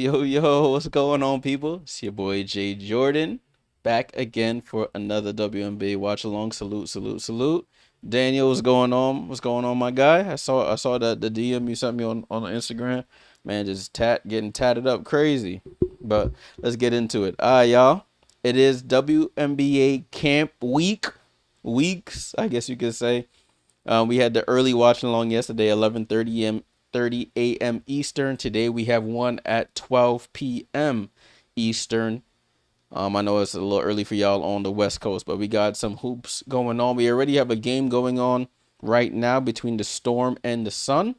Yo, what's going on, people? It's your boy Jay.Jordan, back again for another WNBA watch along. Salute. Daniel, what's going on? What's going on, my guy? I saw that the DM you sent me on Instagram. Man, just getting tatted up crazy. But let's get into it. Y'all. It is WNBA camp weeks, I guess you could say. We had the early watch along yesterday, 11:30 a.m. Eastern. Today we have one at 12 p.m. Eastern. I know it's a little early for y'all on the West Coast, but we got some hoops going on. We already have a game going on right now between the Storm and the Sun.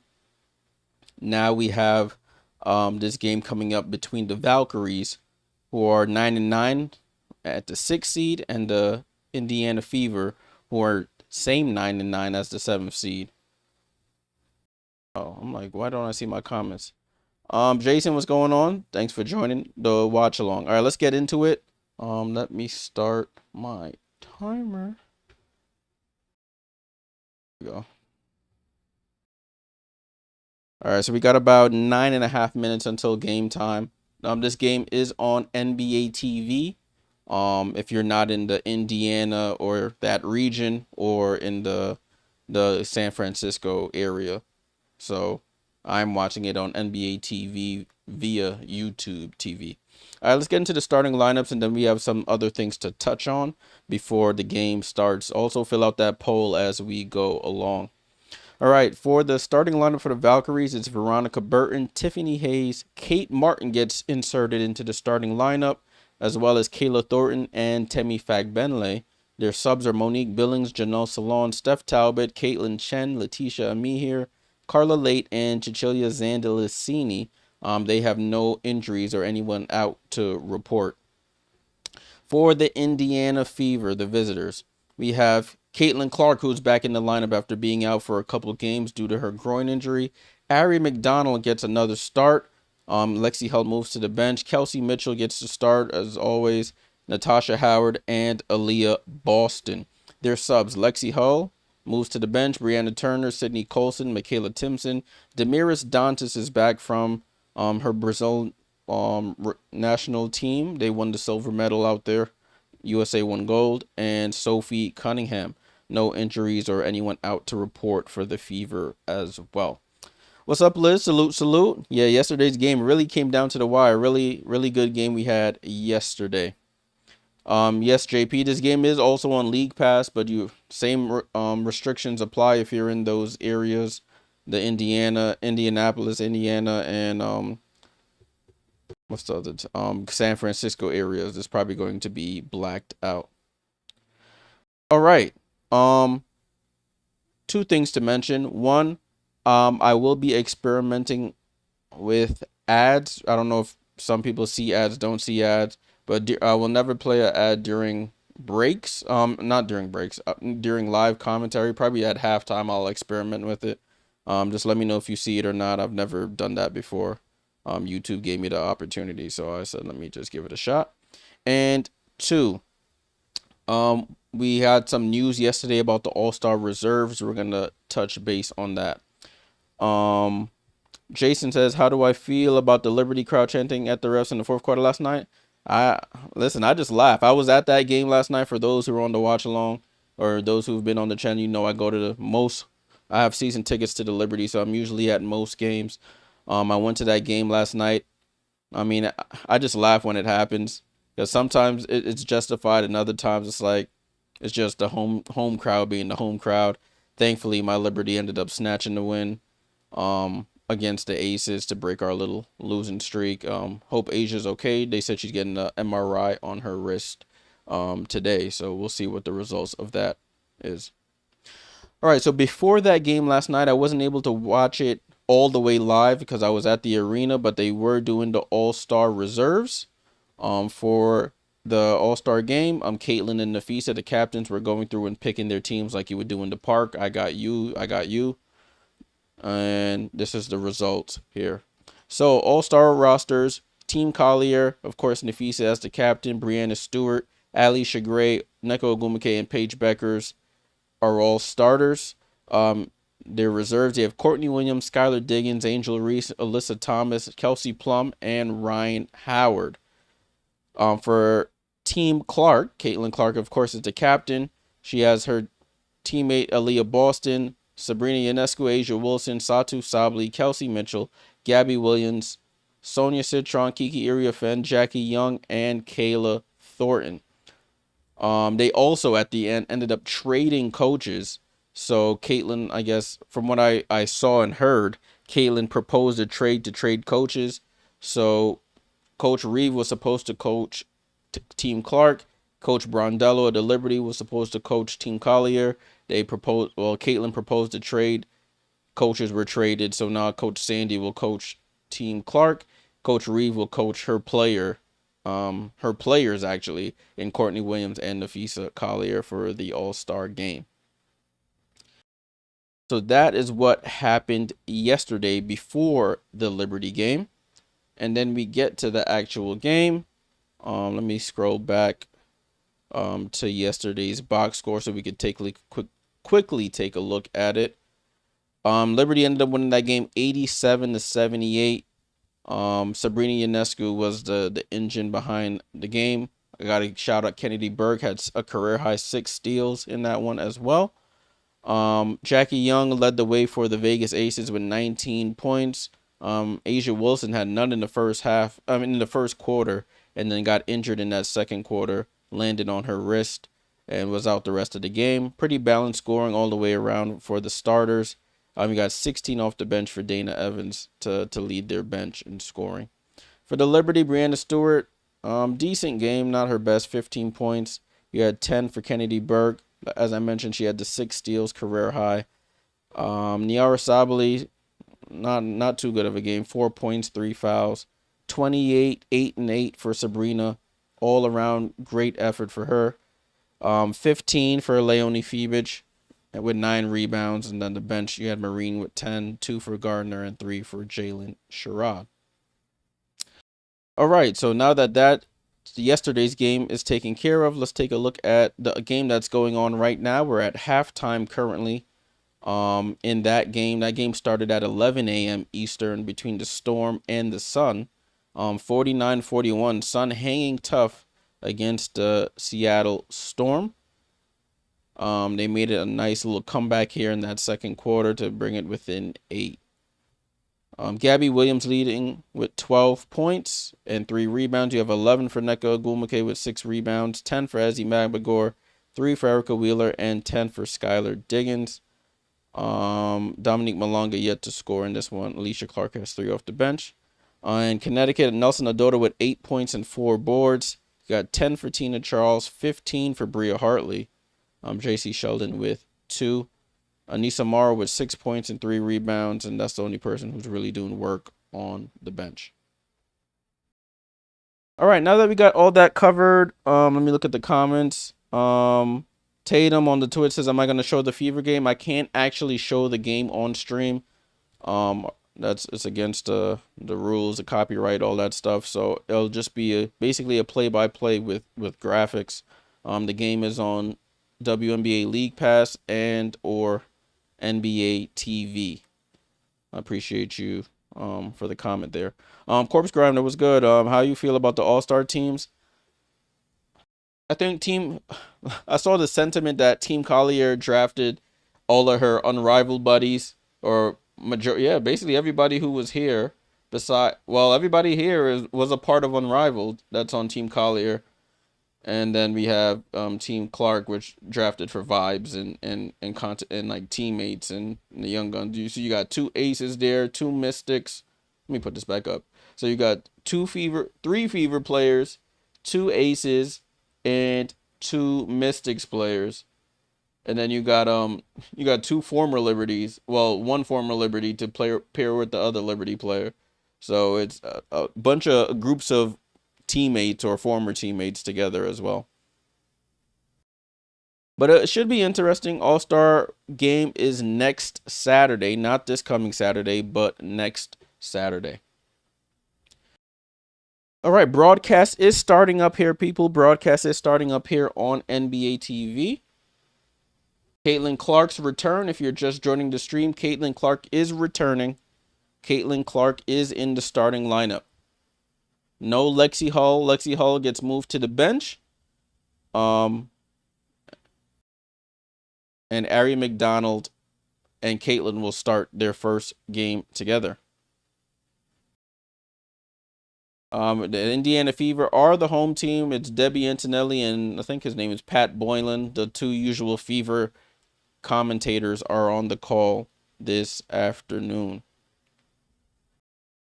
Now we have this game coming up between the Valkyries, who are 9-9 at the 6th seed, and the Indiana Fever, who are same 9-9 as the 7th seed. Oh, I'm like, why don't I see my comments? Jason, what's going on? Thanks for joining the watch along. All right, let's get into it. Let me start my timer. There we go. All right, so we got about 9.5 minutes until game time. This game is on NBA TV. If you're not in the Indiana or that region, or in the San Francisco area. So I'm watching it on NBA TV via YouTube TV. All right, let's get into the starting lineups, and then we have some other things to touch on before the game starts. Also, fill out that poll as we go along. All right, for the starting lineup for the Valkyries, it's Veronica Burton, Tiffany Hayes, Kate Martin gets inserted into the starting lineup, as well as Kayla Thornton and Temi Fagbenle. Their subs are Monique Billings, Janelle Salon, Steph Talbot, Caitlin Chen, Letitia Amihir, Carla Late, and Cecilia Zandalicini. They have no injuries or anyone out to report. For the Indiana Fever, the visitors, we have Caitlin Clark, who's back in the lineup after being out for a couple of games due to her groin injury. Ari McDonald gets another start. Lexi Hull moves to the bench. Kelsey Mitchell gets the start, as always. Natasha Howard and Aliyah Boston. Their subs, Lexi Hull moves to the bench. Brianna Turner, Sydney Colson, Michaela Timpson. Damiris Dantas is back from her Brazil national team. They won the silver medal out there. USA won gold. And Sophie Cunningham. No injuries or anyone out to report for the Fever as well. What's up, Liz? Salute. Yeah, yesterday's game really came down to the wire. Really good game we had yesterday. Yes, JP, this game is also on League Pass, but same restrictions apply if you're in those areas, the Indianapolis, Indiana, and what's the other San Francisco areas. It's probably going to be blacked out. All right. Two things to mention. One, I will be experimenting with ads. I don't know if some people see ads, don't see ads. But I will never play an ad during breaks. Not during breaks. During live commentary. Probably at halftime I'll experiment with it. Just let me know if you see it or not. I've never done that before. YouTube gave me the opportunity, so I said let me just give it a shot. And two, we had some news yesterday about the All-Star reserves. We're gonna touch base on that. Jason says, how do I feel about the Liberty crowd chanting at the refs in the fourth quarter last night? I just laugh. I was at that game last night. For those who are on the watch along, or those who've been on the channel, you know I go to the most. I have season tickets to the Liberty, so I'm usually at most games. I went to that game last night. I mean, I just laugh when it happens, because sometimes it's justified, and other times it's like it's just the home crowd being the home crowd. Thankfully, my Liberty ended up snatching the win against the Aces to break our little losing streak. Hope Asia's okay. They said she's getting an MRI on her wrist today, so we'll see what the results of that is. All right, so before that game last night, I wasn't able to watch it all the way live because I was at the arena, but they were doing the All-Star reserves for the All-Star game. Caitlin and Nafisa, the captains, were going through and picking their teams like you would do in the park. I got you. And this is the results here. So all-star rosters: Team Collier, of course, Nafisa as the captain, Brianna Stewart, Alicia Gray, Neko Ogwumike, and Paige Beckers are all starters. Their reserves: they have Courtney Williams, Skylar Diggins, Angel Reese, Alyssa Thomas, Kelsey Plum, and Ryan Howard. For Team Clark, Caitlin Clark, of course, is the captain. She has her teammate Aliyah Boston, Sabrina Ionescu, Asia Wilson, Satu Sabli, Kelsey Mitchell, Gabby Williams, Sonia Citron, Kiki Iriafen, Jackie Young, and Kayla Thornton. They also at the end ended up trading coaches. So Caitlin, I guess from what I saw and heard, Caitlin proposed a trade to trade coaches. So Coach Reeve was supposed to coach Team Clark. Coach Brondello at the Liberty was supposed to coach Team Collier. Caitlin proposed a trade. Coaches were traded. So now Coach Sandy will coach Team Clark. Coach Reeve will coach her players actually, in Courtney Williams and Nafisa Collier for the All-Star game. So that is what happened yesterday before the Liberty game. And then we get to the actual game. Let me scroll back to yesterday's box score so we could quickly take a look at it. Liberty ended up winning that game 87-78. Sabrina Ionescu was the engine behind the game. I got to shout out Kennedy Berg, had a career high 6 steals in that one as well. Jackie Young led the way for the Vegas Aces with 19 points. Asia Wilson had none in the first half. In the first quarter, and then got injured in that second quarter, landed on her wrist, and was out the rest of the game. Pretty balanced scoring all the way around for the starters. You got 16 off the bench for Dana Evans to lead their bench in scoring. For the Liberty, Brianna Stewart, decent game, not her best, 15 points. You had 10 for Kennedy Berg. As I mentioned, she had the 6 steals, career high. Niara Sabali, not too good of a game, 4 points, 3 fouls. 28, 8 and 8 for Sabrina. All around great effort for her. 15 for Leonie Fibich with 9 rebounds. And then the bench, you had Marine with 10, 2 for Gardner, and 3 for Jalen Sherrod. All right, so now that yesterday's game is taken care of, let's take a look at the game that's going on right now. We're at halftime currently. In that game started at 11 a.m. Eastern between the Storm and the Sun. 49-41, Sun hanging tough against the Seattle Storm. They made it a nice little comeback here in that second quarter to bring it within 8. Gabby Williams leading with 12 points and 3 rebounds. You have 11 for Neko Ogwumike with 6 rebounds, 10 for Ezzy Magbagor, 3 for Erica Wheeler, and 10 for Skylar Diggins. Dominique Malonga yet to score in this one. Alicia Clark has 3 off the bench. In Connecticut, Nelson Adota with 8 points and 4 boards. You got 10 for Tina Charles, 15 for Bria Hartley. JC Sheldon with 2. Anissa Morrow with 6 points and 3 rebounds, and that's the only person who's really doing work on the bench. All right, now that we got all that covered, let me look at the comments. Tatum on the Twitch says, am I going to show the Fever game? I can't actually show the game on stream. It's against the rules, the copyright, all that stuff. So it'll just be basically a play-by-play with graphics. The game is on WNBA League Pass and or NBA TV. I appreciate you for the comment there. Corpse Grinder was good. How you feel about the All-Star teams? I think I saw the sentiment that Team Collier drafted all of her unrivaled buddies, or basically everybody who was here. Everybody here was a part of Unrivaled. That's on Team Collier. And then we have Team Clark, which drafted for vibes and like teammates and the young guns. So you got 2 aces there, 2 mystics. Let me put this back up. So you got 3 fever players, 2 aces, and 2 mystics players. And then you got 2 former Liberties. Well, 1 former Liberty to pair with the other Liberty player. So it's a bunch of groups of teammates or former teammates together as well. But it should be interesting. All-Star game is next Saturday, not this coming Saturday, but next Saturday. All right, broadcast is starting up here, people. Broadcast is starting up here on NBA TV. Caitlin Clark's return. If you're just joining the stream, Caitlin Clark is returning. Caitlin Clark is in the starting lineup. No Lexi Hull. Lexi Hull gets moved to the bench. And Ari McDonald and Caitlin will start their first game together. The Indiana Fever are the home team. It's Debbie Antonelli and I think his name is Pat Boylan. The two usual Fever commentators are on the call this afternoon.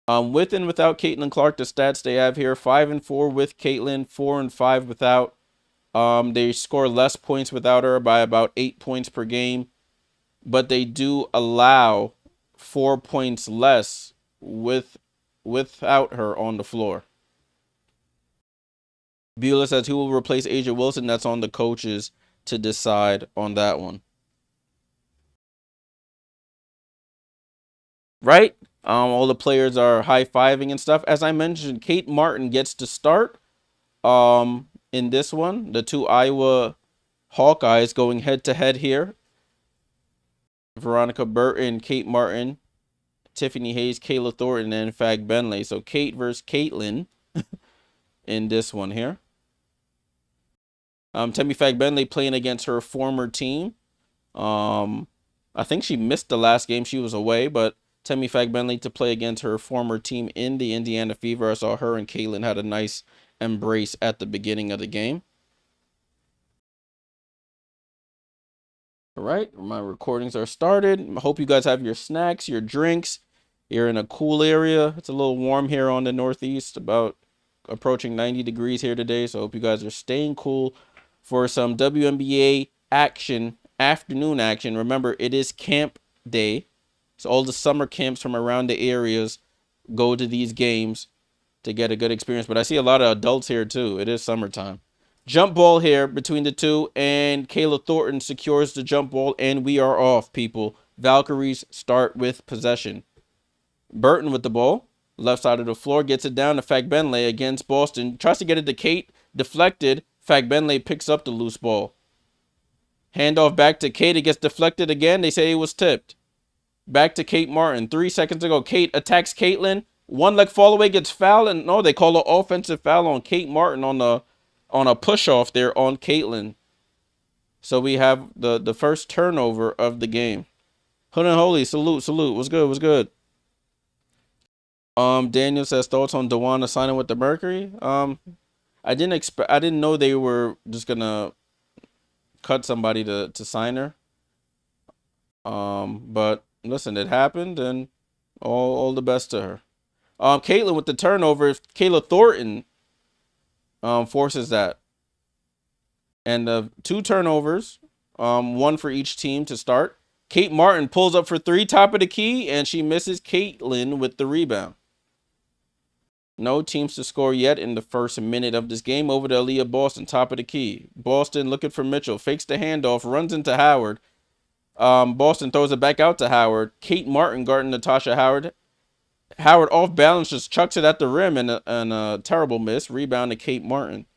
With and without Caitlin Clark, the stats they have here: 5-4 with Caitlin, 4-5 without. They score less points without her by about 8 points per game, but they do allow 4 points less without her on the floor. Beulah says who will replace Asia Wilson. That's on the coaches to decide on that one. Right? All the players are high-fiving and stuff. As I mentioned, Kate Martin gets to start in this one. The two Iowa Hawkeyes going head-to-head here. Veronica Burton, Kate Martin, Tiffany Hayes, Kayla Thornton, and Fag Benley. So Kate versus Caitlin in this one here. Temi Fag Benley playing against her former team. I think she missed the last game. She was away, but Temi Fag Benley to play against her former team in the Indiana Fever. I saw her and Caitlin had a nice embrace at the beginning of the game. All right, my recordings are started. I hope you guys have your snacks, your drinks. You're in a cool area. It's a little warm here on the Northeast, about approaching 90 degrees here today. So I hope you guys are staying cool for some WNBA action, afternoon action. Remember, it is camp day. So all the summer camps from around the areas go to these games to get a good experience. But I see a lot of adults here too. It is summertime. Jump ball here between the two, and Kayla Thornton secures the jump ball, and we are off, people. Valkyries start with possession. Burton with the ball. Left side of the floor, gets it down to Fag Benley against Boston. Tries to get it to Kate. Deflected. Fag Benley picks up the loose ball. Handoff back to Kate. It gets deflected again. They say it was tipped. Back to Kate Martin. 3 seconds ago, Kate attacks Caitlin. One leg fall away, gets fouled, and no, they call an offensive foul on Kate Martin on a push off there on Caitlin. So we have the first turnover of the game. Hood and Holy, salute. What's good? Daniel says thoughts on Dewana signing with the Mercury. I didn't know they were just gonna cut somebody to sign her. But listen, it happened, and all the best to her. Caitlin with the turnover. Kayla Thornton forces that. And 2 turnovers, one for each team to start. Kate Martin pulls up for 3, top of the key, and she misses. Caitlin with the rebound. No teams to score yet in the first minute of this game. Over to Aliyah Boston, top of the key. Boston looking for Mitchell, fakes the handoff, runs into Howard. Boston throws it back out to Howard. Kate Martin guarding Natasha Howard. Howard off balance, just chucks it at the rim, and a terrible miss. Rebound to Kate Martin.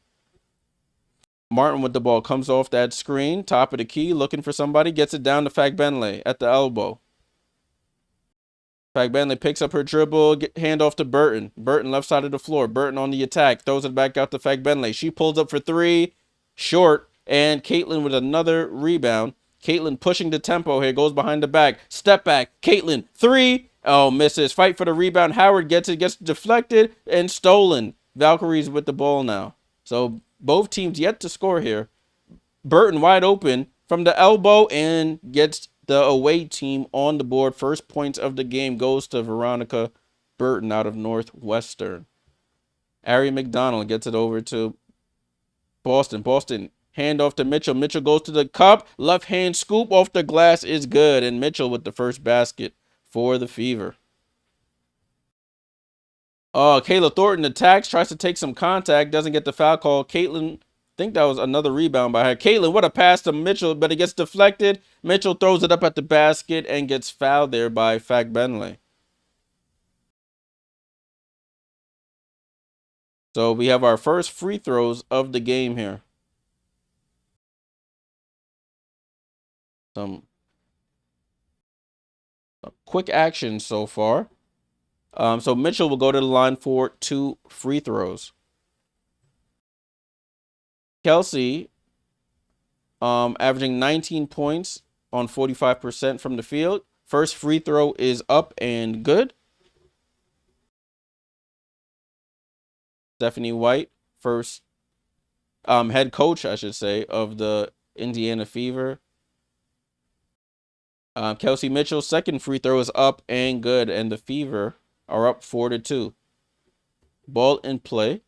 Martin with the ball, comes off that screen, top of the key, looking for somebody, gets it down to Fag Benley at the elbow. Fag Benley picks up her dribble, hand off to Burton. Burton left side of the floor. Burton on the attack, throws it back out to Fag Benley. She pulls up for 3, short, and Caitlin with another rebound. Caitlin pushing the tempo here, goes behind the back, step back, Caitlin, 3, oh, misses. Fight for the rebound. Howard gets it, gets deflected and stolen. Valkyries with the ball now. So both teams yet to score here. Burton wide open from the elbow and gets the away team on the board. First points of the game goes to Veronica Burton out of Northwestern. Ari McDonald gets it over to Boston. Boston hand off to Mitchell. Mitchell goes to the cup. Left hand scoop off the glass is good. And Mitchell with the first basket for the Fever. Kayla Thornton attacks, tries to take some contact, doesn't get the foul call. Caitlin, I think that was another rebound by her. Caitlin, what a pass to Mitchell, but it gets deflected. Mitchell throws it up at the basket and gets fouled there by Fag Benley. So we have our first free throws of the game here. Some quick action so far. So Mitchell will go to the line for 2 free throws. Kelsey, averaging 19 points on 45% from the field. First free throw is up and good. Stephanie White, first head coach, I should say, of the Indiana Fever. Kelsey Mitchell, second free throw is up and good, and the Fever are up 4-2. Ball in play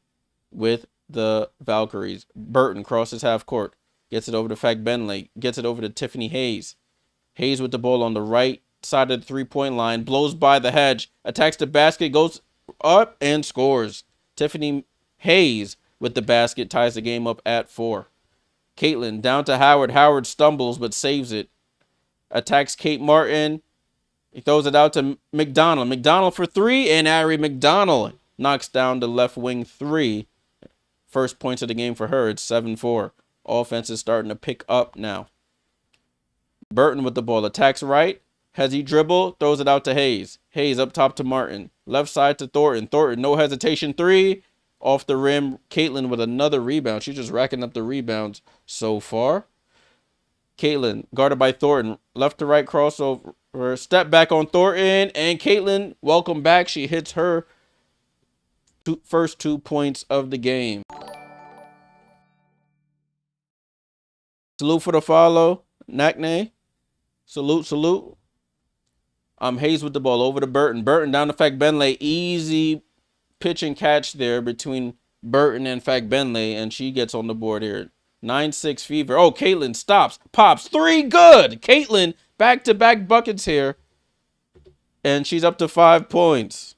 with the Valkyries. Burton crosses half court, gets it over to Fagbenle, gets it over to Tiffany Hayes. Hayes with the ball on the right side of the three-point line, blows by the hedge, attacks the basket, goes up and scores. Tiffany Hayes with the basket ties the game up at 4. Caitlin down to Howard. Howard stumbles but saves it. Attacks Kate Martin. He throws it out to McDonald. McDonald for 3, and Ari McDonald knocks down the left wing 3. First points of the game for her. It's 7-4. Offense is starting to pick up now. Burton with the ball. Attacks right. Has he dribble? Throws it out to Hayes. Hayes up top to Martin. Left side to Thornton. Thornton, no hesitation. 3. Off the rim. Caitlin with another rebound. She's just racking up the rebounds so far. Caitlin guarded by Thornton. Left to right crossover. Step back on Thornton. And Caitlin, welcome back. She hits her first 2 points of the game. Salute for the follow. Nakne. Salute. Hayes with the ball over to Burton. Burton down to Fagbenle. Easy pitch and catch there between Burton and Fagbenle, and she gets on the board here. 9-6 Fever. Oh, Caitlin stops. Pops. 3. Good. Caitlin back-to-back buckets here. And she's up to 5 points.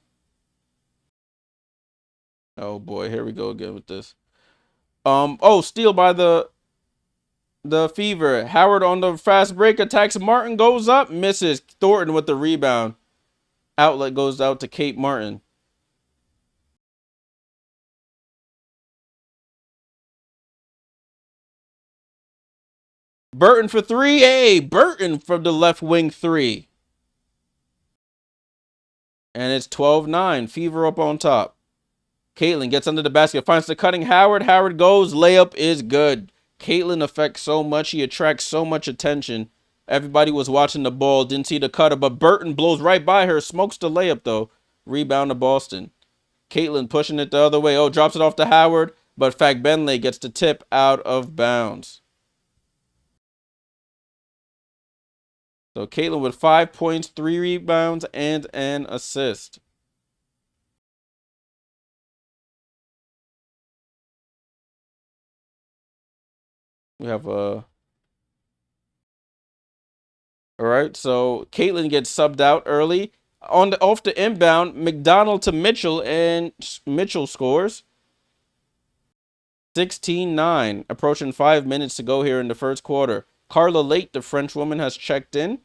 Oh, boy. Here we go again with this. Steal by the Fever. Howard on the fast break. Attacks Martin. Goes up. Misses. Thornton with the rebound. Outlet goes out to Kate Martin. Burton for 3. Hey, Burton from the left wing 3. And it's 12-9. Fever up on top. Caitlin gets under the basket. Finds the cutting Howard. Howard goes. Layup is good. Caitlin affects so much. He attracts so much attention. Everybody was watching the ball. Didn't see the cutter. But Burton blows right by her. Smokes the layup, though. Rebound to Boston. Caitlin pushing it the other way. Oh, drops it off to Howard. But Fagbenle gets the tip out of bounds. So Caitlin with 5 points, 3 rebounds, and an assist. We have all right, so Caitlin gets subbed out early. Off the inbound, McDonald to Mitchell, and Mitchell scores. 16-9, approaching 5 minutes to go here in the first quarter. Carla Late, the French woman, has checked in.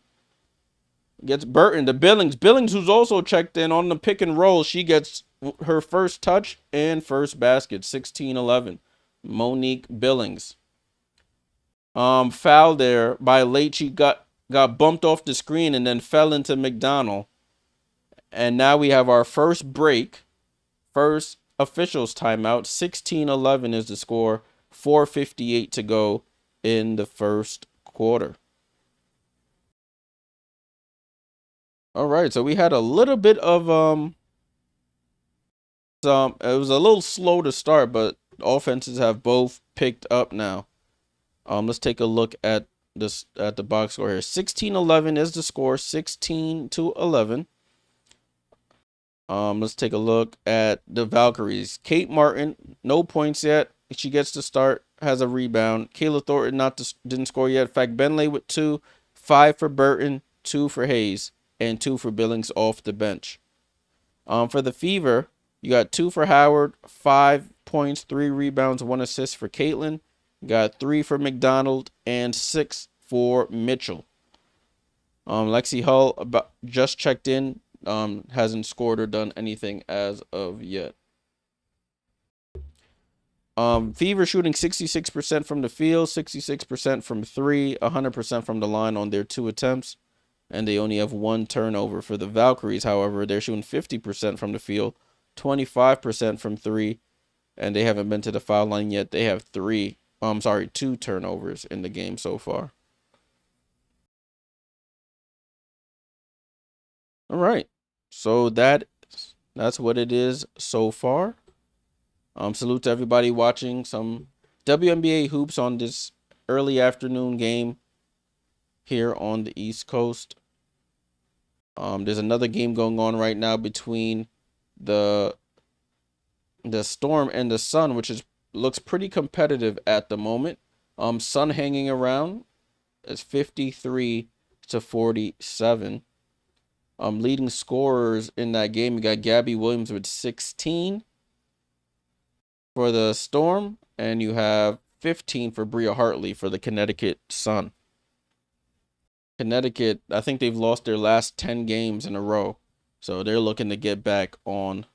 Gets Burton to Billings. Billings, who's also checked in on the pick and roll. She gets her first touch and first basket. 16-11. Monique Billings. Foul there by Late. She got bumped off the screen and then fell into McDonald. And now we have our first break. First officials timeout. 16-11 is the score. 4:58 to go in the first quarter. All right, so we had a little bit of it was a little slow to start, but offenses have both picked up now. Let's take a look at the box score here. 16-11 is the score. 16-11. Let's take a look at the Valkyries. Kate Martin, no points yet. She gets to start, has a rebound. Kayla Thornton didn't score yet. Fagbenle with 2, 5 for Burton, 2 for Hayes, and 2 for Billings off the bench. For the Fever, you got 2 for Howard, 5 points, 3 rebounds, 1 assist for Caitlin. You got 3 for McDonald and 6 for Mitchell. Lexi Hull just checked in. Hasn't scored or done anything as of yet. Fever shooting 66% from the field, 66% from three, 100% from the line on their 2 attempts. And they only have 1 turnover. For the Valkyries, however, they're shooting 50% from the field, 25% from three, and they haven't been to the foul line yet. They have 2 turnovers in the game so far. All right. So that's what it is so far. Salute to everybody watching some WNBA hoops on this early afternoon game here on the East Coast. There's another game going on right now between the Storm and the Sun, which looks pretty competitive at the moment. Sun hanging around. It's 53-47. Leading scorers in that game, you got Gabby Williams with 16 for the Storm, and you have 15 for Bria Hartley for the Connecticut Sun. Connecticut, I think they've lost their last 10 games in a row, so they're looking to get back in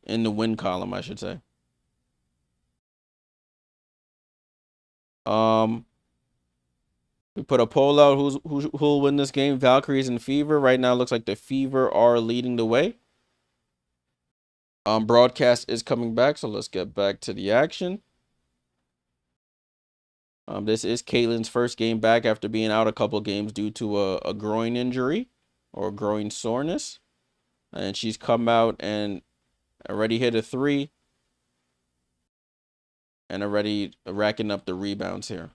the win column, I should say. We put a poll out who'll win this game, Valkyries and Fever. Right now, it looks like the Fever are leading the way. Broadcast is coming back, so let's get back to the action. This is Caitlin's first game back after being out a couple games due to a groin injury or groin soreness. And she's come out and already hit a 3 and already racking up the rebounds here.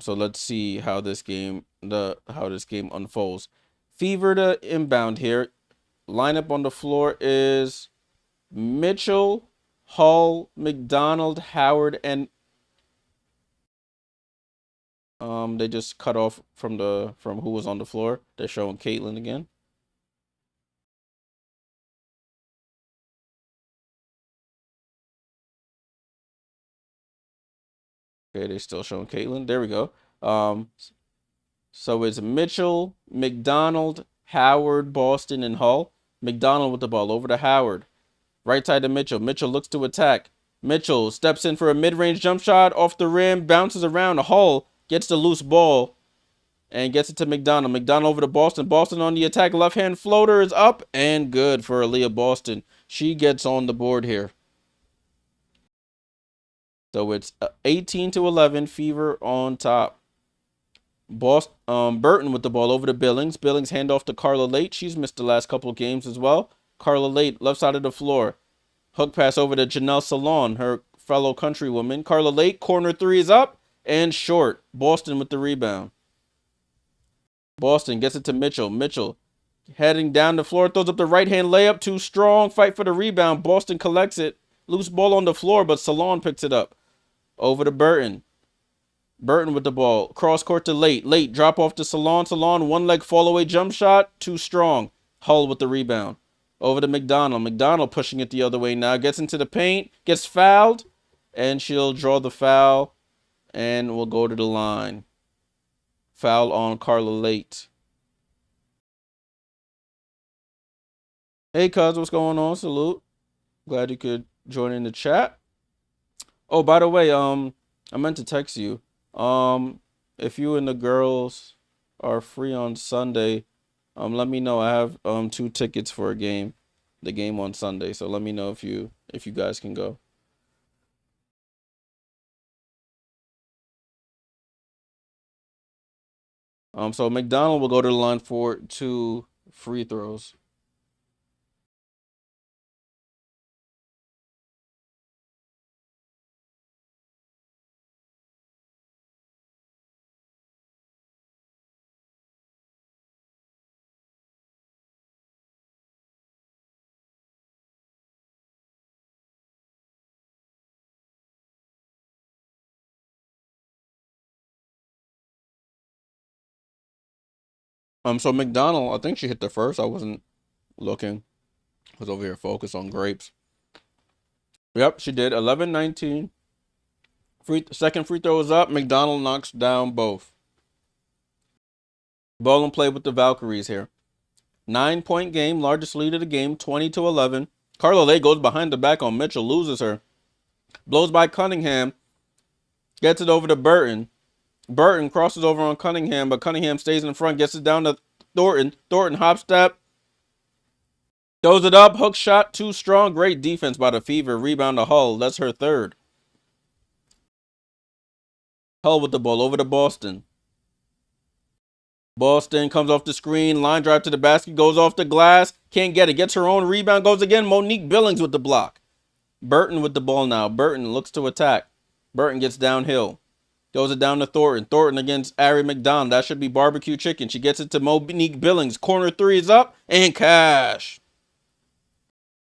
So let's see how this game unfolds. Fever to inbound here. Lineup on the floor is Mitchell, Hull, McDonald, Howard, and they just cut off from who was on the floor. They're showing Caitlin again. Okay, they're still showing Caitlin. There we go. So it's Mitchell, McDonald, Howard, Boston, and Hull. McDonald with the ball over to Howard. Right side to Mitchell. Mitchell looks to attack. Mitchell steps in for a mid-range jump shot off the rim, bounces around. Hull gets the loose ball and gets it to McDonald. McDonald over to Boston. Boston on the attack. Left-hand floater is up and good for Aliyah Boston. She gets on the board here. So it's 18-11, Fever on top. Burton with the ball over to Billings. Billings hand off to Carla Late. She's missed the last couple of games as well. Carla Late, left side of the floor. Hook pass over to Janelle Salon, her fellow countrywoman. Carla Late, corner 3 is up and short. Boston with the rebound. Boston gets it to Mitchell. Mitchell heading down the floor, throws up the right-hand layup. Too strong. Fight for the rebound. Boston collects it. Loose ball on the floor, but Salon picks it up. Over to Burton. Burton with the ball. Cross court to Late. Late drop off to Salon. Salon, one leg fall away jump shot. Too strong. Hull with the rebound. Over to McDonald. McDonald pushing it the other way now. Gets into the paint. Gets fouled. And she'll draw the foul. And we'll go to the line. Foul on Carla Late. Hey, cuz, what's going on? Salute. Glad you could join in the chat. Oh, by the way, I meant to text you. If you and the girls are free on Sunday, let me know. I have 2 tickets for the game on Sunday. So let me know if you guys can go. So McDonald will go to the line for 2 free throws. So McDonald, I think she hit the first. I wasn't looking. I was over here focused on grapes. Yep, she did. 11-19. Second free throw is up. McDonald knocks down both. Ball and play with the Valkyries here. 9-point game, largest lead of the game, 20-11. Carla Lay goes behind the back on Mitchell, loses her. Blows by Cunningham. Gets it over to Burton. Burton crosses over on Cunningham, but Cunningham stays in front, gets it down to Thornton. Thornton hop step. Throws it up. Hook shot, too strong. Great defense by the Fever. Rebound to Hull. That's her third. Hull with the ball over to Boston. Boston comes off the screen. Line drive to the basket. Goes off the glass. Can't get it. Gets her own rebound. Goes again. Monique Billings with the block. Burton with the ball now. Burton looks to attack. Burton gets downhill. Goes it down to Thornton. Thornton against Ari McDonald. That should be barbecue chicken. She gets it to Monique Billings. Corner three is up and cash.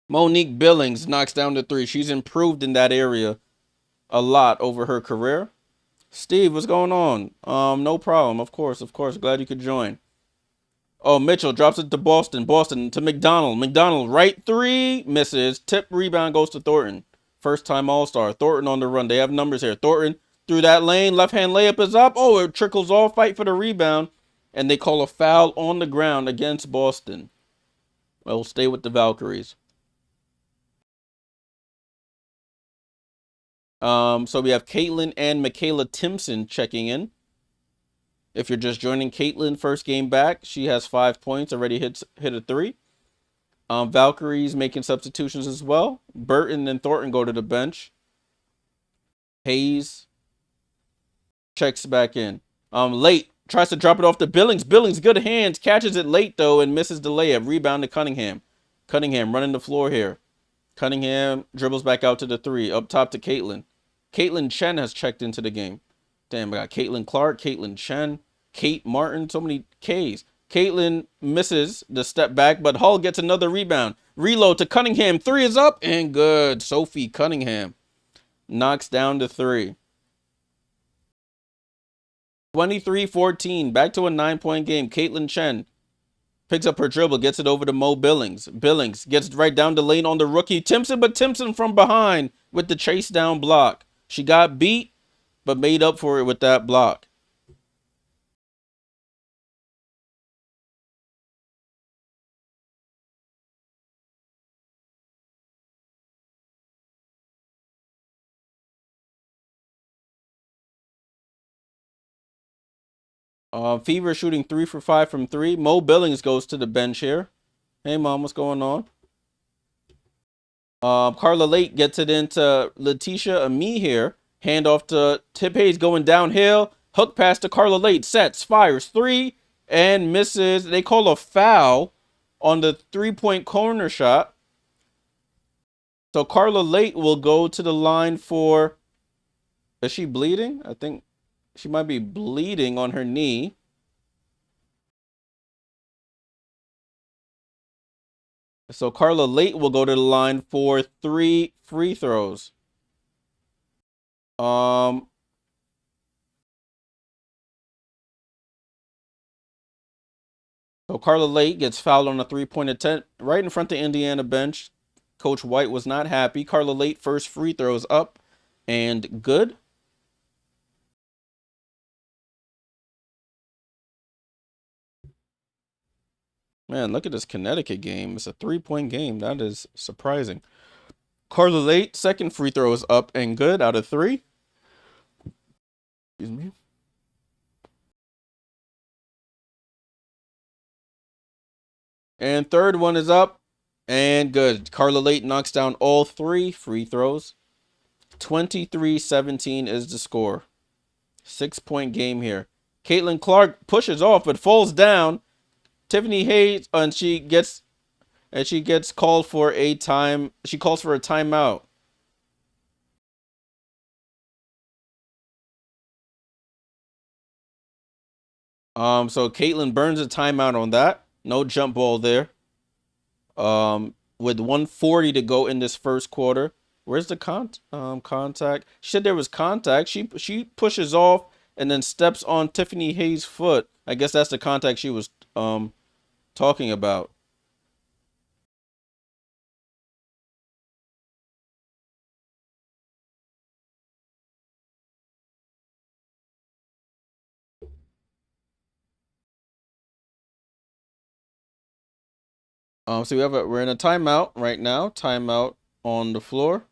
Monique Billings knocks down the three. She's improved in that area a lot over her career. Steve, what's going on? No problem. Of course. Glad you could join. Oh, Mitchell drops it to Boston. Boston to McDonald. McDonald, right three, misses. Tip rebound goes to Thornton. First time All-Star. Thornton on the run. They have numbers here. Thornton through that lane. Left hand layup is up. Oh, it trickles off. Fight for the rebound. And they call a foul on the ground against Boston. Well, stay with the Valkyries. So we have Caitlin and Michaela Timpson checking in. If you're just joining, Caitlin, first game back. She has 5 points, already hit a three. Valkyries making substitutions as well. Burton and Thornton go to the bench. Hayes checks back in. Late tries to drop it off to Billings. Billings, good hands, catches it late though and misses the layup. Rebound to Cunningham. Cunningham running the floor here. Cunningham dribbles back out to the three. Up top to Caitlin. Caitlin Chen has checked into the game. Damn, I got Caitlin Clark, Caitlin Chen, Kate Martin, so many Ks. Caitlin misses the step back, but Hull gets another rebound. Reload to Cunningham. Three is up and good. Sophie Cunningham knocks down the three. 23-14. Back to a 9-point game. Caitlin Chen picks up her dribble, gets it over to Mo Billings. Billings gets right down the lane on the rookie Timpson, but Timpson from behind with the chase down block. She got beat, but made up for it with that block. Fever shooting 3 for 5 from three. Mo Billings goes to the bench here. Hey, Mom, what's going on? Carla Lake gets it into Letitia Ami here. Hand off to Tip Hayes going downhill. Hook pass to Carla Lake. Sets, fires, three, and misses. They call a foul on the three-point corner shot. So Carla Lake will go to the line for... Is she bleeding? I think she might be bleeding on her knee. So Carla Lake will go to the line for 3 free throws. So Carla Lake gets fouled on a three-point attempt right in front of the Indiana bench. Coach White was not happy. Carla Lake first free throws up and good. Man, look at this Connecticut game. It's a 3-point game. That is surprising. Carla Lake, second free throw is up and good out of 3. Excuse me. And third one is up and good. Carla Lake knocks down all 3 free throws. 23-17 is the score. 6-point game here. Caitlin Clark pushes off but falls down. Tiffany Hayes and she gets called for a time. She calls for a timeout. So Caitlin burns a timeout on that. No jump ball there. With 1:40 to go in this first quarter. Where's the contact? She said there was contact. She pushes off and then steps on Tiffany Hayes' foot. I guess that's the contact she was talking about. So we're in a timeout right now. Timeout on the floor.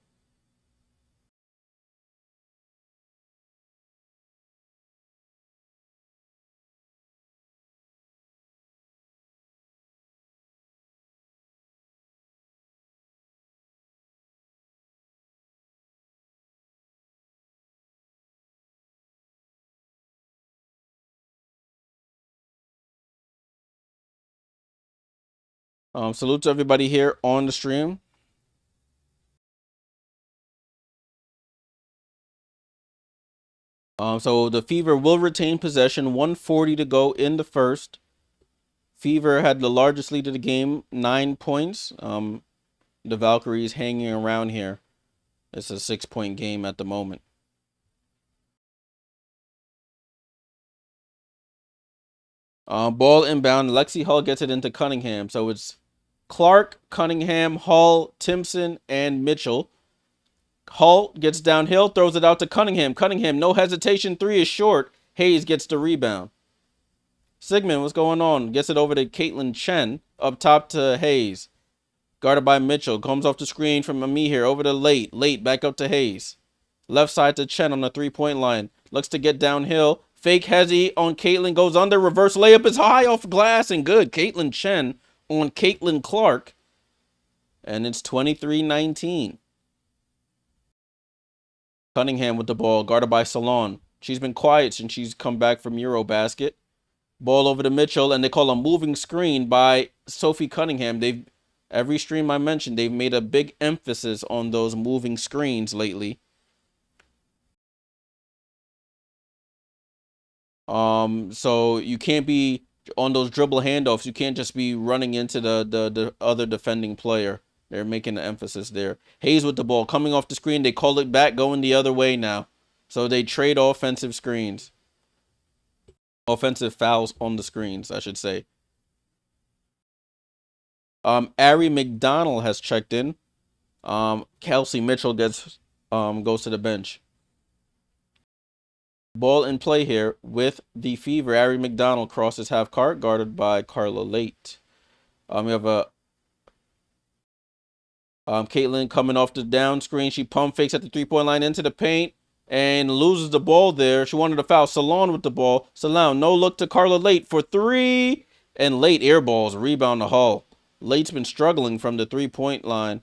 Salute to everybody here on the stream. So the Fever will retain possession. 1:40 to go in the first. Fever had the largest lead of the game, 9 points. The Valkyries hanging around here. It's a 6-point game at the moment. Ball inbound. Lexi Hull gets it into Cunningham. So it's Clark, Cunningham, Hull, Timpson, and Mitchell. Hull gets downhill, throws it out to Cunningham. Cunningham, no hesitation. 3 is short. Hayes gets the rebound. Sigmund, what's going on? Gets it over to Caitlin Chen. Up top to Hayes. Guarded by Mitchell. Comes off the screen from Ami here. Over to Late. Late back up to Hayes. Left side to Chen on the 3-point line. Looks to get downhill. Fake hezzy on Caitlin. Goes under. Reverse layup is high off glass and good. Caitlin Chen on Caitlin Clark. And it's 23-19. Cunningham with the ball. Guarded by Salon. She's been quiet since she's come back from Eurobasket. Ball over to Mitchell. And they call a moving screen by Sophie Cunningham. Every stream I mentioned, they've made a big emphasis on those moving screens lately. So you can't be on those dribble handoffs. You can't just be running into the other defending player. They're making an emphasis there. Hayes with the ball coming off the screen. They call it back, going the other way now. So they trade offensive screens. Offensive fouls on the screens, I should say. Ari McDonald has checked in. Kelsey Mitchell goes to the bench. Ball in play here with the Fever. Ari McDonald crosses half court, guarded by Carla Late. We have a Caitlin coming off the down screen. She pump fakes at the 3-point line into the paint and loses the ball there. She wanted to foul. Salon with the ball. Salon, no look to Carla Late for 3. And Late airballs, rebound to Hull. Late's been struggling from the 3-point line.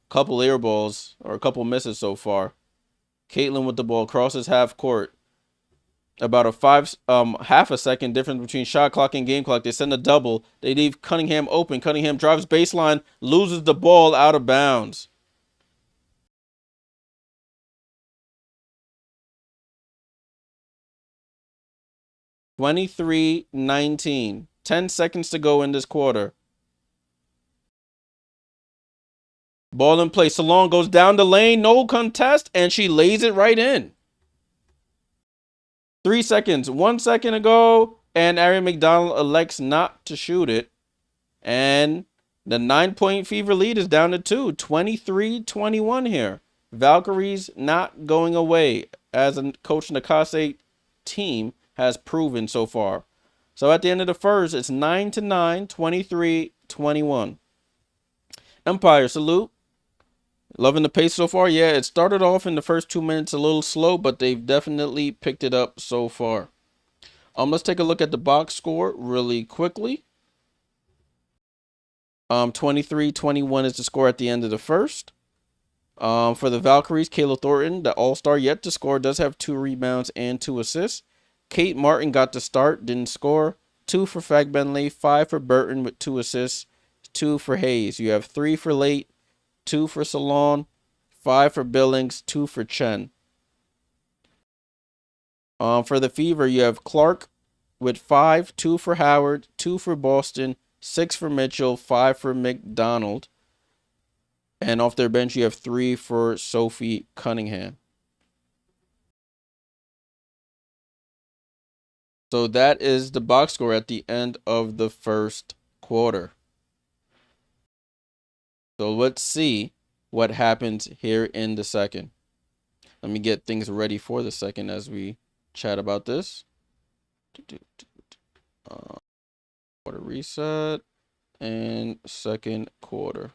Couple airballs, or a couple misses so far. Caitlin with the ball, crosses half court. About a half a second difference between shot clock and game clock. They send a double. They leave Cunningham open. Cunningham drives baseline, loses the ball out of bounds. (23-19). 10 seconds to go in this quarter. Ball in play. Salon goes down the lane. No contest. And she lays it right in. 3 seconds. 1 second ago. And Ari McDonald elects not to shoot it. And the 9-point Fever lead is down to 2. 23-21 here. Valkyries not going away, as a Coach Nakase team has proven so far. So at the end of the first, it's 9-9, 23-21. Empire, salute. Loving the pace so far. Yeah, it started off in the first 2 minutes a little slow, but they've definitely picked it up so far. Let's take a look at the box score really quickly. 23-21 is the score at the end of the first. For the Valkyries, Kayla Thornton, the all-star yet to score, does have 2 rebounds and 2 assists. Kate Martin got the start, didn't score. 2 for Fagbenley, 5 for Burton with 2 assists, 2 for Hayes. You have 3 for Late, 2 for Salon, 5 for Billings, 2 for Chen. For the Fever, you have Clark with 5, 2 for Howard, 2 for Boston, 6 for Mitchell, 5 for McDonald. And off their bench, you have 3 for Sophie Cunningham. So that is the box score at the end of the first quarter. So let's see what happens here in the second. Let me get things ready for the second as we chat about this. Quarter reset. and second quarter.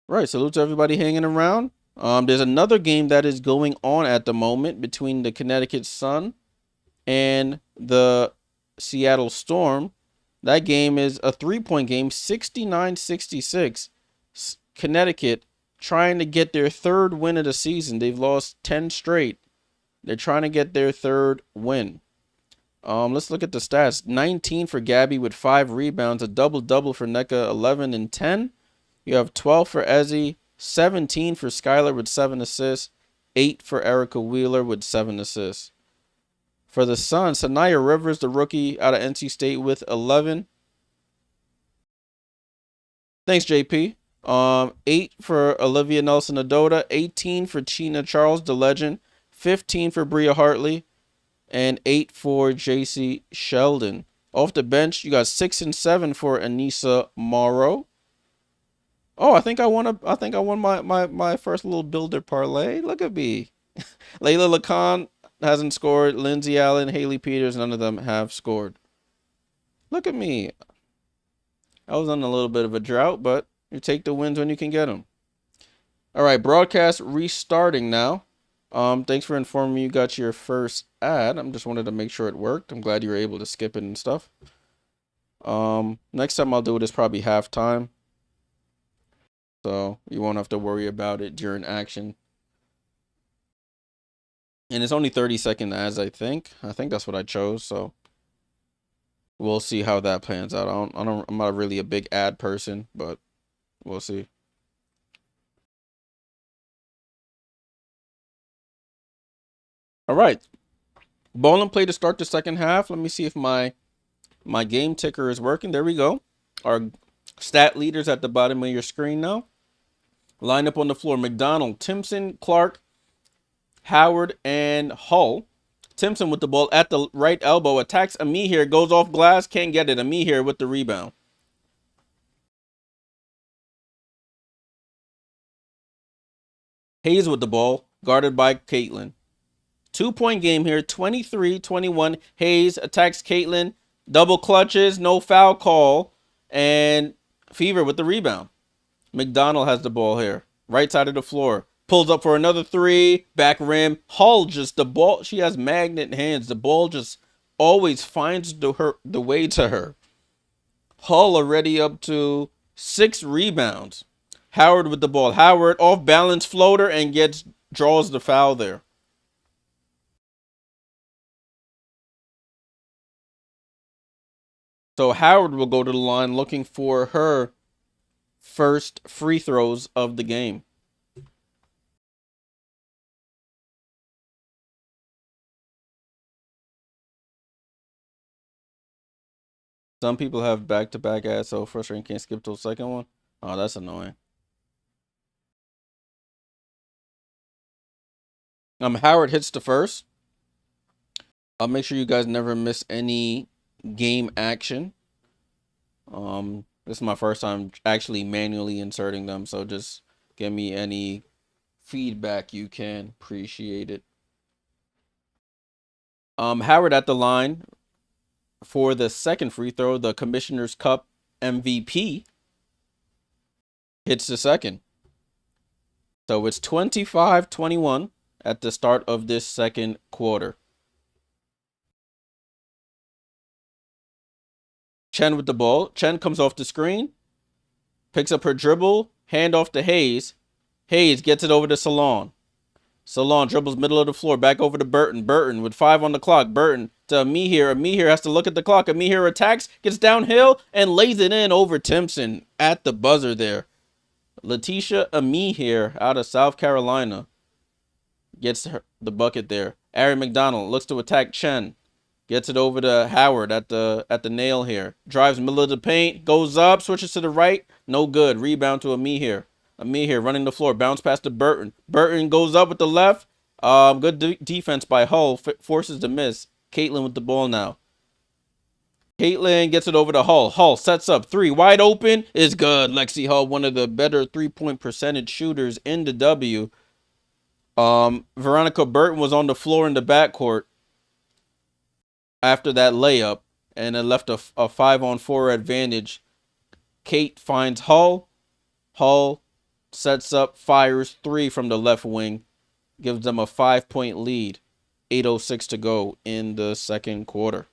Right, salute to everybody hanging around. There's another game that is going on at the moment between the Connecticut Sun and the Seattle Storm. That game is a 3-point game, 69-66. Connecticut trying to get their third win of the season. They've lost 10 straight. They're trying to get their third win. Let's look at the stats. 19 for Gabby with 5 rebounds, a double-double for NECA, 11 and 10. You have 12 for Ezzy, 17 for Skylar with 7 assists, 8 for Erica Wheeler with 7 assists. For the Suns, Sanaya Rivers, the rookie out of NC State, with 11. Thanks, JP. 8 for Olivia Nelson-Adota, 18 for Chyna Charles, the legend, 15 for Bria Hartley, and 8 for JC Sheldon. Off the bench, you got 6 and 7 for Anissa Morrow. Oh, I think I won my first little builder parlay. Look at me. Layla Lacan hasn't scored. Lindsay Allen, Haley Peters, none of them have scored. Look at me. I was on a little bit of a drought, but you take the wins when you can get them. All right, broadcast restarting now. Thanks for informing me you got your first ad. I just wanted to make sure it worked. I'm glad you were able to skip it and stuff. Next time I'll do it is probably halftime. So you won't have to worry about it during action. And it's only 30-second ads, I think. I think that's what I chose, so we'll see how that plans out. I'm not really a big ad person, but we'll see. All right. Ball and play to start the second half. Let me see if my game ticker is working. There we go. Our stat leaders at the bottom of your screen now. Line up on the floor. McDonald, Timpson, Clark, Howard, and Hull. Timpson with the ball at the right elbow. Attacks Ami here. Goes off glass. Can't get it. Ami here with the rebound. Hayes with the ball. Guarded by Caitlin. 2-point game here. 23-21. Hayes attacks Caitlin. Double clutches. No foul call. And Fever with the rebound. McDonald has the ball here. Right side of the floor. Pulls up for another 3. Back rim. Hull just the ball. She has magnet hands. The ball just always finds the way to her. Hull already up to 6 rebounds. Howard with the ball. Howard off balance floater and draws the foul there. So Howard will go to the line looking for her first free throws of the game. Some people have back-to-back ads, so frustrating, can't skip to the second one. Oh, that's annoying. Howard hits the first. I'll make sure you guys never miss any game action. This is my first time actually manually inserting them, so just give me any feedback you can. Appreciate it. Howard at the line for the second free throw. The Commissioner's Cup MVP hits the second. So it's 25-21 at the start of this second quarter. Chen with the ball. Chen comes off the screen. Picks up her dribble. Hand off to Hayes. Hayes gets it over to Salon. Salon dribbles middle of the floor. Back over to Burton. Burton with 5 on the clock. Burton to Amihir. Amihir has to look at the clock. Amihir attacks. Gets downhill and lays it in over Timpson at the buzzer there. Letitia Amihir out of South Carolina gets the bucket there. Ari McDonald looks to attack Chen. Gets it over to Howard at the nail here. Drives middle of the paint. Goes up. Switches to the right. No good. Rebound to Amihir. Amihir running the floor. Bounce pass to Burton. Burton goes up with the left. Good defense by Hull. Forces the miss. Caitlin with the ball now. Caitlin gets it over to Hull. Hull sets up 3. Wide open. Is good. Lexi Hull, one of the better 3-point percentage shooters in the W. Veronica Burton was on the floor in the backcourt after that layup. and it left a 5-on-4 advantage. Kate finds Hull. Hull sets up, fires 3 from the left wing, gives them a 5-point lead. 8:06 to go in the second quarter.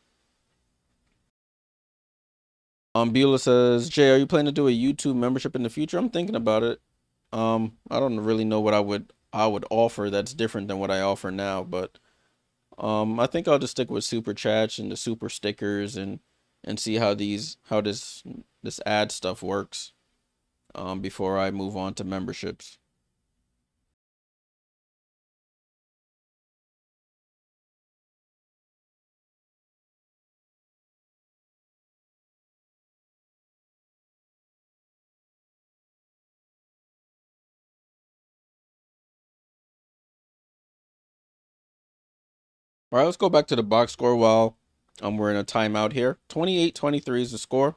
Beulah says, Jay, are you planning to do a YouTube membership in the future? I'm thinking about it. I don't really know what I would offer that's different than what I offer now, but I think I'll just stick with super chats and the super stickers and see how this ad stuff works before I move on to memberships. All right, let's go back to the box score while we're in a timeout here. 28-23 is the score.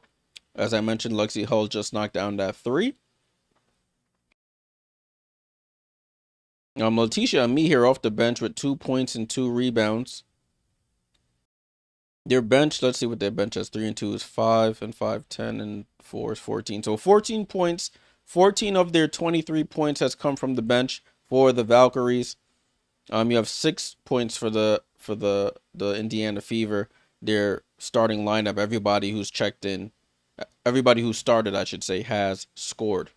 As I mentioned, Lexi Hull just knocked down that 3. Letitia and me here off the bench with 2 points and 2 rebounds. Their bench, let's see what their bench has. 3 and 2 is 5, and 5, 10, and 4 is 14. So 14 points. 14 of their 23 points has come from the bench for the Valkyries. You have 6 points for the Indiana Fever. Their starting lineup, everybody who's checked in, everybody who started, I should say, has scored.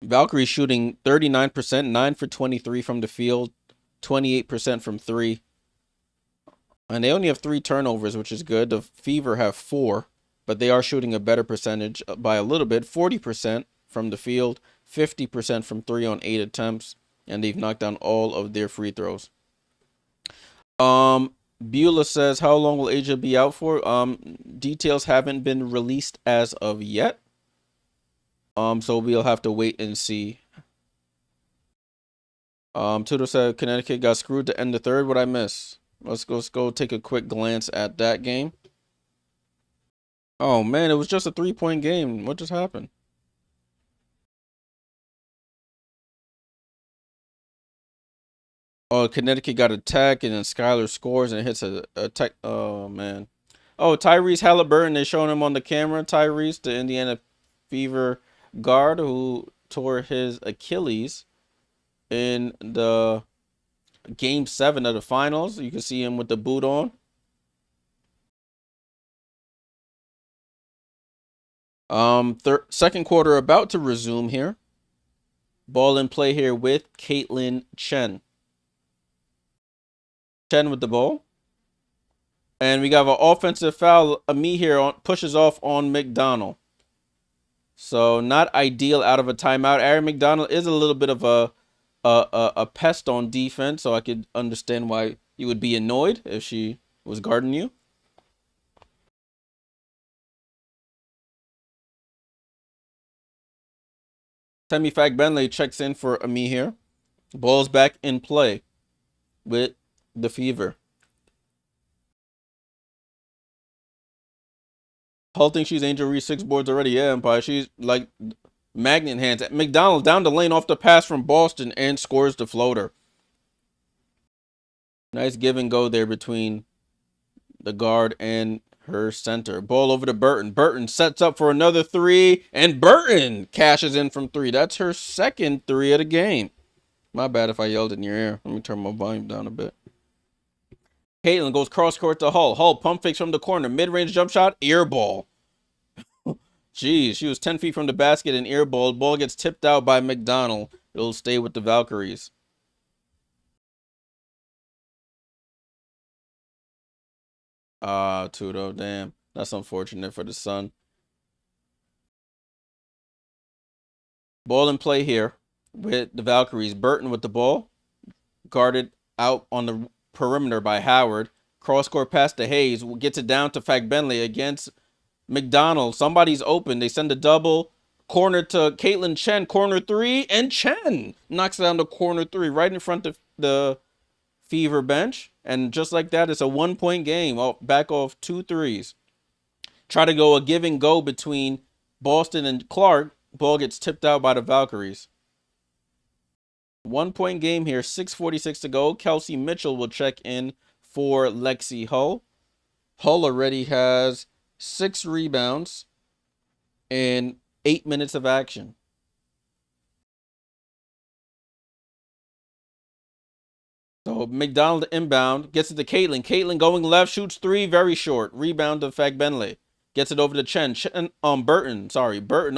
Valkyries shooting 39%, 9 for 23 from the field, 28% from 3. And they only have 3 turnovers, which is good. The Fever have 4, but they are shooting a better percentage by a little bit, 40% from the field, 50% from 3 on 8 attempts, and they've knocked down all of their free throws. Beulah says, how long will Asia be out for? Details haven't been released as of yet. So we'll have to wait and see. Tudor said Connecticut got screwed to end the third. What I miss? Let's go take a quick glance at that game. Oh man, it was just a 3-point game. What just happened? Oh, Connecticut got attacked, and then Skylar scores and hits a tech. Oh man. Oh, Tyrese Halliburton. They're showing him on the camera. Tyrese, the Indiana Fever guard who tore his Achilles in the game 7 of the finals. You can see him with the boot on. Second quarter about to resume here. Ball in play here with Caitlin Chen. Chen with the ball. And we got an offensive foul. Me here pushes off on McDonald. So not ideal out of a timeout. Aaron McDonald is a little bit of a pest on defense, so I could understand why you would be annoyed if she was guarding you. Temi Fagbenle checks in for me here. Ball's back in play with the Fever. Hull thinks she's Angel Reese 6 boards already. Yeah, Empire. She's like magnet hands. McDonald down the lane off the pass from Boston and scores the floater. Nice give and go there between the guard and her center. Ball over to Burton. Burton sets up for another 3, and Burton cashes in from 3. That's her second 3 of the game. My bad if I yelled in your ear. Let me turn my volume down a bit. Caitlin goes cross court to Hull. Hull pump fakes from the corner. Mid-range jump shot. Ear ball. Jeez, she was 10 feet from the basket and ear ball. Ball gets tipped out by McDonald. It'll stay with the Valkyries. Tudo, damn. That's unfortunate for the Sun. Ball in play here with the Valkyries. Burton with the ball. Guarded out on the perimeter by Howard. Cross court pass to Hayes. Gets it down to Fagbenle against McDonald. Somebody's open. They send a double. Corner to Caitlin Chen. Corner 3. And Chen knocks down the corner 3 right in front of the Fever bench. And just like that, it's a 1-point game. Back off 2 threes. Try to go a give and go between Boston and Clark. Ball gets tipped out by the Valkyries. 1-point game here. 6:46 to go. Kelsey Mitchell will check in for Lexi Hull. Hull already has 6 rebounds in 8 minutes of action. So McDonald inbound, gets it to Caitlin. Caitlin going left, shoots 3, very short. Rebound to Fagbenle. Gets it over to Chen. Burton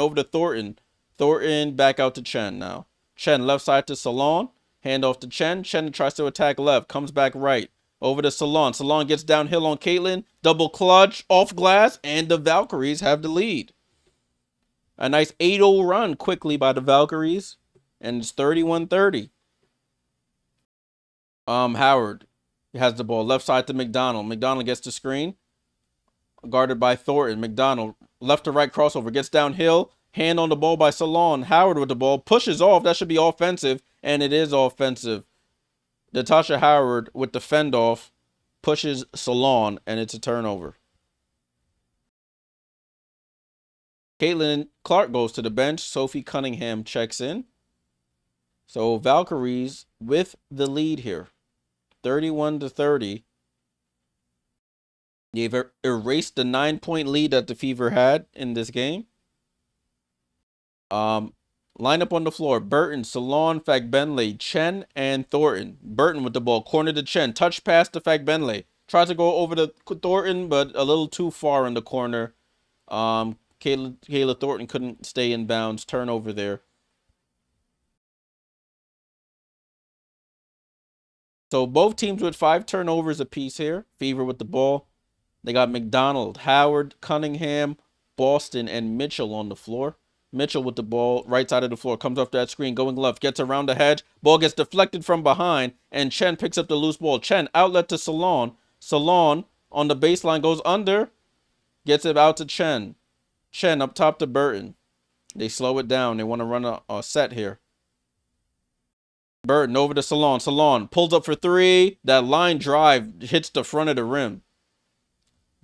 over to Thornton. Thornton back out to Chen now. Chen left side to Salon. Hand off to Chen. Chen tries to attack left. Comes back right. Over to Salon. Salon gets downhill on Caitlin. Double clutch off glass. And the Valkyries have the lead. A nice 8-0 run quickly by the Valkyries. And it's 31-30. Howard has the ball. Left side to McDonald. McDonald gets the screen. Guarded by Thornton. McDonald, left to right crossover. Gets downhill. Hand on the ball by Salon. Howard with the ball. Pushes off. That should be offensive. And it is offensive. Natasha Howard with the fend off. Pushes Salon. And it's a turnover. Caitlin Clark goes to the bench. Sophie Cunningham checks in. So Valkyries with the lead here. 31-30. They've erased the 9-point lead that the Fever had in this game. Line up on the floor. Burton, Salon, Fagbenle, Chen, and Thornton. Burton with the ball. Corner to Chen. Touch pass to Fagbenle. Tries to go over to Thornton, but a little too far in the corner. Kayla Thornton couldn't stay in bounds. Turnover there. So both teams with 5 turnovers apiece here. Fever with the ball. They got McDonald, Howard, Cunningham, Boston, and Mitchell on the floor. Mitchell with the ball, right side of the floor. Comes off that screen, going left. Gets around the hedge. Ball gets deflected from behind. And Chen picks up the loose ball. Chen, outlet to Salon. Salon on the baseline goes under. Gets it out to Chen. Chen up top to Burton. They slow it down. They want to run a set here. Burton over to Salon. Salon pulls up for 3. That line drive hits the front of the rim.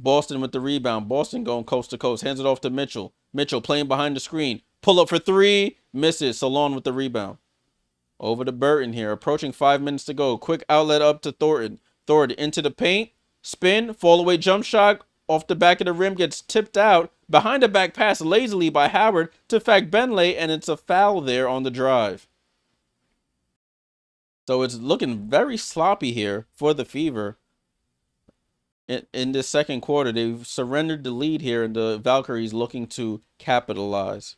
Boston with the rebound. Boston going coast to coast. Hands it off to Mitchell. Mitchell playing behind the screen. Pull up for 3. Misses. Salon with the rebound. Over to Burton here. Approaching 5 minutes to go. Quick outlet up to Thornton. Thornton into the paint. Spin. Fall away jump shot. Off the back of the rim. Gets tipped out. Behind the back pass lazily by Howard to Fagbenle. And it's a foul there on the drive. So it's looking very sloppy here for the Fever. In this second quarter, they've surrendered the lead here, and the Valkyries looking to capitalize.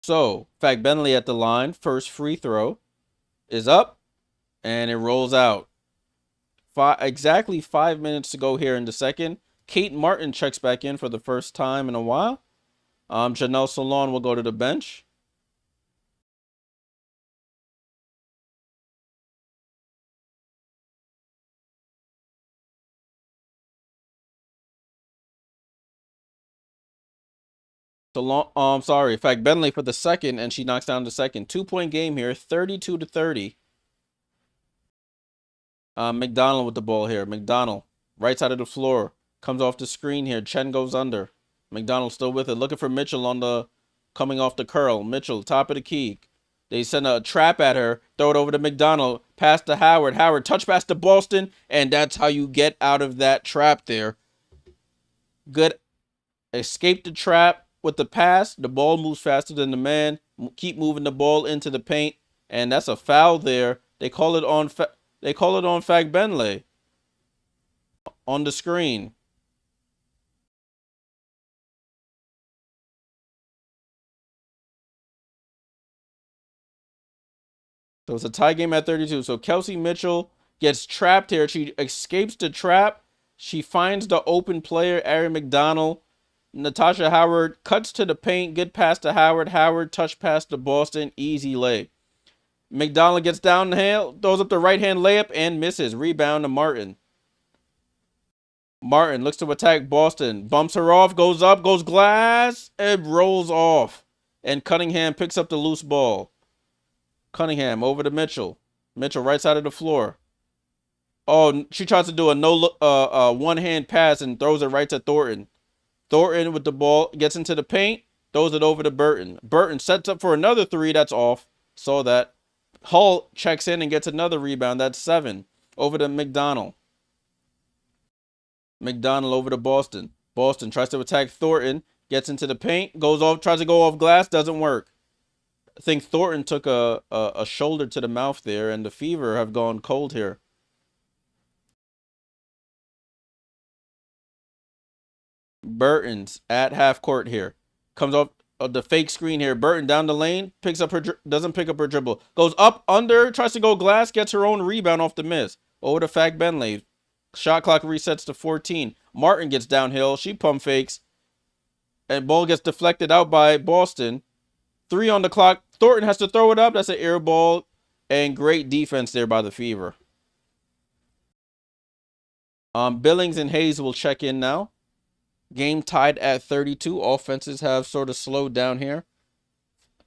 So Fagbenle at the line. First free throw is up, and it rolls out. Exactly 5 minutes to go here in the second. Kate Martin checks back in for the first time in a while. Janelle Salon will go to the bench. Fagbenle for the second, and she knocks down the second. 2-point game here, 32-30. McDonald with the ball here. McDonald, right side of the floor. Comes off the screen here. Chen goes under. McDonald still with it. Looking for Mitchell on the coming off the curl. Mitchell, top of the key. They send a trap at her. Throw it over to McDonald. Pass to Howard. Howard, touch pass to Boston. And that's how you get out of that trap there. Good. Escape the trap with the pass. The ball moves faster than the man. Keep moving the ball into the paint. And that's a foul there. They call it on Fagbenle on the screen. So it's a tie game at 32. So Kelsey Mitchell gets trapped here. She escapes the trap. She finds the open player, Ari McDonald. Natasha Howard cuts to the paint. Good pass to Howard. Howard touch pass to Boston. Easy lay. McDonald gets downhill, throws up the right-hand layup, and misses. Rebound to Martin. Martin looks to attack Boston. Bumps her off, goes up, goes glass, and rolls off. And Cunningham picks up the loose ball. Cunningham over to Mitchell. Mitchell right side of the floor. Oh, she tries to do a one-hand pass and throws it right to Thornton. Thornton with the ball gets into the paint, throws it over to Burton. Burton sets up for another three. That's off. Saw that. Hull checks in and gets another rebound. That's 7. Over to McDonald. McDonald over to Boston. Boston tries to attack Thornton. Gets into the paint. Goes off. Tries to go off glass. Doesn't work. I think Thornton took a shoulder to the mouth there, and the Fever have gone cold here. Burton's at half court here. Comes off of the fake screen here. Burton down the lane. Picks up her, doesn't pick up her dribble. Goes up, under, tries to go glass. Gets her own rebound off the miss. Over to Fag Benley. Shot clock resets to 14. Martin gets downhill. She pump fakes. And ball gets deflected out by Boston. 3 on the clock. Thornton has to throw it up. That's an air ball. And great defense there by the Fever. Billings and Hayes will check in now. Game tied at 32. Offenses have sort of slowed down here.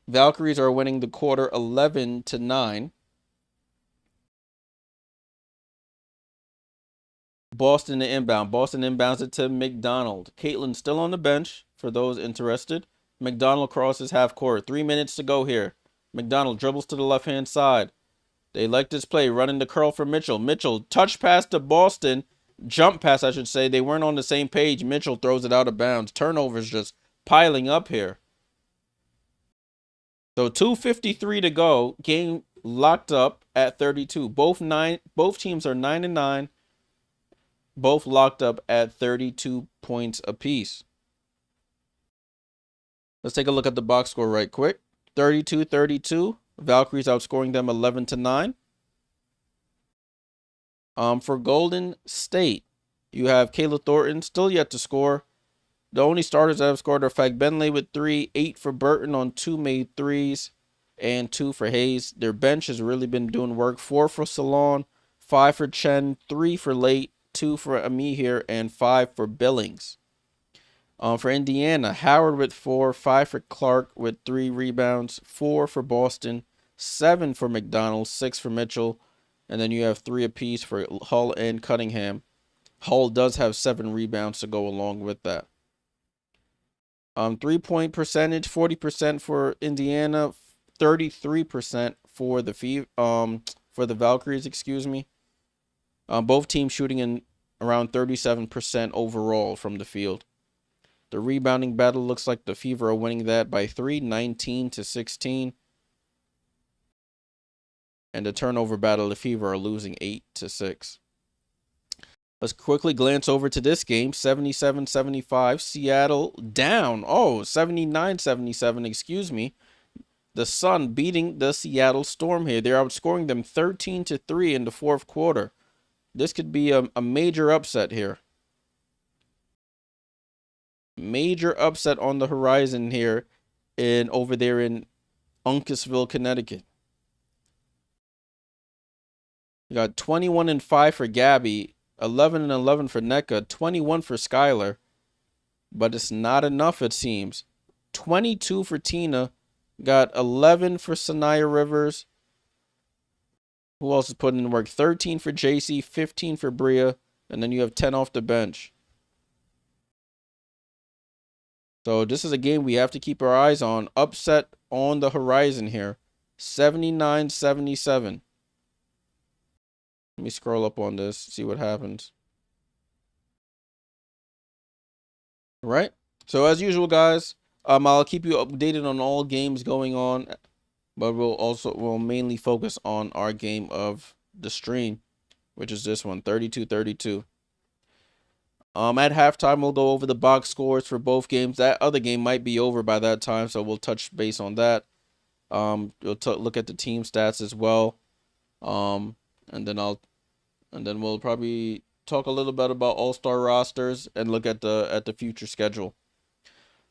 Valkyries are winning the quarter 11-9. Boston to inbound. Boston inbounds it to McDonald. Caitlin still on the bench for those interested. McDonald crosses half court. 3 minutes to go here. McDonald dribbles to the left-hand side. They like this play. Running the curl for Mitchell. Mitchell touch pass to Boston. Jump pass, I should say. They weren't on the same page. Mitchell throws it out of bounds. Turnovers just piling up here. So 2:53 to go. Game locked up at 32. Both teams are 9-9. Both locked up at 32 points apiece. Let's take a look at the box score right quick. 32-32. Valkyries outscoring them 11-9. For Golden State, you have Kayla Thornton still yet to score. The only starters that have scored are Fag Benley with 3, 8 for Burton on 2 made threes, and 2 for Hayes. Their bench has really been doing work. 4 for Salon, 5 for Chen, 3 for Late, 2 for Ami here, and 5 for Billings. For Indiana, Howard with 4, 5 for Clark with 3 rebounds, 4 for Boston, 7 for McDonald, 6 for Mitchell, and then you have 3 apiece for Hull and Cunningham. Hull does have 7 rebounds to go along with that. 3-point percentage, 40% for Indiana, 33% for the Valkyries, excuse me. Both teams shooting in around 37% overall from the field. The rebounding battle looks like the Fever are winning that by 3, 19-16. And the turnover battle, the Fever are losing 8-6. Let's quickly glance over to this game. 77-75. Seattle down. Oh, 79-77, excuse me. The Sun beating the Seattle Storm here. They're outscoring them 13-3 in the fourth quarter. This could be a major upset here. Major upset on the horizon here over there in Uncasville, Connecticut. You got 21-5 for Gabby, 11-11 for NECA, 21 for Skylar. But it's not enough, it seems. 22 for Tina. Got 11 for Sanaya Rivers. Who else is putting in work? 13 for JC, 15 for Bria, and then you have 10 off the bench. So this is a game we have to keep our eyes on. Upset on the horizon here. 79-77. Let me scroll up on this, see what happens. All right. So as usual, guys, I'll keep you updated on all games going on, but we'll mainly focus on our game of the stream, which is this one, 32-32. At halftime, we'll go over the box scores for both games. That other game might be over by that time, so we'll touch base on that. We'll look at the team stats as well. And then we'll probably talk a little bit about all-star rosters and look at the future schedule.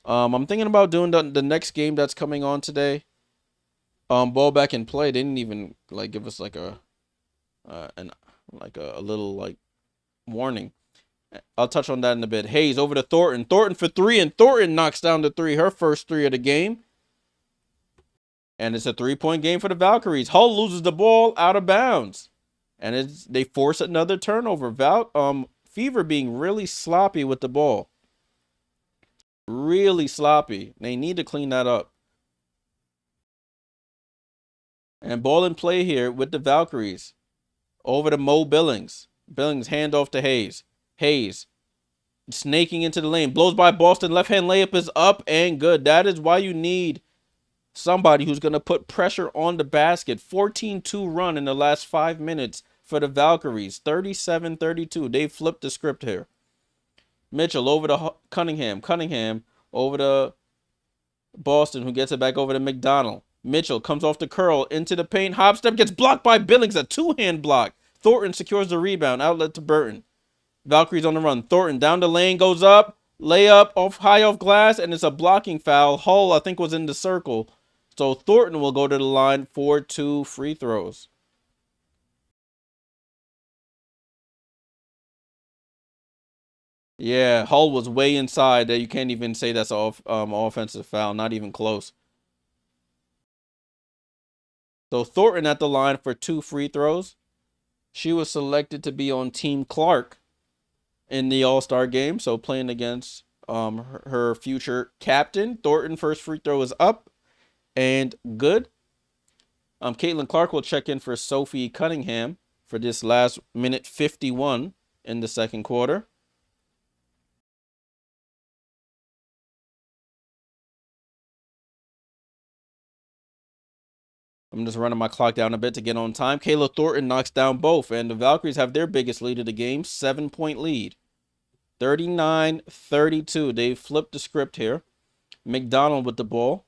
I'm thinking about doing the next game that's coming on today. Ball back in play. They didn't even give us a little warning. I'll touch on that in a bit. Hayes over to Thornton. Thornton for 3, and Thornton knocks down the 3. Her first 3 of the game. And it's a 3-point game for the Valkyries. Hull loses the ball out of bounds. And they force another turnover. Fever being really sloppy with the ball. Really sloppy. They need to clean that up. And ball in play here with the Valkyries. Over to Mo Billings. Billings hand off to Hayes. Hayes snaking into the lane. Blows by Boston. Left hand layup is up and good. That is why you need somebody who's going to put pressure on the basket. 14-2 run in the last 5 minutes for the Valkyries. 37-32. They flipped the script here. Mitchell over to Cunningham. Cunningham over to Boston, who gets it back over to McDonald. Mitchell comes off the curl into the paint. Hop step gets blocked by Billings. A two-hand block. Thornton secures the rebound. Outlet to Burton. Valkyries on the run. Thornton down the lane. Goes up. Layup high off glass. And it's a blocking foul. Hull, I think, was in the circle. So Thornton will go to the line for 2 free throws. Yeah, Hull was way inside. That you can't even say that's an offensive foul. Not even close. So Thornton at the line for 2 free throws. She was selected to be on Team Clark in the All-Star game. So playing against her future captain. Thornton, first free throw is up and good. Caitlin Clark will check in for Sophie Cunningham for this last minute 51 in the second quarter. I'm just running my clock down a bit to get on time. Kayla Thornton knocks down both, and the Valkyries have their biggest lead of the game, 7-point lead. 39-32. They flipped the script here. McDonald with the ball.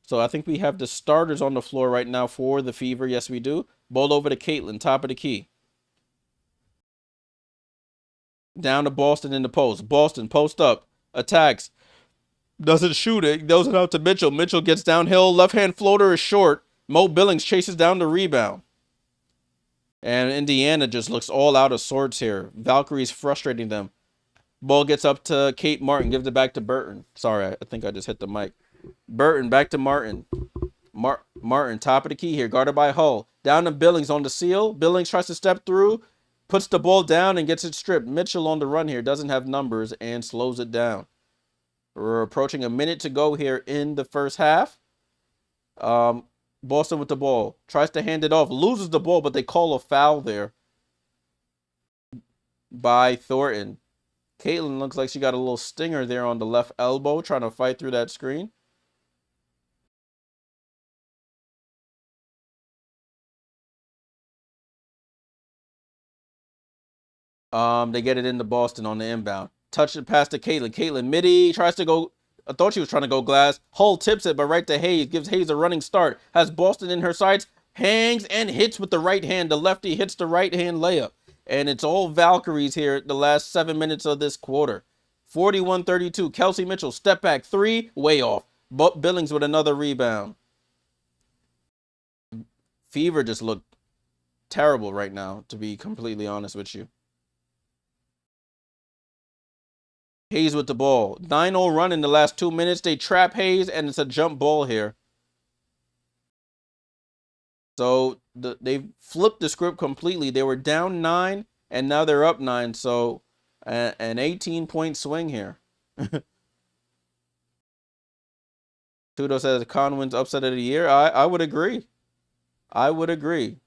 So I think we have the starters on the floor right now for the Fever. Yes, we do. Ball over to Caitlin, top of the key. Down to Boston in the post. Boston post up. Attacks. Doesn't shoot it. Goes it out to Mitchell. Mitchell gets downhill. Left-hand floater is short. Mo Billings chases down the rebound. And Indiana just looks all out of sorts here. Valkyries frustrating them. Ball gets up to Kate Martin. Gives it back to Burton. Sorry, I think I just hit the mic. Burton back to Martin. Martin, top of the key here. Guarded by Hull. Down to Billings on the seal. Billings tries to step through. Puts the ball down and gets it stripped. Mitchell on the run here. Doesn't have numbers and slows it down. We're approaching a minute to go here in the first half. Boston with the ball. Tries to hand it off. Loses the ball, but they call a foul there by Thornton. Caitlin looks like she got a little stinger there on the left elbow, trying to fight through that screen. They get it into Boston on the inbound. Touch it past to Caitlin. Caitlin, midday, tries to go. I thought she was trying to go glass. Hull tips it, but right to Hayes. Gives Hayes a running start. Has Boston in her sights. Hangs and hits with the right hand. The lefty hits the right hand layup. And it's all Valkyries here the last 7 minutes of this quarter. 41-32. Kelsey Mitchell, step back. 3, way off. But Billings with another rebound. Fever just looked terrible right now, to be completely honest with you. Hayes with the ball. 9-0 run in the last 2 minutes. They trap Hayes, and it's a jump ball here. So they flipped the script completely. They were down 9, and now they're up 9. So an 18-point swing here. Tudo says Conwin's upset of the year. I would agree. I would agree.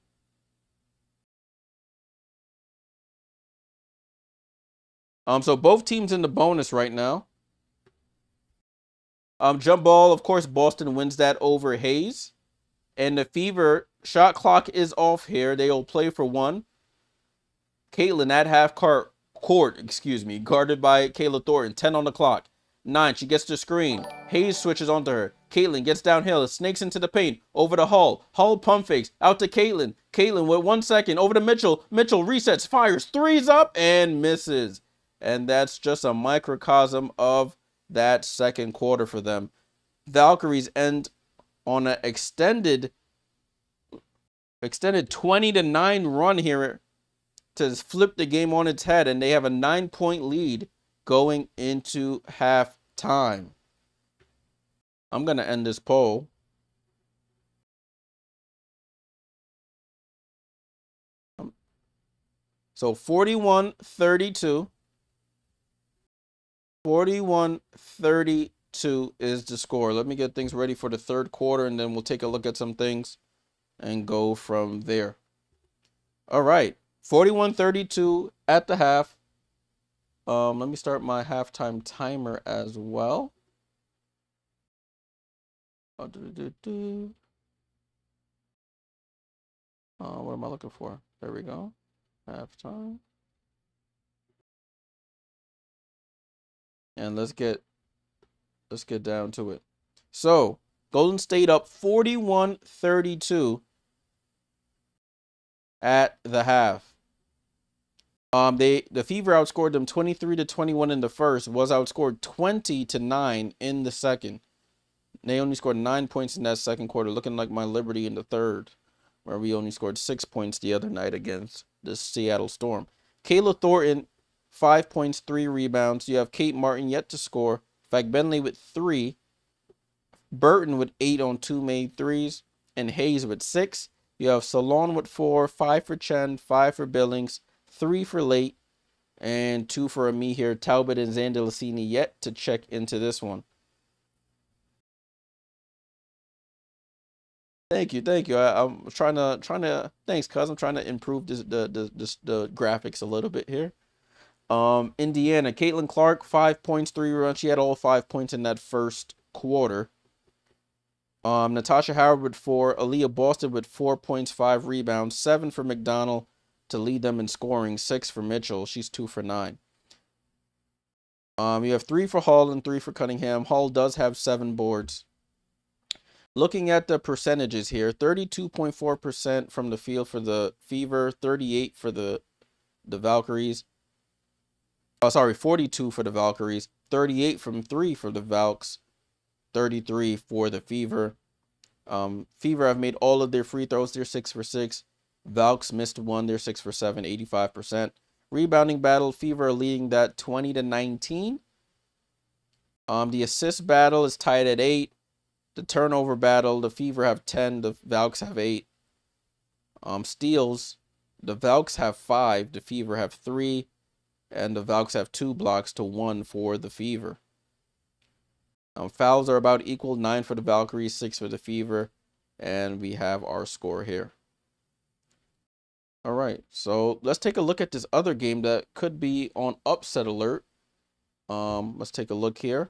So both teams in the bonus right now. Jump ball, of course, Boston wins that over Hayes. And the Fever shot clock is off here. They'll play for 1. Caitlin at half court, guarded by Kayla Thornton. 10 on the clock. 9, she gets the screen. Hayes switches onto her. Caitlin gets downhill, snakes into the paint. Over to Hull. Hull pump fakes. Out to Caitlin. Caitlin with 1 second. Over to Mitchell. Mitchell resets, fires, 3's up, and misses. And that's just a microcosm of that second quarter for them. Valkyries end on an extended 20-9 run here to flip the game on its head, and they have a 9-point lead going into halftime. I'm going to end this poll. So 41-32. 41-32 is the score. Let me get things ready for the third quarter, and then we'll take a look at some things and go from there. All right. 41-32 at the half. Let me start my halftime timer as well. What am I looking for? There we go. Halftime. And let's get down to it. So, Golden State up 41-32 at the half. The Fever outscored them 23-21 in the first, was outscored 20-9 in the second. They only scored 9 points in that second quarter, looking like my Liberty in the third, where we only scored 6 points the other night against the Seattle Storm. Kayla Thornton, 5 points, 3 rebounds. You have Kate Martin yet to score. Fagbenley with 3. Burton with 8 on 2 made threes. And Hayes with 6. You have Salon with 4, 5 for Chen, 5 for Billings, 3 for Late, and 2 for me here. Talbot and Zandalicini yet to check into this one. Thank you. I'm trying to. Thanks, cuz I'm trying to improve the graphics a little bit here. Indiana, Caitlin Clark, 5 points, 3 rebounds. She had all 5 points in that first quarter. Natasha Howard with 4, Aliyah Boston with 4 points, 5 rebounds, 7 for McDonald to lead them in scoring, 6 for Mitchell. She's 2 for 9. You have 3 for Hall and 3 for Cunningham. Hall does have 7 boards. Looking at the percentages here, 32.4% from the field for the Fever, 38 for the Valkyries. Oh, sorry, 42 for the Valkyries, 38 from 3 for the Valks, 33 for the Fever. Fever have made all of their free throws. They're 6 for 6. Valks missed 1. They're 6 for 7, 85%. Rebounding battle, Fever are leading that 20-19. The assist battle is tied at 8. The turnover battle, the Fever have 10. The Valks have 8. Steals, the Valks have 5. The Fever have 3. And the Valks have 2 blocks to 1 for the Fever. Fouls are about equal, 9 for the Valkyries, 6 for the Fever. And we have our score here. All right, so let's take a look at this other game that could be on upset alert. Let's take a look here.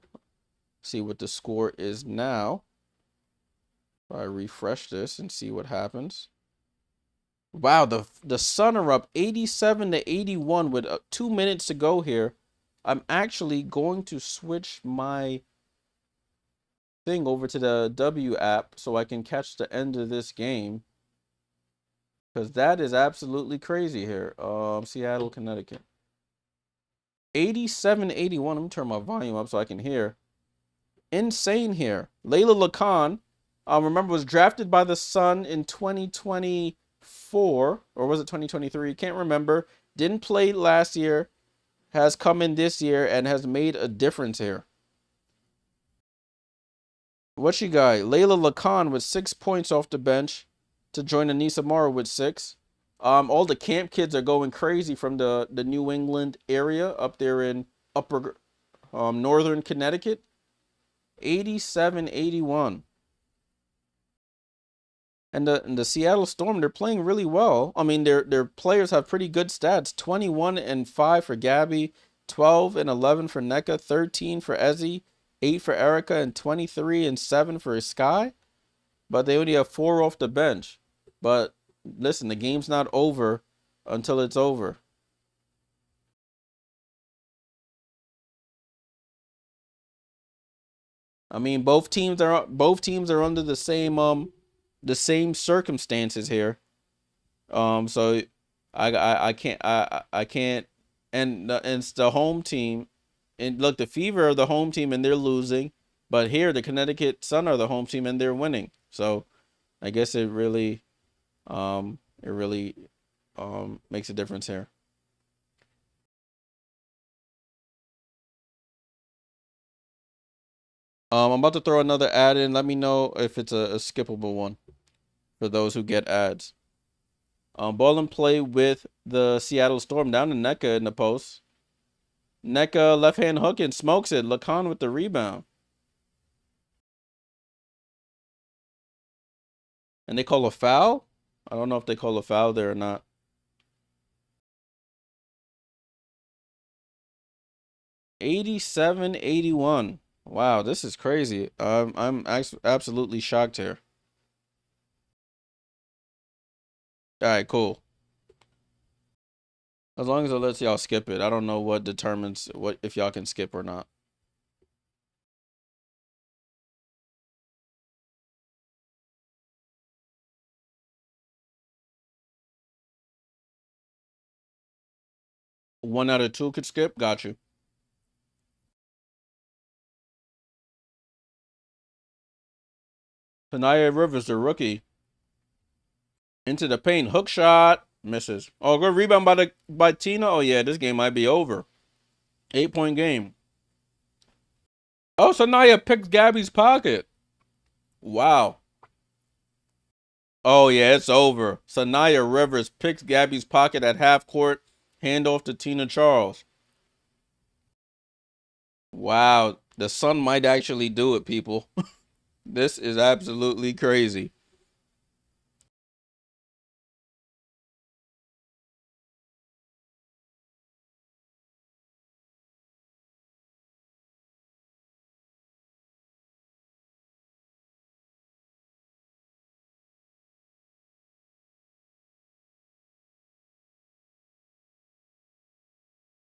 See what the score is now. I refresh this and see what happens. Wow, the Sun are up 87-81 with 2 minutes to go here. I'm actually going to switch my thing over to the W app so I can catch the end of this game, because that is absolutely crazy here. Seattle, Connecticut. 87-81. Let me turn my volume up so I can hear. Insane here. Layla Lacan, remember, was drafted by the Sun in 2024, or was it 2023? Can't remember. Didn't play last year. Has come in this year and has made a difference here. What you got? Layla Lacan with 6 points off the bench to join Anissa Mara with 6. All the camp kids are going crazy from the New England area up there in upper northern Connecticut. 87-81. And the Seattle Storm, they're playing really well. I mean, their players have pretty good stats. 21-5 for Gabby, 12-11 for NECA, 13 for Ezzy, 8 for Erica, and 23-7 for Sky. But they only have 4 off the bench. But listen, the game's not over until it's over. I mean, both teams are under the same circumstances here. So I can't, and it's the home team. And look, the Fever are the home team and they're losing, but here the Connecticut Sun are the home team and they're winning. So I guess it really makes a difference here. I'm about to throw another ad in. Let me know if it's a skippable one for those who get ads. Ball and play with the Seattle Storm. Down to NECA in the post. NECA left-hand hook and smokes it. Lacan with the rebound. And they call a foul? I don't know if they call a foul there or not. $87-81. Wow, this is crazy. I'm absolutely shocked here. All right, cool. As long as it lets y'all skip it. I don't know what determines what if y'all can skip or not. One out of two could skip. Got you. Tanaya Rivers, the rookie. Into the paint. Hook shot. Misses. Oh, good rebound by Tina. Oh, yeah, this game might be over. 8-point game. Oh, Sanaya picks Gabby's pocket. Wow. Oh, yeah, it's over. Sanaya Rivers picks Gabby's pocket at half court. Handoff to Tina Charles. Wow. The Sun might actually do it, people. This is absolutely crazy.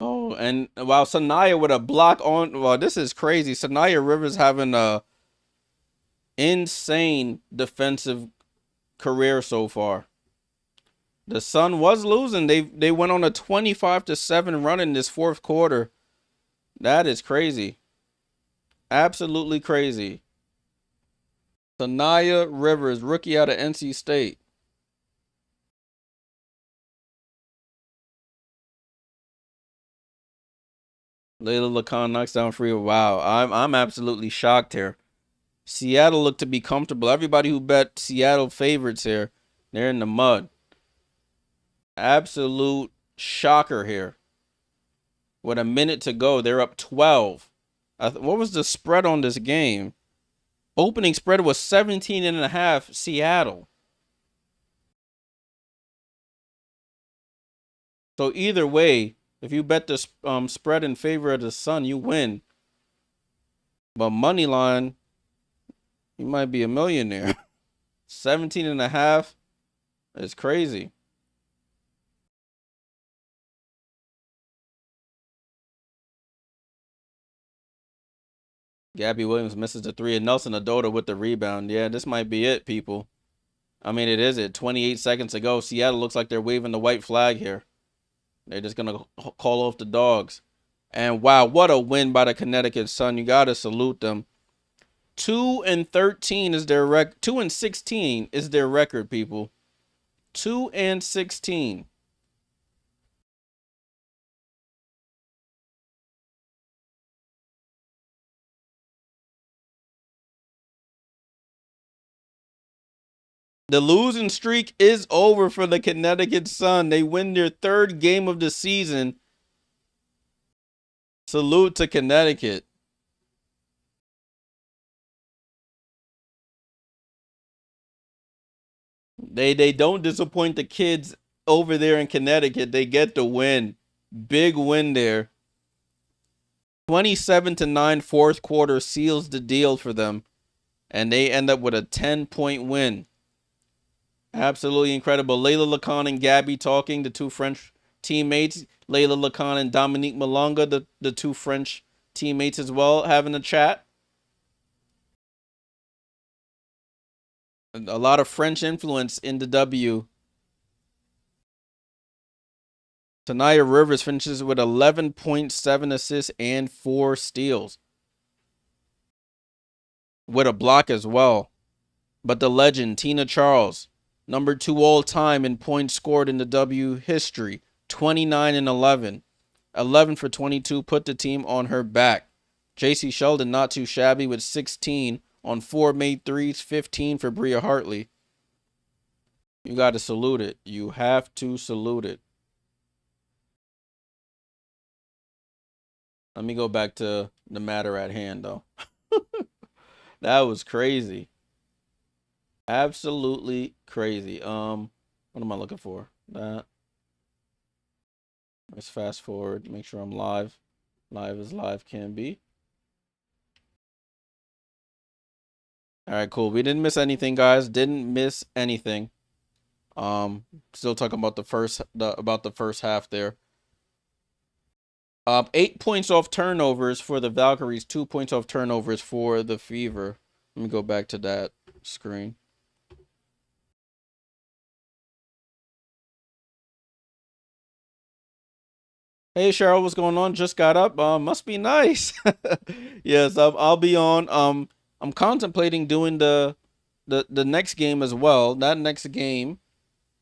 Oh, and wow, Sanaya with a block on. Well, this is crazy. Sanaya Rivers having a insane defensive career so far. The Sun was losing. They went on a 25-7 run in this fourth quarter. That is crazy. Absolutely crazy. Sanaya Rivers, rookie out of NC State. Layla Lacan knocks down free. Wow, I'm absolutely shocked here. Seattle looked to be comfortable. Everybody who bet Seattle favorites here, they're in the mud. Absolute shocker here. With a minute to go, they're up 12. What was the spread on this game? Opening spread was 17.5 Seattle. So either way, if you bet the spread in favor of the Sun, you win. But money line, you might be a millionaire. 17.5 is crazy. Gabby Williams misses the three, and Nelson Adota with the rebound. Yeah, this might be it, people. I mean, it is it. 28 seconds to go. Seattle looks like they're waving the white flag here. They're just going to call off the dogs. And wow, what a win by the Connecticut Sun. You got to salute them. 2-13 is their record. 2-16 is their record, people. 2-16. The losing streak is over for the Connecticut Sun. They win their third game of the season. Salute to Connecticut. They don't disappoint the kids over there in Connecticut. They get the win. Big win there. 27-9 fourth quarter seals the deal for them. And they end up with a 10-point win. Absolutely incredible. Layla Lacan and Gabby talking, the two French teammates. Layla Lacan and Dominique Malonga, the two French teammates as well, having a chat. A lot of French influence in the W. Tanaya Rivers finishes with 11.7 assists and 4 steals. With a block as well. But the legend, Tina Charles, number 2 all time in points scored in the W history, 29-11. 11 for 22, put the team on her back. JC Sheldon not too shabby with 16 on 4 made threes, 15 for Bria Hartley. You got to salute it. You have to salute it. Let me go back to the matter at hand, though. That was crazy. Absolutely crazy. What am I looking for? That. Let's fast forward. Make sure I'm live. Live as live can be. All right, cool. We didn't miss anything, guys. Didn't miss anything. Still talking about the first half there. 8 points off turnovers for the Valkyries, 2 points off turnovers for the Fever. Let me go back to that screen. Hey Cheryl, what's going on? Just got up. Must be nice. Yes, I'll be on. I'm contemplating doing the next game as well. That next game,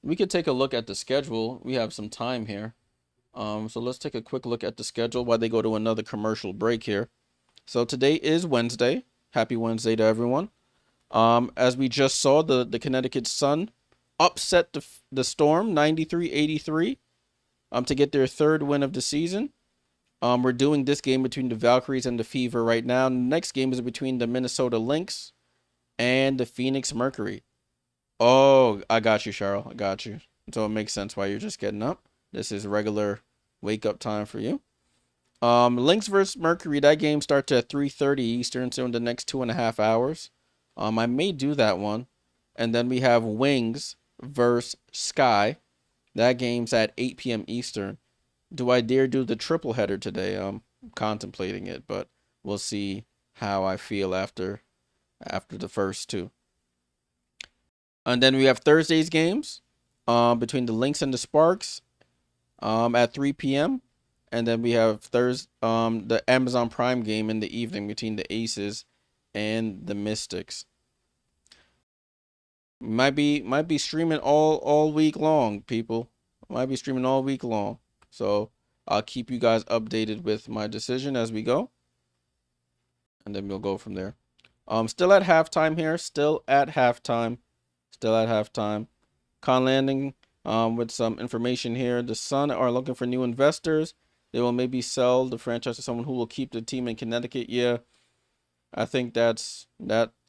we could take a look at the schedule. We have some time here. So let's take a quick look at the schedule while they go to another commercial break here. So today is Wednesday. Happy Wednesday to everyone. As we just saw, the Connecticut Sun upset the Storm 93-83 to get their third win of the season. We're doing this game between the Valkyries and the Fever right now. The next game is between the Minnesota Lynx and the Phoenix Mercury. Oh, I got you, Cheryl. I got you. So it makes sense why you're just getting up. This is regular wake up time for you. Lynx versus Mercury, that game starts at 3:30 Eastern, so in the next 2.5 hours. I may do that one. And then we have Wings versus Sky. That game's at 8 p.m. Eastern. Do I dare do the triple header today? I'm contemplating it, but we'll see how I feel after the first two. And then we have Thursday's games between the Lynx and the Sparks at 3 p.m. And then we have the Amazon Prime game in the evening between the Aces and the Mystics. Might be streaming all week long, people. Might be streaming all week long. So I'll keep you guys updated with my decision as we go. And then we'll go from there. Still at halftime here. Still at halftime. Con Landing with some information here. The Sun are looking for new investors. They will maybe sell the franchise to someone who will keep the team in Connecticut. Yeah. I think I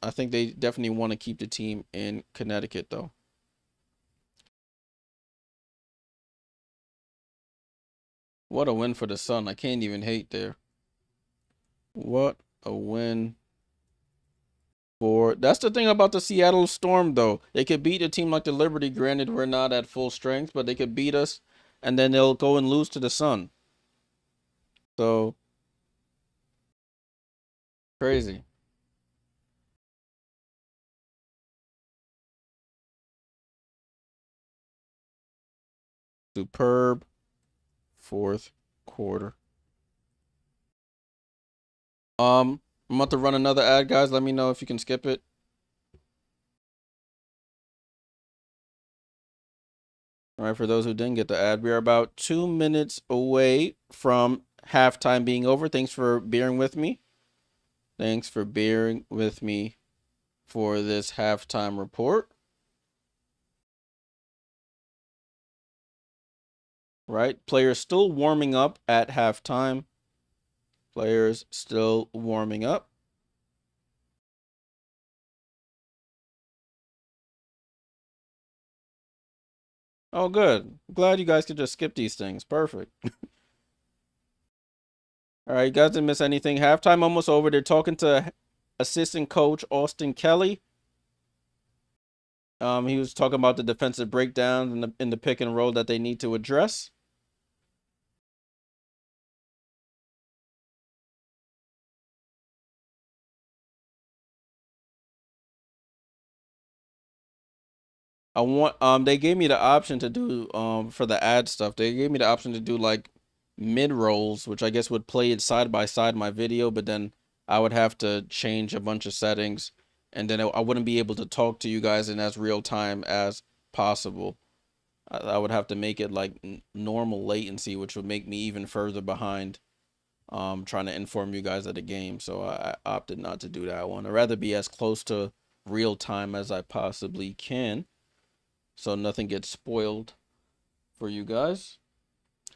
think they definitely want to keep the team in Connecticut, though. What a win for the Sun. I can't even hate there. What a win for... That's the thing about the Seattle Storm, though. They could beat a team like the Liberty. Granted, we're not at full strength, but they could beat us, and then they'll go and lose to the Sun. So, crazy. Superb fourth quarter. I'm about to run another ad, guys. Let me know if you can skip it. All right, for those who didn't get the ad, we are about 2 minutes away from halftime being over. Thanks for bearing with me. Thanks for bearing with me for this halftime report. Right, players still warming up at halftime. Players still warming up. Oh, good. Glad you guys could just skip these things. Perfect. All right, you guys didn't miss anything. Halftime almost over. They're talking to assistant coach Austin Kelly. He was talking about the defensive breakdowns in the pick and roll that they need to address. They gave me the option to do for the ad stuff. They gave me the option to do like mid rolls, which I guess would play it side by side my video, but then I would have to change a bunch of settings, and then I wouldn't be able to talk to you guys in as real time as possible. I would have to make it like normal latency, which would make me even further behind trying to inform you guys of the game. So I opted not to do that one. I'd rather be as close to real time as I possibly can, so nothing gets spoiled for you guys.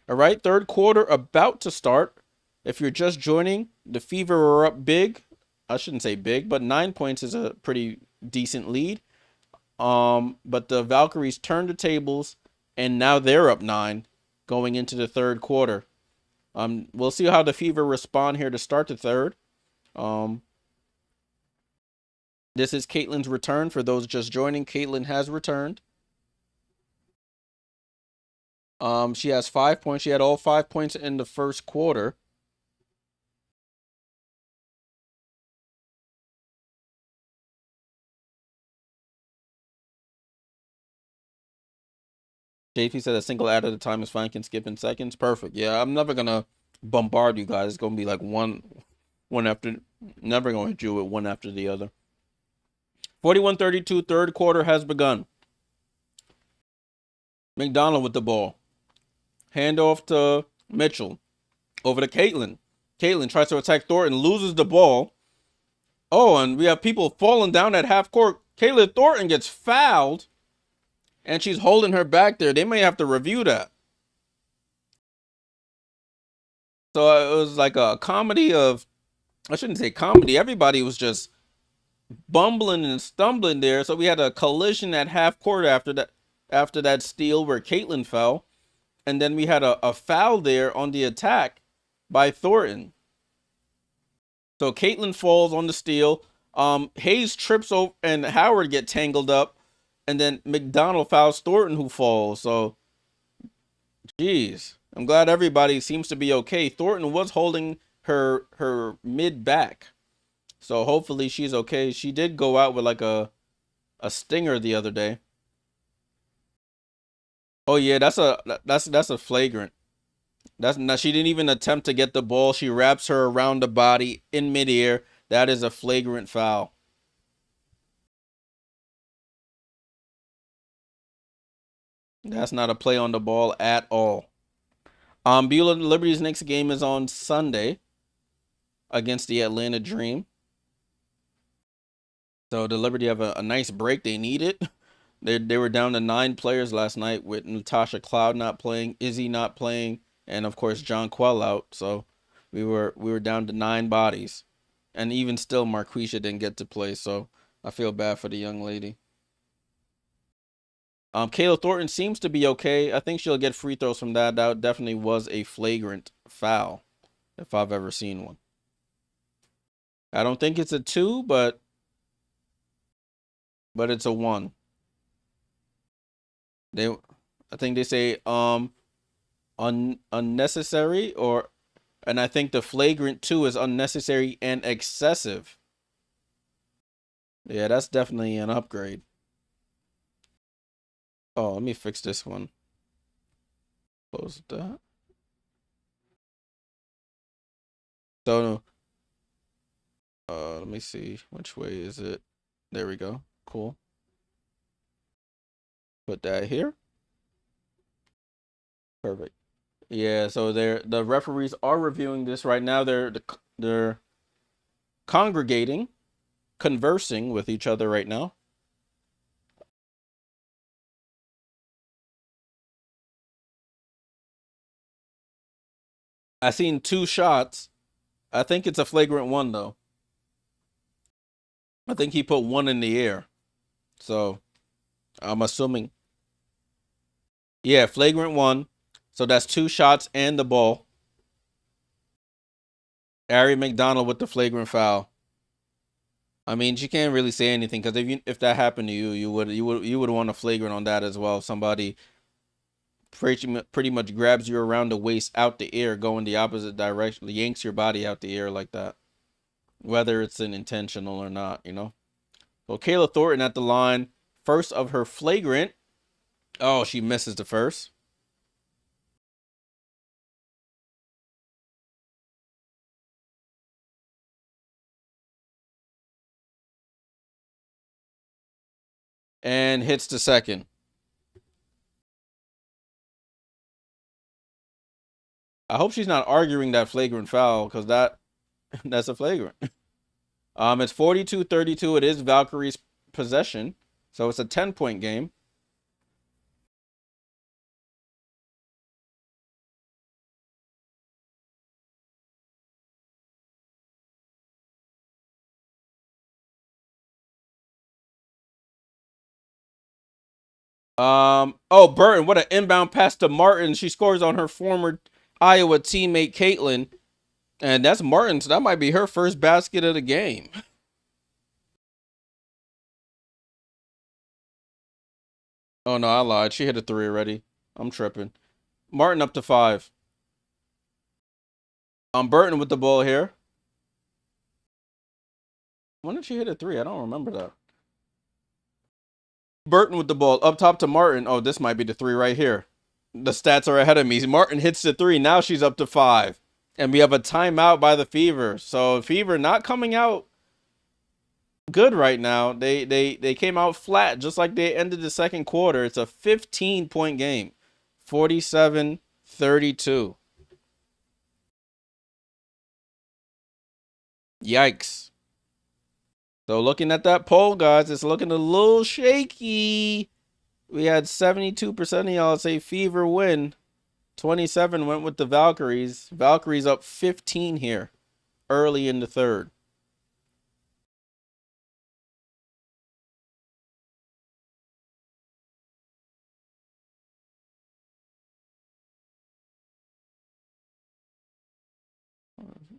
All right, third quarter about to start. If you're just joining, the Fever are up big. I shouldn't say big, but 9 points is a pretty decent lead. But the Valkyries turned the tables, and now they're up 9 going into the third quarter. We'll see how the Fever respond here to start the third. This is Caitlin's return. For those just joining, Caitlin has returned. She has 5 points. She had all 5 points in the first quarter. JP said a single ad at a time is fine, can skip in seconds. Perfect. Yeah, I'm never gonna bombard you guys. It's gonna be like one after, never gonna hit you with one after the other. 41-32, third quarter has begun. McDonald with the ball. Handoff to Mitchell. Over to Caitlin. Caitlin tries to attack Thornton, loses the ball. Oh, and we have people falling down at half court. Caitlin Thornton gets fouled, and she's holding her back there. They may have to review that. So it was like a comedy of, I shouldn't say comedy. Everybody was just bumbling and stumbling there. So we had a collision at half court after that steal where Caitlin fell. And then we had a foul there on the attack by Thornton. So Caitlin falls on the steal. Hayes trips over and Howard get tangled up. And then McDonald fouls Thornton, who falls. So, geez. I'm glad everybody seems to be okay. Thornton was holding her mid back. So hopefully she's okay. She did go out with like a stinger the other day. Oh yeah, that's a flagrant. She didn't even attempt to get the ball. She wraps her around the body in midair. That is a flagrant foul. That's not a play on the ball at all. Beulah Liberty's next game is on Sunday against the Atlanta Dream. So the Liberty have a nice break. They need it. They were down to 9 players last night with Natasha Cloud not playing, Izzy not playing, and of course John Quell out. So we were down to 9 bodies, and even still Marquisha didn't get to play. So I feel bad for the young lady. Kayla Thornton seems to be okay. I think she'll get free throws from that. That definitely was a flagrant foul, if I've ever seen one. I don't think it's a 2, but it's a 1. I think they say unnecessary, and I think the flagrant 2 is unnecessary and excessive. Yeah, that's definitely an upgrade. Oh, let me fix this one. Close that. So, let me see. Which way is it? There we go. Cool. Put that here. Perfect. Yeah, so the referees are reviewing this right now. They're congregating, conversing with each other right now. I seen 2 shots. I think it's a flagrant 1 though. I think he put 1 in the air. So I'm assuming. Yeah, flagrant 1. So that's 2 shots and the ball. Ari McDonald with the flagrant foul. I mean, she can't really say anything because if that happened to you, you would want a flagrant on that as well. Somebody pretty much grabs you around the waist out the air, going the opposite direction, yanks your body out the air like that, whether it's an intentional or not, you know. So Kayla Thornton at the line, first of her flagrant. Oh, she misses the first. And hits the second. I hope she's not arguing that flagrant foul because that's a flagrant. It's 42-32. It is Valkyrie's possession. So it's a 10-point game. Oh, Burton, what an inbound pass to Martin. She scores on her former Iowa teammate, Caitlin. And that's Martin, so that might be her first basket of the game. Oh, no, I lied. She hit a three already. I'm tripping. Martin up to 5. Burton with the ball here. When did she hit a three? I don't remember that. Burton with the ball up top to Martin. Oh, this might be the three right here. The stats are ahead of me. Martin hits the three. Now she's up to 5. And we have a timeout by the Fever. So Fever not coming out good right now. They came out flat just like they ended the second quarter. It's a 15-point game. 47-32. Yikes. So looking at that poll, guys, it's looking a little shaky. We had 72% of y'all say Fever win. 27 went with the Valkyries. Valkyries up 15 here early in the third.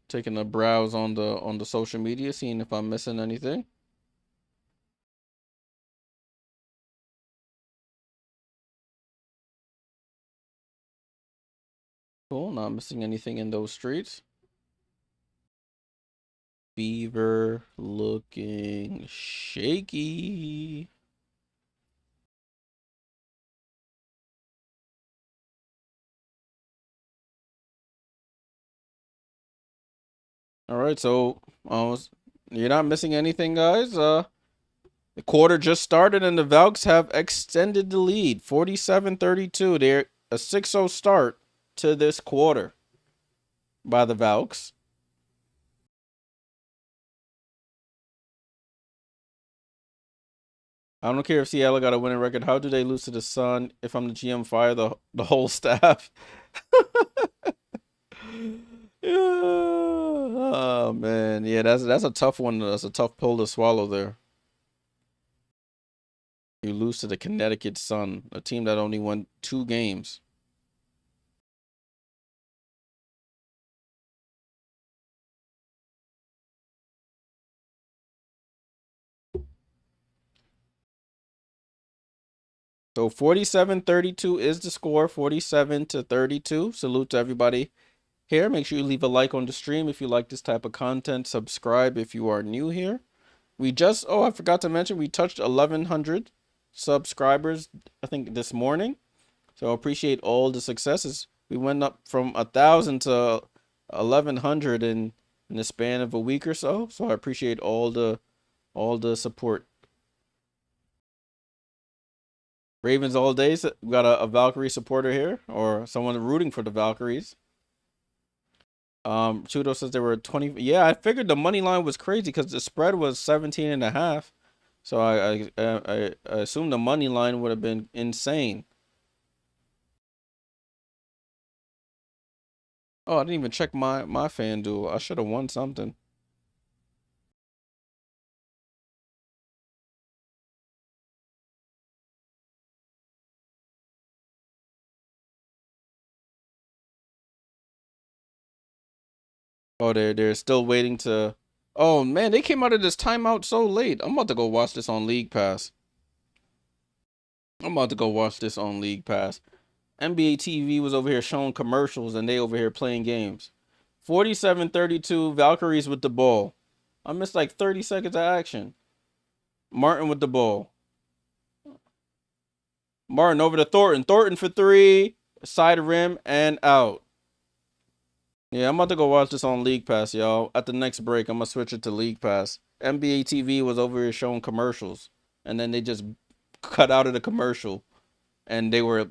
Taking a browse on the social media, seeing if I'm missing anything. Cool, not missing anything in those streets. Fever looking shaky. All right, so you're not missing anything, guys. The quarter just started and the Valks have extended the lead, 47-32. They're a 6-0 start to this quarter by the Valks. I don't care if Seattle got a winning record. How do they lose to the Sun? If I'm the GM, fire the whole staff. Yeah. Oh man, yeah, that's a tough one. That's a tough pill to swallow there. You lose to the Connecticut Sun, a team that only won 2 games. So 47-32 is the score, 47-32. Salute to everybody here. Make sure you leave a like on the stream if you like this type of content. Subscribe if you are new here. We just, oh, I forgot to mention, we touched 1,100 subscribers, I think, this morning. So I appreciate all the successes. We went up from 1,000 to 1,100 in the span of a week or so. So I appreciate all the support. Ravens all day. So we got a Valkyrie supporter here, or someone rooting for the Valkyries. Chudo says there were 20. Yeah, I figured the money line was crazy because the spread was 17.5. So I assume the money line would have been insane. Oh, I didn't even check my FanDuel. I should have won something. Oh, they're still waiting to. Oh man, they came out of this timeout so late. I'm about to go watch this on League Pass. NBA TV was over here showing commercials and they over here playing games. 47-32, Valkyries with the ball. I missed like 30 seconds of action. Martin with the ball. Martin over to Thornton. Thornton for 3. Side rim and out. Yeah, I'm about to go watch this on League Pass, y'all. At the next break, I'm going to switch it to League Pass. NBA TV was over here showing commercials. And then they just cut out of the commercial. And they were...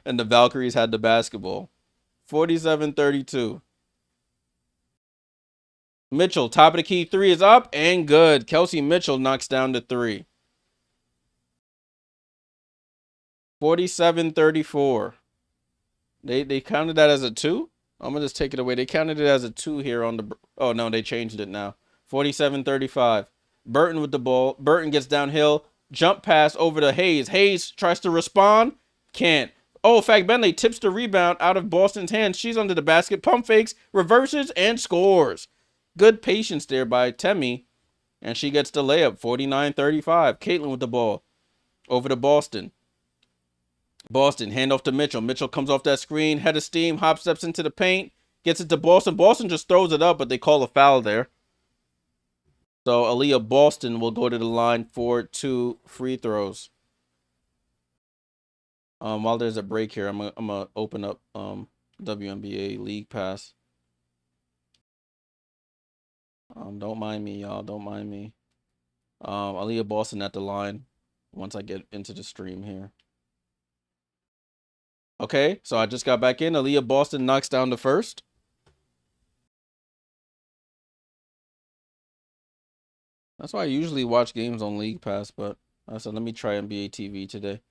and the Valkyries had the basketball. 47-32. Mitchell, top of the key. 3 is up and good. Kelsey Mitchell knocks down the 3. 47-34. They counted that as a 2? I'm going to just take it away. They counted it as a 2 here on the... Oh, no, they changed it now. 47-35. Burton with the ball. Burton gets downhill. Jump pass over to Hayes. Hayes tries to respond. Can't. Oh, Bentley tips the rebound out of Boston's hands. She's under the basket. Pump fakes, reverses, and scores. Good patience there by Temi. And she gets the layup, 49-35. Caitlin with the ball. Over to Boston. Boston, handoff to Mitchell. Mitchell comes off that screen. Head of steam. Hop steps into the paint. Gets it to Boston. Boston just throws it up, but they call a foul there. So Aliyah Boston will go to the line for 2 free throws. While there's a break here, I'm gonna open up WNBA League Pass. Don't mind me, y'all. Don't mind me. Aliyah Boston at the line once I get into the stream here. Okay, so I just got back in. Aliyah Boston knocks down the first. That's why I usually watch games on League Pass, but I said let me try NBA TV today.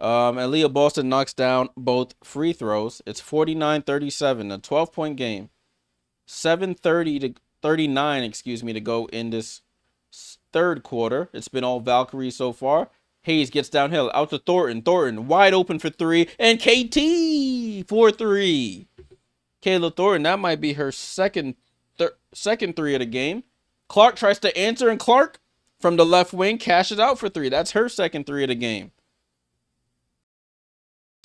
Aliyah Boston knocks down both free throws. It's 49-37, a 12-point game. 7:30 to 39, excuse me, to go in this third quarter. It's been all Valkyries so far. Hayes gets downhill, out to Thornton. Thornton wide open for 3, and KT for 3. Kayla Thornton, that might be her second 3 of the game. Clark tries to answer, and Clark from the left wing cashes out for 3. That's her second 3 of the game.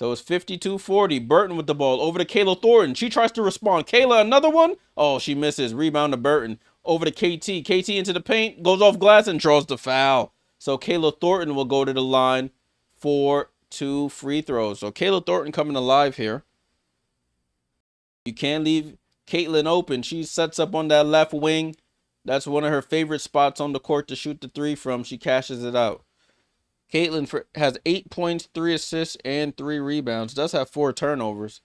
So it's 52-40. Burton with the ball over to Kayla Thornton. She tries to respond. Kayla, another one. Oh, she misses. Rebound to Burton. Over to KT. KT into the paint. Goes off glass and draws the foul. So Kayla Thornton will go to the line for 2 free throws. So Kayla Thornton coming alive here. You can't leave Caitlin open. She sets up on that left wing. That's one of her favorite spots on the court to shoot the 3 from. She cashes it out. Caitlin has 8 points, 3 assists, and 3 rebounds. Does have 4 turnovers.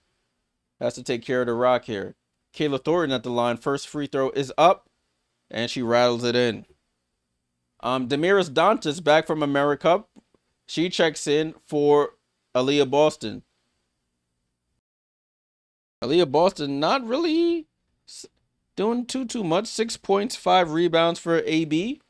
Has to take care of the rock here. Kayla Thornton at the line. First free throw is up, and she rattles it in. Damiris Dantas back from America. She checks in for Aliyah Boston. Aliyah Boston not really doing too much. 6 points, 5 rebounds for AB.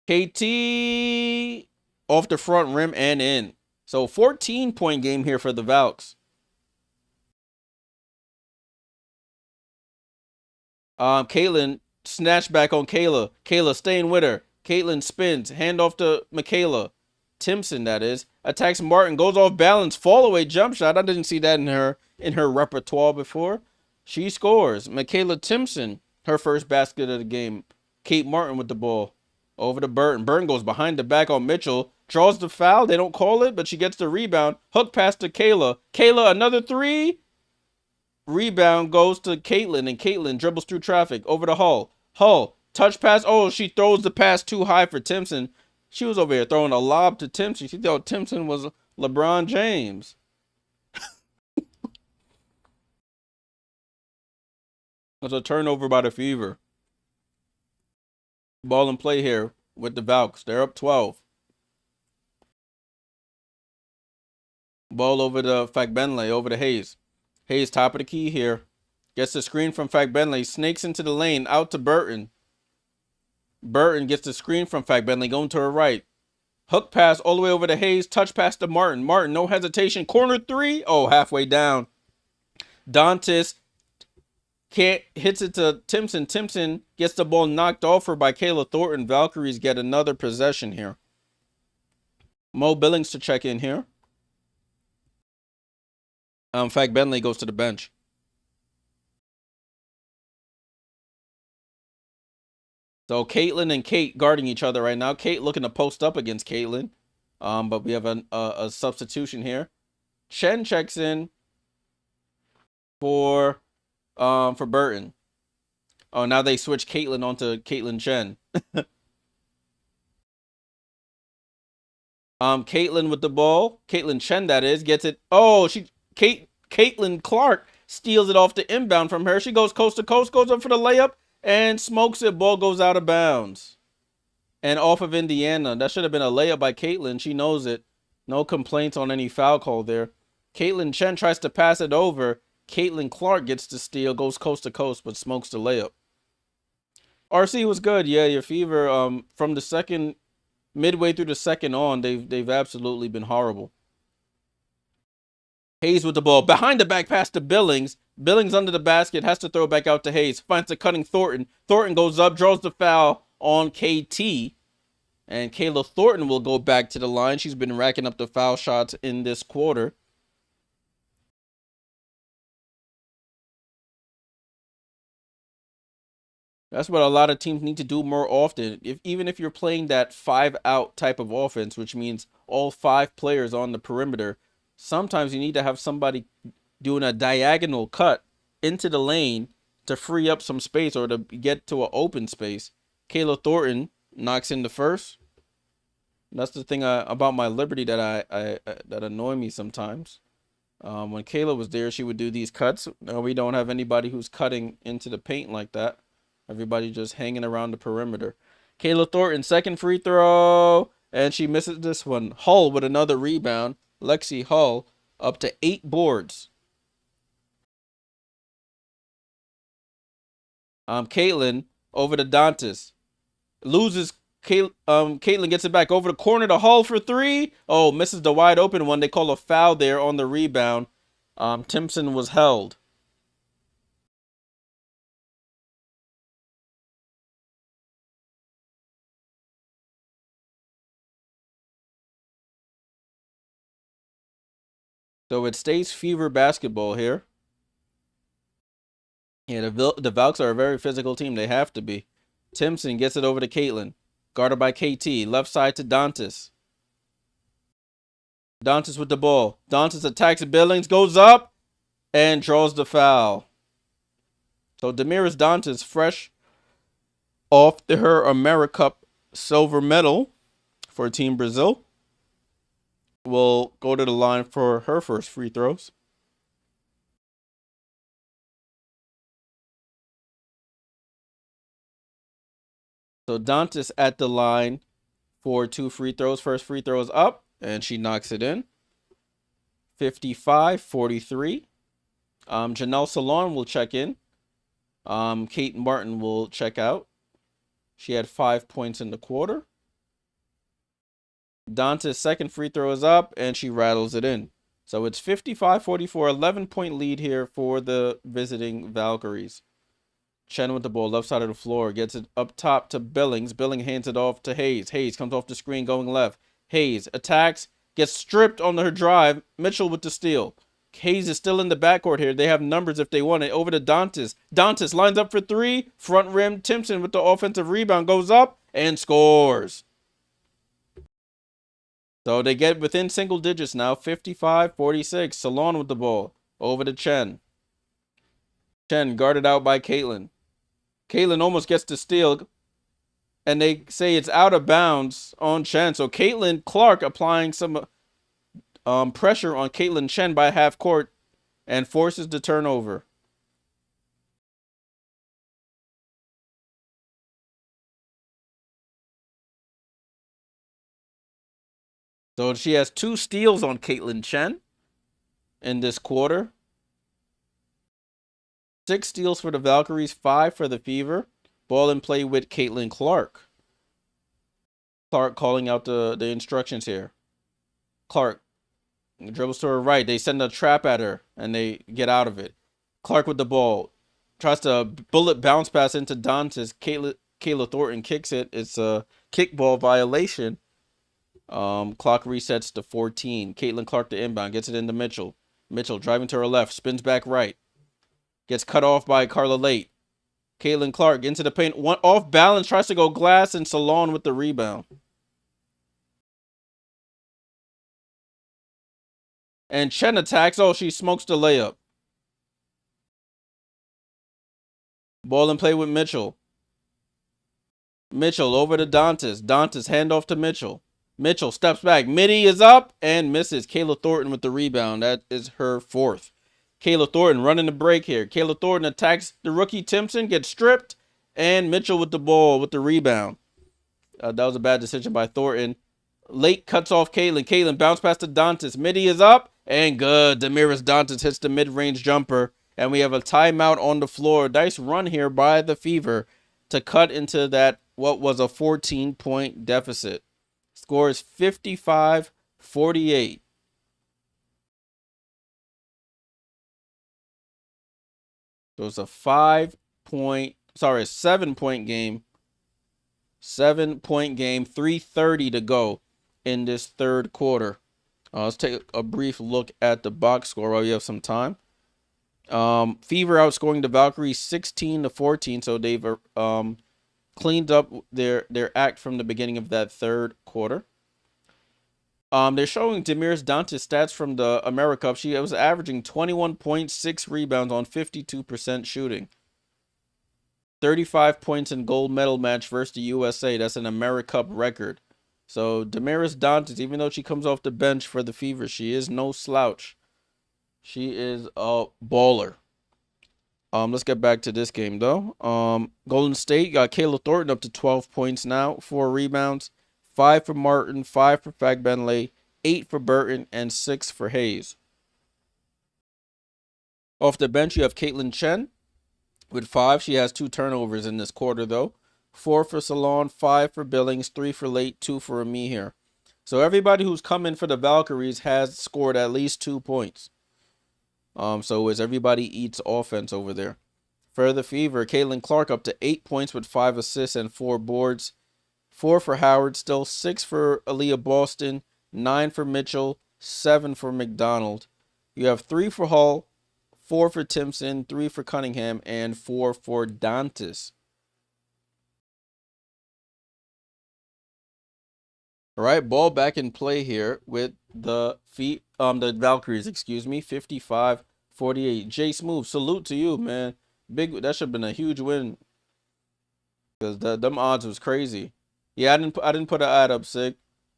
KT off the front rim and in. So 14-point game here for the Valks. Caitlin snatch back on Kayla. Kayla staying with her. Caitlin spins. Hand off to Michaela. Timpson, that is. Attacks Martin. Goes off balance. Fall away jump shot. I didn't see that in her repertoire before. She scores. Michaela Timpson, her first basket of the game. Kate Martin with the ball. Over to Burton. Burton goes behind the back on Mitchell. Draws the foul. They don't call it, but she gets the rebound. Hook pass to Kayla. Kayla, another 3. Rebound goes to Caitlin, and Caitlin dribbles through traffic. Over to Hull. Hull, touch pass. Oh, she throws the pass too high for Timpson. She was over here throwing a lob to Timpson. She thought Timpson was LeBron James. That's a turnover by the Fever. Ball in play here with the Valks. They're up 12. Ball over to Bentley, over to Hayes. Hayes, top of the key here. Gets the screen from Bentley. Snakes into the lane, out to Burton. Burton gets the screen from Bentley, going to her right. Hook pass all the way over to Hayes. Touch pass to Martin. Martin, no hesitation. Corner 3. Oh, halfway down. Dantas hits it to Timpson. Timpson gets the ball knocked off her by Kayla Thornton. Valkyries get another possession here. Mo Billings to check in here. Bentley goes to the bench. So Caitlin and Kate guarding each other right now. Kate looking to post up against Caitlin. But we have a substitution here. Chen checks in for Burton. Oh, now they switch Caitlin onto Caitlin Chen. Caitlin with the ball. Caitlin Chen, that is, gets it. Oh, Caitlin Clark steals it off the inbound from her. She goes coast to coast, goes up for the layup, and smokes it. Ball goes out of bounds. And off of Indiana. That should have been a layup by Caitlin. She knows it. No complaints on any foul call there. Caitlin Chen tries to pass it over. Caitlin Clark gets the steal, goes coast to coast, but smokes the layup. RC was good. Yeah, your Fever. From the second, midway through the second on, they've absolutely been horrible. Hayes with the ball. Behind the back pass to Billings. Billings under the basket. Has to throw it back out to Hayes. Finds a cutting Thornton. Thornton goes up. Draws the foul on KT. And Kayla Thornton will go back to the line. She's been racking up the foul shots in this quarter. That's what a lot of teams need to do more often. Even if you're playing that 5-out type of offense, which means all 5 players on the perimeter, sometimes you need to have somebody doing a diagonal cut into the lane to free up some space or to get to an open space. Kayla Thornton knocks in the first. That's the thing about my Liberty that that annoy me sometimes. When Kayla was there, she would do these cuts. Now we don't have anybody who's cutting into the paint like that. Everybody just hanging around the perimeter. Kayla Thornton, second free throw. And she misses this one. Hull with another rebound. Lexi Hull up to 8 boards. Caitlin over to Dantas. Loses. Caitlin gets it back over the corner to Hull for 3. Oh, misses the wide open one. They call a foul there on the rebound. Timpson was held. So it stays Fever basketball here. Yeah, the Valks are a very physical team. They have to be. Timpson gets it over to Caitlin. Guarded by KT. Left side to Dantas. Dantas with the ball. Dantas attacks Billings. Goes up. And draws the foul. So Damiris Dantas, fresh off her AmeriCup silver medal for Team Brazil, will go to the line for her first free throws. So Dantas at the line for 2 free throws. First free throw is up, and she knocks it in. 55-43. Janelle Salon will check in. Kate Martin will check out. She had 5 points in the quarter. Dantas' second free throw is up, and she rattles it in. So it's 55-44, 11-point lead here for the visiting Valkyries. Chen with the ball, left side of the floor, gets it up top to Billings. Billings hands it off to Hayes. Hayes comes off the screen going left. Hayes attacks, gets stripped on her drive. Mitchell with the steal. Hayes is still in the backcourt here. They have numbers if they want it. Over to Dantas. Dantas lines up for 3. Front rim. Timpson with the offensive rebound goes up and scores. So they get within single digits now. 55-46. Salon with the ball. Over to Chen. Chen guarded out by Caitlin. Caitlin almost gets the steal. And they say it's out of bounds on Chen. So Caitlin Clark applying some pressure on Caitlin Chen by half court and forces the turnover. So she has 2 steals on Caitlin Chen in this quarter. 6 steals for the Valkyries, 5 for the Fever. Ball in play with Caitlin Clark. Clark calling out the instructions here. Clark dribbles to her right. They send a trap at her, and they get out of it. Clark with the ball. Tries to bullet bounce pass into Dantas. Kayla Thornton kicks it. It's a kickball violation. Clock resets to 14. Caitlin Clark to inbound. Gets it into Mitchell. Mitchell driving to her left. Spins back right. Gets cut off by Carla Late. Caitlin Clark into the paint. One off balance. Tries to go glass, and Salon with the rebound. And Chen attacks. Oh, she smokes the layup. Ball in play with Mitchell. Mitchell over to Dantas. Dantas handoff to Mitchell. Mitchell steps back. Midi is up and misses. Kayla Thornton with the rebound. That is her 4th. Kayla Thornton running the break here. Kayla Thornton attacks the rookie Timpson. Gets stripped. And Mitchell with the ball with the rebound. That was a bad decision by Thornton. Late cuts off Caitlin. Caitlin bounce pass to Dantas. Midi is up. And good. Damiris Dantas hits the mid-range jumper. And we have a timeout on the floor. Nice run here by the Fever. to cut into that what was a 14-point deficit. Score is 55-48. So it's a 7-point game. 7-point game, 3:30 to go in this third quarter. Let's take a brief look at the box score while we have some time. Fever outscoring the Valkyries 16-14, so they've cleaned up their act from the beginning of that third quarter. They're showing Damiris Dantas stats from the AmeriCup. She was averaging 21.6 rebounds on 52% shooting. 35 points in gold medal match versus the USA. That's an AmeriCup record. So Damiris Dantas, even though she comes off the bench for the Fever, she is no slouch. She is a baller. Let's get back to this game though. Golden State got Kayla Thornton up to 12 points now, 4 rebounds, 5 for Martin, 5 for Fagbenle, 8 for Burton, and 6 for Hayes. Off the bench, you have Caitlin Chen with 5. She has 2 turnovers in this quarter though. 4 for Salon, 5 for Billings, 3 for Late, 2 for Ami here. So everybody who's come in for the Valkyries has scored at least 2 points. So as everybody eats offense over there. For the Fever, Caitlin Clark up to 8 points with 5 assists and 4 boards. 4 for Howard, still 6 for Aliyah Boston, 9 for Mitchell, 7 for McDonald. You have 3 for Hull, 4 for Timpson, 3 for Cunningham, and 4 for Dantas. All right, ball back in play here with the Valkyries, 55-48. Jay Smooth, salute to you, man. That should have been a huge win. Because them odds was crazy. Yeah, I didn't put an ad up, Sig.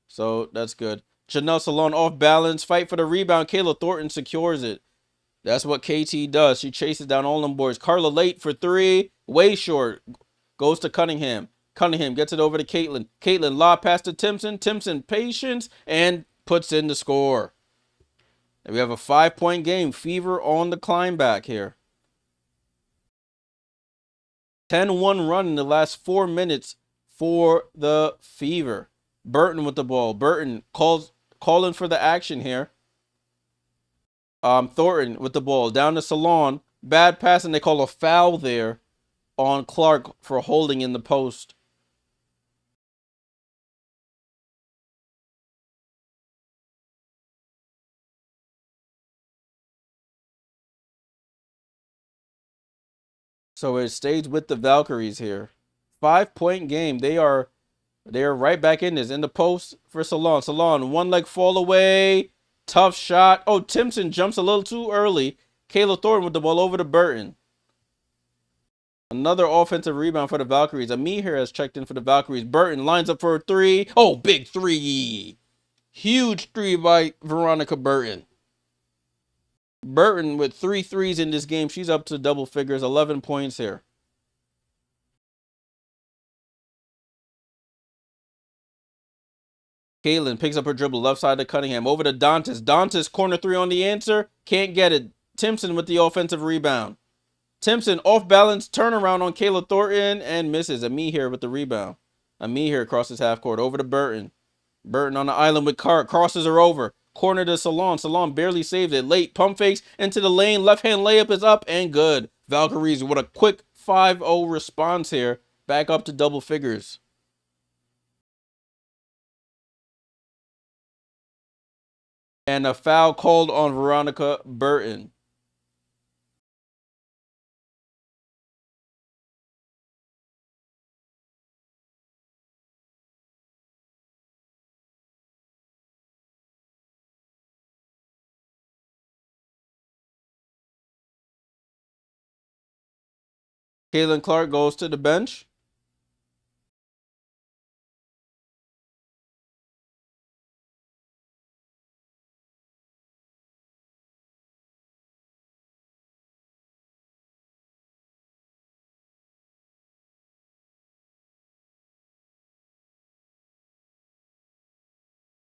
So that's good. Chanel Salon off balance. Fight for the rebound. Kayla Thornton secures it. That's what KT does. She chases down all them boys. Carla Late for 3. Way short. Goes to Cunningham. Cunningham gets it over to Caitlin. Caitlin lob pass to Timpson. Timpson patience and puts in the score. And we have a 5-point game. Fever on the climb back here. 10-1 run in the last 4 minutes for the Fever. Burton with the ball. Burton calling for the action here. Thornton with the ball. Down to Salon. Bad pass, and they call a foul there on Clark for holding in the post. So it stays with the Valkyries here. 5-point game. They are right back in this. In the post for Salon. Salon, one leg fall away. Tough shot. Oh, Timpson jumps a little too early. Kayla Thornton with the ball over to Burton. Another offensive rebound for the Valkyries. Ami here has checked in for the Valkyries. Burton lines up for a 3. Oh, big 3. Huge 3 by Veronica Burton. Burton with 3 threes in this game. She's up to double figures, 11 points here. Caitlin picks up her dribble left side to Cunningham. Over to Dantas. Dantas corner 3 on the answer. Can't get it. Timpson with the offensive rebound. Timpson off balance turnaround on Kayla Thornton and misses. Ami here with the rebound. Ami here crosses half court over to Burton. Burton on the island with Cart. Crosses her over. Corner to Salon. Salon barely saves it. Late pump fakes into the lane. Left hand layup is up and good. Valkyries with a quick 5-0 response here. Back up to double figures. And a foul called on Veronica Burton. Caitlin Clark goes to the bench.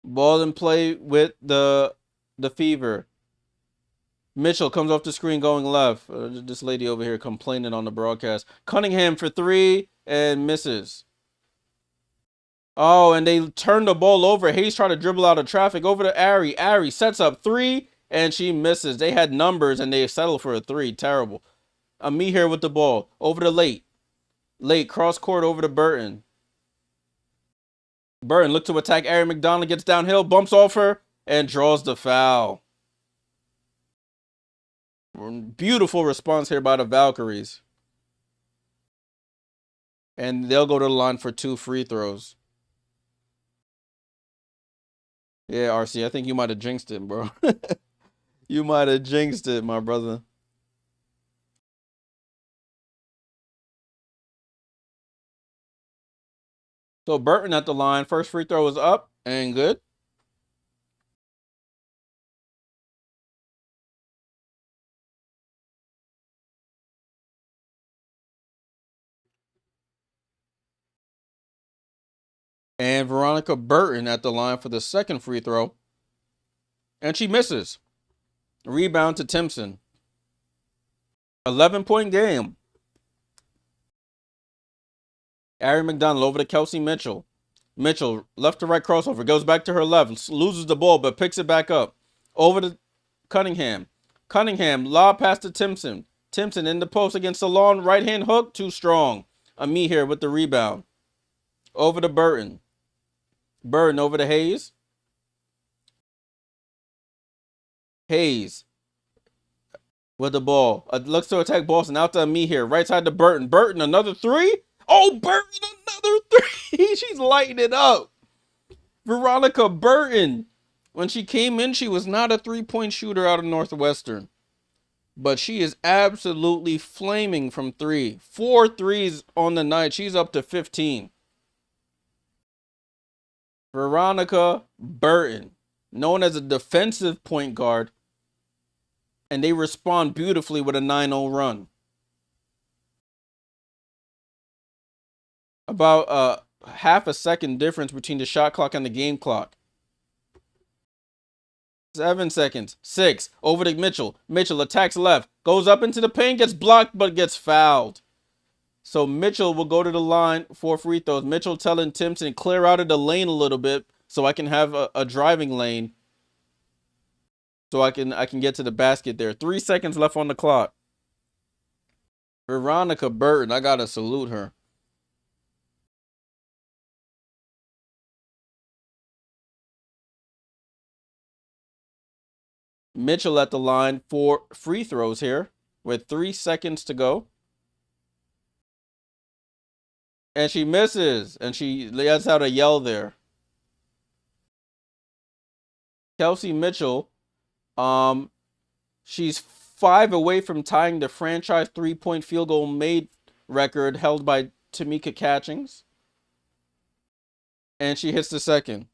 Ball in play with the Fever. Mitchell comes off the screen going left. This lady over here complaining on the broadcast. Cunningham for three and misses. Oh, and they turn the ball over. Hayes tried to dribble out of traffic over to Ari. Ari sets up three and she misses. They had numbers and they settled for a three. Terrible. Me here with the ball. Over to Late. Late cross court over to Burton. Burton look to attack Ari McDonald. Gets downhill, bumps off her, and draws the foul. Beautiful response here by the Valkyries. And they'll go to the line for 2 free throws. Yeah, RC, I think you might have jinxed it, bro. You might have jinxed it, my brother. So Burton at the line. First free throw is up and good. And Veronica Burton at the line for the second free throw. And she misses. Rebound to Timpson. 11-point game. Ari McDonald over to Kelsey Mitchell. Mitchell, left to right crossover. Goes back to her left. Loses the ball, but picks it back up. Over to Cunningham. Cunningham, lob pass to Timpson. Timpson in the post against Salon. Right-hand hook, too strong. Ami here with the rebound. Over to Burton. Burton over to Hayes. Hayes with the ball. Looks to attack Boston. Out to Ami here. Right side to Burton. Burton, another three. Oh, Burton, another three. She's lighting it up. Veronica Burton. When she came in, she was not a three-point shooter out of Northwestern. But she is absolutely flaming from three. 4 threes on the night. She's up to 15. Veronica Burton, known as a defensive point guard, and they respond beautifully with a 9-0 run. About half a second difference between the shot clock and the game clock. 7 seconds. 6. Over to Mitchell. Mitchell attacks left. Goes up into the paint. Gets blocked, but gets fouled. So Mitchell will go to the line for free throws. Mitchell telling Timpson, clear out of the lane a little bit so I can have a driving lane. So I can get to the basket there. 3 seconds left on the clock. Veronica Burton, I gotta salute her. Mitchell at the line for free throws here with 3 seconds to go. And she misses. And she lets out a yell there. Kelsey Mitchell, she's 5 away from tying the franchise 3-point field goal made record held by Tamika Catchings. And she hits the second.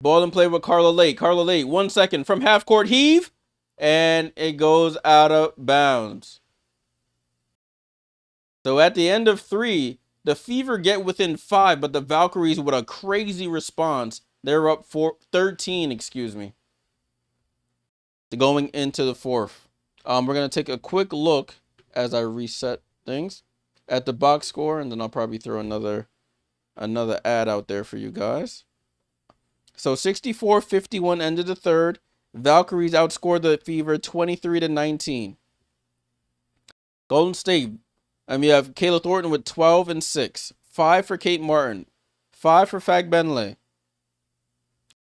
Ball in play with Carla Lake. Carla Lake, 1 second from half court heave. And it goes out of bounds. So at the end of 3, the Fever get within 5, but the Valkyries with a crazy response. They're up 13, excuse me. Going into the 4th. We're going to take a quick look as I reset things at the box score, and then I'll probably throw another ad out there for you guys. So 64-51 ended the 3rd. Valkyries outscored the Fever 23-19. Golden State. You have Kayla Thornton with 12 and 6. 5 for Kate Martin. 5 for Fag Benley.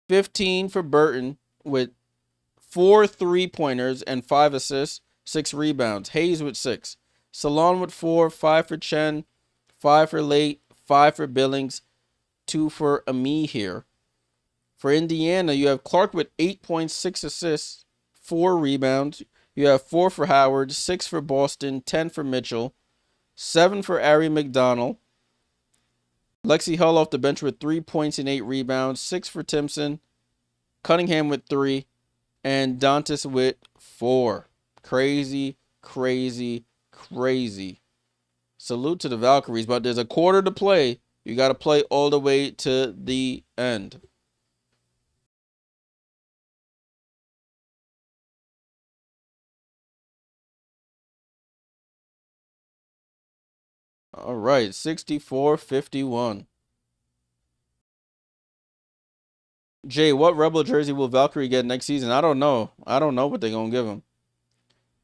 15 for Burton with 4 3-pointers and 5 assists, 6 rebounds. Hayes with 6. Salon with 4, 5 for Chen, 5 for Late, 5 for Billings, 2 for Ami here. For Indiana, you have Clark with 8.6 assists, 4 rebounds. You have 4 for Howard, 6 for Boston, 10 for Mitchell, 7 for Ari McDonald. Lexi Hull off the bench with 3 points and 8 rebounds, 6 for Timpson. Cunningham with 3, and Dantas with 4. Crazy, crazy, crazy. Salute to the Valkyries, but there's a quarter to play. You got to play all the way to the end. All right, 64-51. Jay, what Rebel jersey will Valkyrie get next season? I don't know. I don't know what they're going to give him.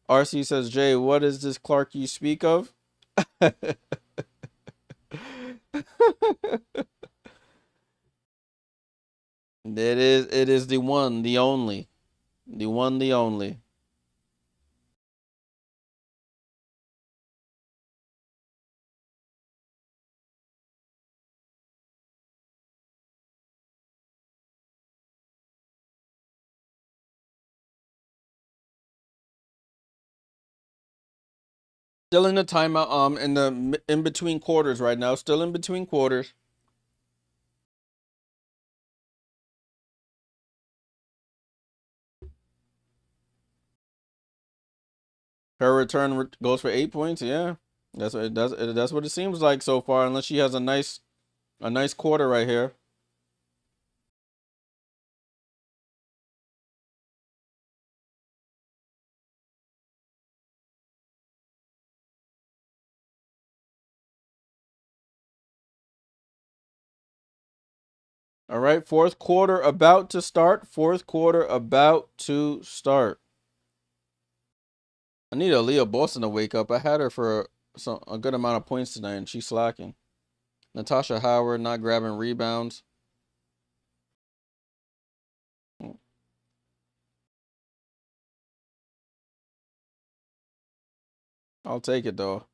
RC says, Jay, what is this Clark you speak of? It is the one, the only. The one, the only. Still in the timeout, in between quarters right now. Still in between quarters. Her return goes for 8 points. Yeah, that's what it does. That's what it seems like so far. Unless she has a nice quarter right here. All right, fourth quarter about to start. Fourth quarter about to start. I need Aliyah Boston to wake up. I had her for a good amount of points tonight, and she's slacking. Natasha Howard not grabbing rebounds. I'll take it though.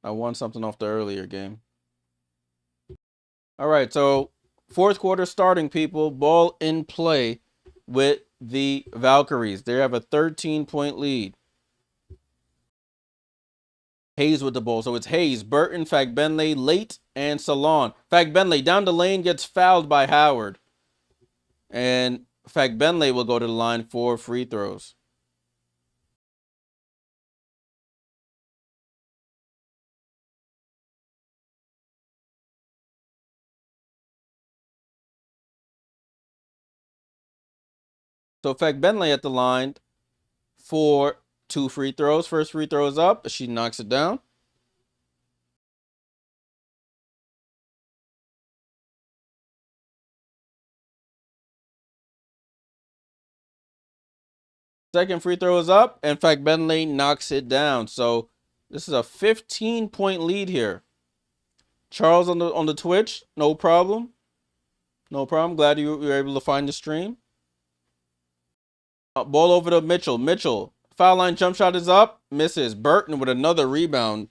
I won something off the earlier game. All right, so fourth quarter starting, people. Ball in play with the Valkyries. They have a 13-point lead. Hayes with the ball. So it's Hayes, Burton, Fagbenle, Late, and Salon. Fagbenle down the lane gets fouled by Howard. And Fagbenle will go to the line for free throws. So Fagbenle at the line for 2 free throws. First free throw is up. She knocks it down. Second free throw is up, and Fagbenle knocks it down. So this is a 15-point lead here. Charles on the Twitch, no problem. No problem. Glad you were able to find the stream. Ball over to Mitchell. Mitchell, foul line jump shot is up. Misses. Burton with another rebound.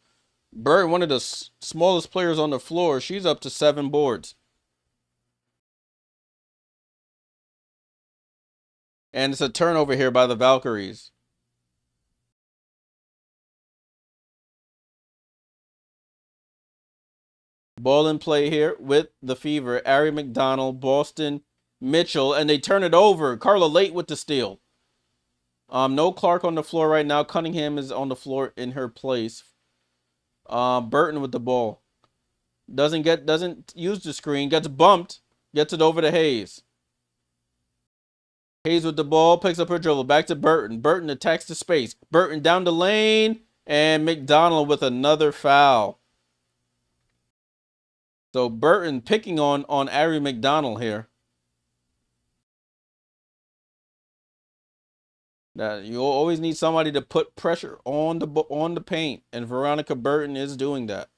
Burton, one of the smallest players on the floor. She's up to 7 boards. And it's a turnover here by the Valkyries. Ball in play here with the Fever. Ari McDonald, Boston, Mitchell, and they turn it over. Carla Late with the steal. No Clark on the floor right now. Cunningham is on the floor in her place. Burton with the ball. Doesn't use the screen. Gets bumped. Gets it over to Hayes. Hayes with the ball. Picks up her dribble. Back to Burton. Burton attacks the space. Burton down the lane. And McDonald with another foul. So Burton picking on Ari McDonald here. That you always need somebody to put pressure on the paint, and Veronica Burton is doing that.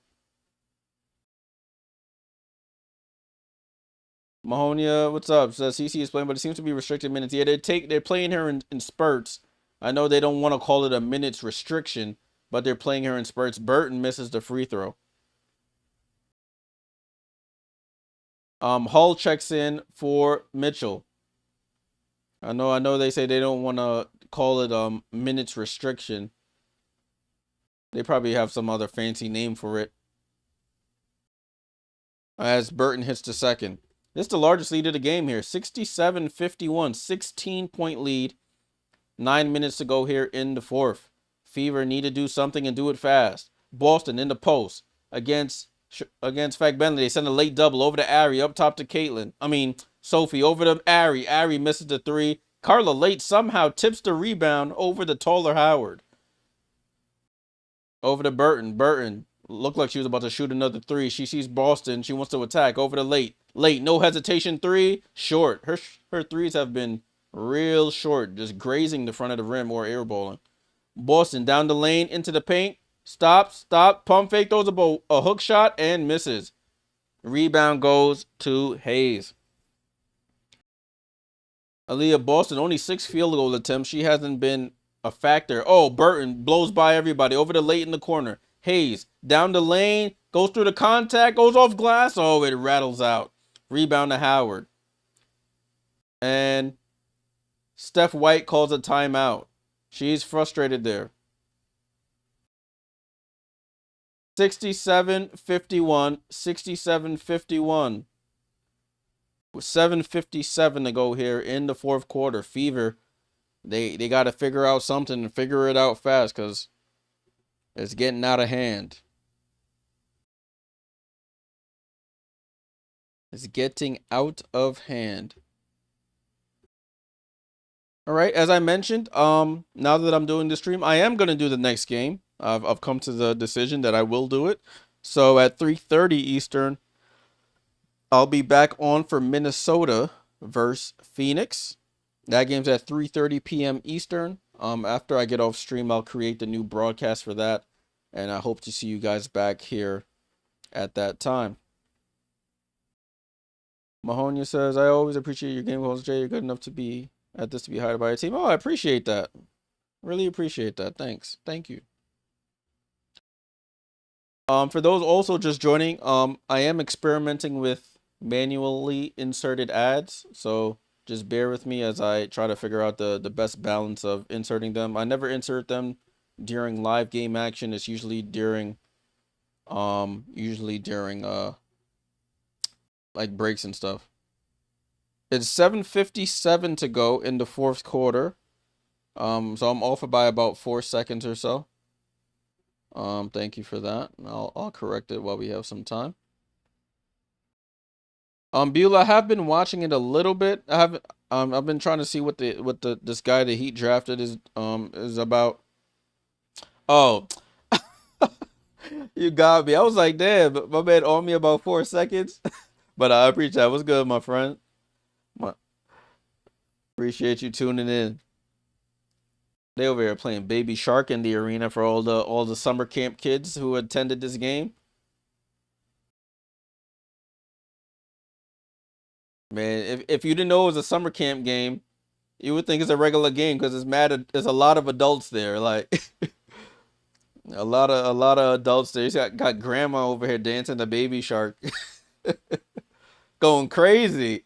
Mahonia, what's up? Says CC is playing, but it seems to be restricted minutes. Yeah, they're playing her in spurts. I know they don't want to call it a minutes restriction, but they're playing her in spurts. Burton misses the free throw. Hull checks in for Mitchell. I know they say they don't want to call it minutes restriction. They probably have some other fancy name for it. As Burton hits the second. This is the largest lead of the game here. 67-51, 16-point lead. 9 minutes to go here in the fourth. Fever need to do something and do it fast. Boston in the post against Fagbenle. They send a late double over to Ari, up top to Caitlin. Sophie over to Ari. Ari misses the 3. Carla Late somehow tips the rebound over the taller Howard. Over to Burton. Burton Looked like she was about to shoot another three. She sees Boston. She wants to attack over the late. Late, no hesitation three. Short. Her threes have been real short, just grazing the front of the rim or airballing. Boston down the lane into the paint. Stop. Pump fake, throws a hook shot and misses. Rebound goes to Hayes. Aliyah Boston, only 6 field goal attempts. She hasn't been a factor. Oh, Burton blows by everybody. Over the late in the corner. Hayes, down the lane, goes through the contact, goes off glass. Oh, it rattles out. Rebound to Howard. And Steph White calls a timeout. She's frustrated there. 67-51. 67-51. With 7:57 to go here in the fourth quarter. Fever, they got to figure out something and figure it out fast because it's getting out of hand. It's getting out of hand. All right, as I mentioned, now that I'm doing the stream, I am going to do the next game. I've come to the decision that I will do it. So at 3:30 Eastern, I'll be back on for Minnesota versus Phoenix. That game's at 3:30 p.m. Eastern. After I get off stream, I'll create the new broadcast for that, and I hope to see you guys back here at that time. Mahonia says, I always appreciate your game calls, Jay. You're good enough to be at this to be hired by a team. Oh, I appreciate that. Really appreciate that. Thanks. Thank you. For those also just joining, I am experimenting with manually inserted ads, so just bear with me as I try to figure out the best balance of inserting them. I never insert them during live game action. It's usually during like breaks and stuff. It's 7:57 to go in the fourth quarter. So I'm off by about 4 seconds or so. Thank you for that. I'll correct it while we have some time. Beulah, I have been watching it a little bit. I've been trying to see what this guy the Heat drafted is about. Oh, you got me. I was like, damn, my man on me about 4 seconds. But I appreciate that. What's good, my friend? Appreciate you tuning in. They over here playing Baby Shark in the arena for all the summer camp kids who attended this game. Man, if you didn't know it was a summer camp game, you would think it's a regular game because there's a lot of adults there. Like a lot of adults there. You got grandma over here dancing the Baby Shark. Going crazy.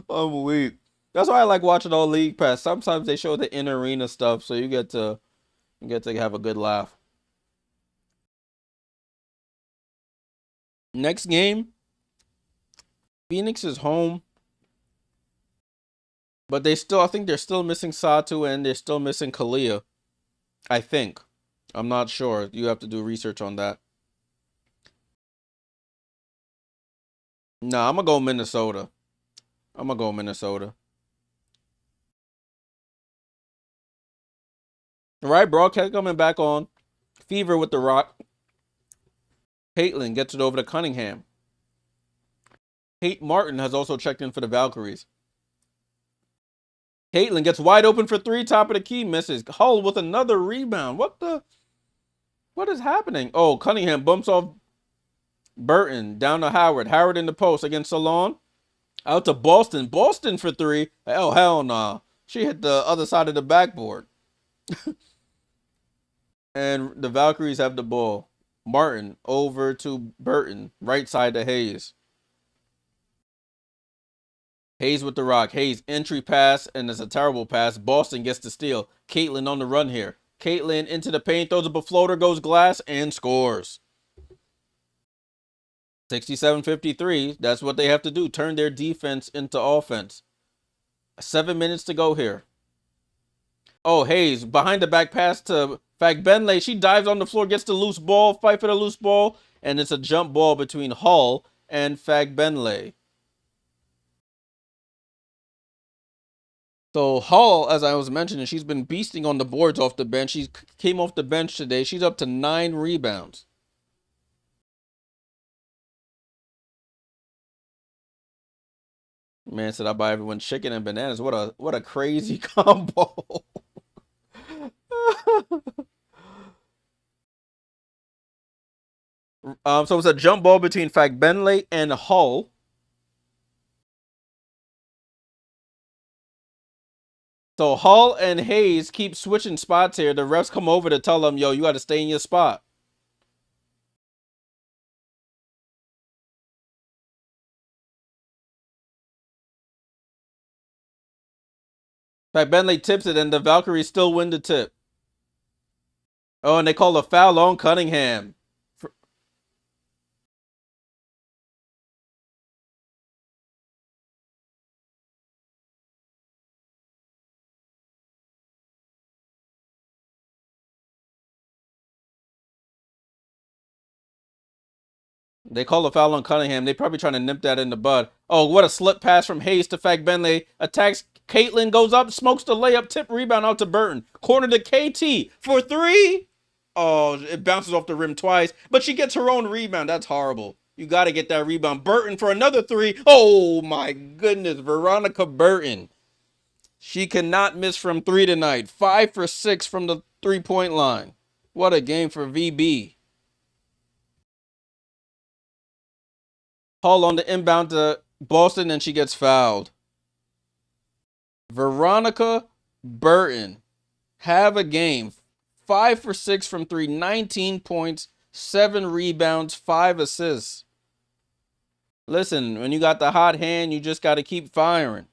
I'm weak. That's why I like watching all League Pass. Sometimes they show the in arena stuff, so you get to have a good laugh. Next game, Phoenix is home, but I think they're still missing Satu and they're still missing Kalia. I think. I'm not sure. You have to do research on that. Nah, I'm gonna go Minnesota. All right, broadcast coming back on. Fever with the rock. Caitlin gets it over to Cunningham. Kate Martin has also checked in for the Valkyries. Caitlin gets wide open for three, top of the key, misses. Hull with another rebound. What is happening? Oh, Cunningham bumps off Burton, down to Howard. Howard in the post against Salon. Out to Boston. Boston for three. Oh, hell nah. She hit the other side of the backboard. And the Valkyries have the ball. Martin over to Burton. Right side to Hayes. Hayes with the rock. Hayes entry pass, and it's a terrible pass. Boston gets the steal. Caitlin on the run here. Caitlin into the paint, throws up a floater, goes glass, and scores. 67-53. That's what they have to do. Turn their defense into offense. 7 minutes to go here. Oh, Hayes, behind the back pass to Fagbenle. She dives on the floor, gets the loose ball, fight for the loose ball, and it's a jump ball between Hull and Fagbenle. So Hall, as I was mentioning, she's been beasting on the boards off the bench. She came off the bench today. She's up to 9 rebounds. Man said I buy everyone chicken and bananas. What a crazy combo. So it's a jump ball between Fagbenle and Hull. So Hull and Hayes keep switching spots here. The refs come over to tell them, yo, you got to stay in your spot. Fagbenle tips it, and the Valkyries still win the tip. Oh, and they call a foul on Cunningham. They call a foul on Cunningham. They probably trying to nip that in the bud. Oh, what a slip pass from Hayes to Fagbenle. Attacks Caitlin, goes up, smokes the layup, tip rebound out to Burton. Corner to KT for 3. Oh, it bounces off the rim twice, but she gets her own rebound. That's horrible. You got to get that rebound. Burton for another 3. Oh, my goodness. Veronica Burton. She cannot miss from 3 tonight. 5 for 6 from the 3-point line. What a game for VB. Hall on the inbound to Boston, and she gets fouled. Veronica Burton, have a game. 5 for 6 from 3, 19 points, 7 rebounds, 5 assists. Listen, when you got the hot hand, you just got to keep firing.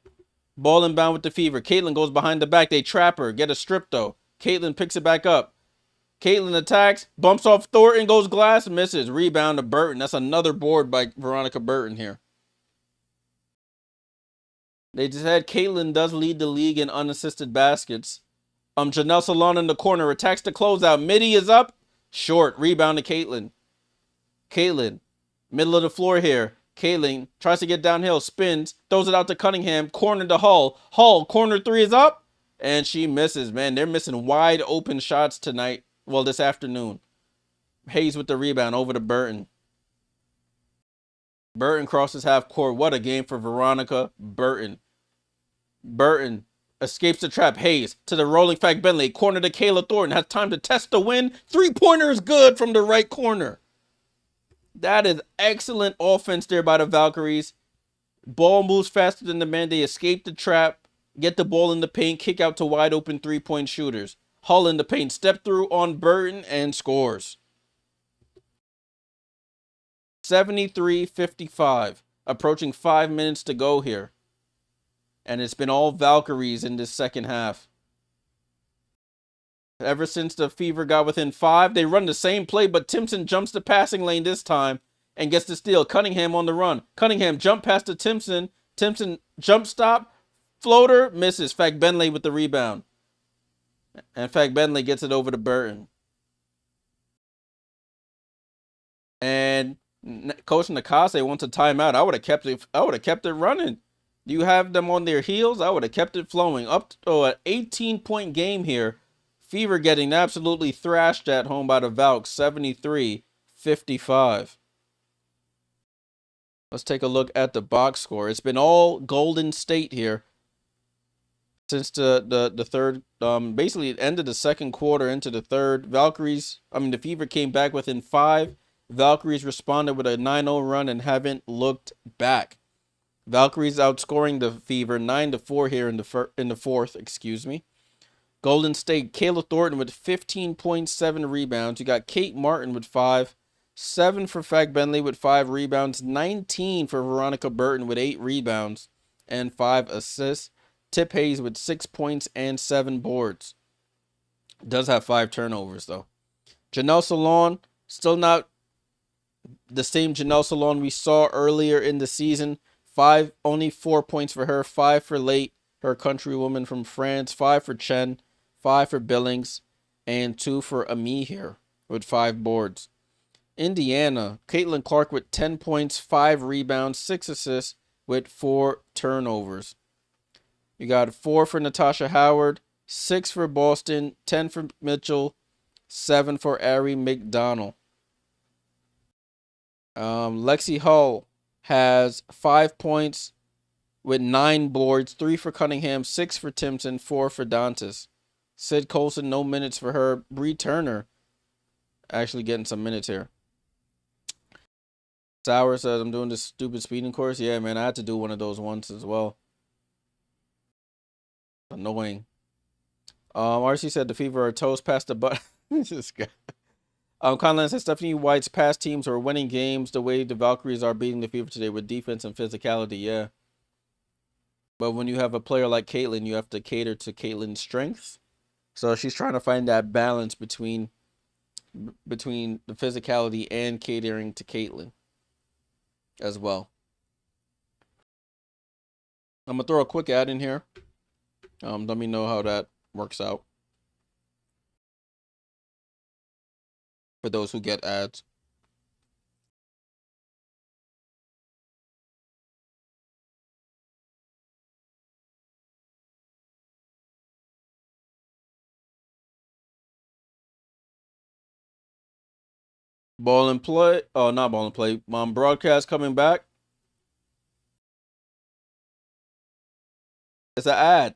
Ball inbound with the Fever. Caitlin goes behind the back. They trap her. Get a strip, though. Caitlin picks it back up. Caitlin attacks, bumps off Thornton, goes glass, misses. Rebound to Burton. That's another board by Veronica Burton here. They just had Caitlin does lead the league in unassisted baskets. Janelle Salon in the corner attacks the closeout. Midi is up. Short. Rebound to Caitlin. Caitlin. Middle of the floor here. Caitlin tries to get downhill. Spins. Throws it out to Cunningham. Corner to Hull. Hull. Corner 3 is up. And she misses, man. They're missing wide open shots tonight. Well, this afternoon. Hayes with the rebound over to Burton. Burton crosses half court. What a game for Veronica Burton. Burton escapes the trap. Hayes to the rolling Fagbenle. Corner to Kayla Thornton. Has time to test the win. 3-pointer is good from the right corner. That is excellent offense there by the Valkyries. Ball moves faster than the man. They escape the trap. Get the ball in the paint. Kick out to wide open 3-point shooters. Hull in the paint. Step through on Burton and scores. 73-55. Approaching 5 minutes to go here. And it's been all Valkyries in this second half. Ever since the Fever got within 5, they run the same play, but Timpson jumps the passing lane this time and gets the steal. Cunningham on the run. Cunningham jump past to Timpson. Timpson jump stop. Floater misses. Fagbenle with the rebound. And Fagbenle gets it over to Burton. And Coach Nakase wants a timeout. I would have kept it running. You have them on their heels. I would have kept it flowing. Up to an 18-point game here. Fever getting absolutely thrashed at home by the Valks. 73-55. Let's take a look at the box score. It's been all Golden State here since the third, basically the end of the second quarter into the third. The Fever came back within 5. Valkyries responded with a 9-0 run and haven't looked back. Valkyries outscoring the Fever 9-4 here in the fourth, excuse me. Golden State, Kayla Thornton with 15.7 rebounds. You got Kate Martin with 5. 7 for Fagbenle with 5 rebounds. 19 for Veronica Burton with 8 rebounds and 5 assists. Tip Hayes with 6 points and 7 boards. Does have 5 turnovers, though. Janelle Salon, still not the same Janelle Salon we saw earlier in the season. Only 4 points for her. 5 for Late, her countrywoman from France. 5 for Chen. 5 for Billings. And 2 for Ami here with 5 boards. Indiana, Caitlin Clark with 10 points, 5 rebounds, 6 assists with 4 turnovers. You got 4 for Natasha Howard, 6 for Boston, 10 for Mitchell, 7 for Ari McDonald. Lexi Hull has 5 points with 9 boards, 3 for Cunningham, 6 for Timpson, 4 for Dantas. Sid Colson, no minutes for her. Bree Turner actually getting some minutes here. Sauer says, I'm doing this stupid speeding course. Yeah, man, I had to do one of those once as well. Annoying. RC said the Fever are toast past the butt. This guy. Conlan said Stephanie White's past teams are winning games the way the Valkyries are beating the Fever today with defense and physicality. Yeah. But when you have a player like Caitlyn, you have to cater to Caitlyn's strengths. So she's trying to find that balance between the physicality and catering to Caitlyn as well. I'm gonna throw a quick ad in here. Let me know how that works out for those who get ads. Ball and play. Oh, not ball and play. Broadcast coming back. It's an ad.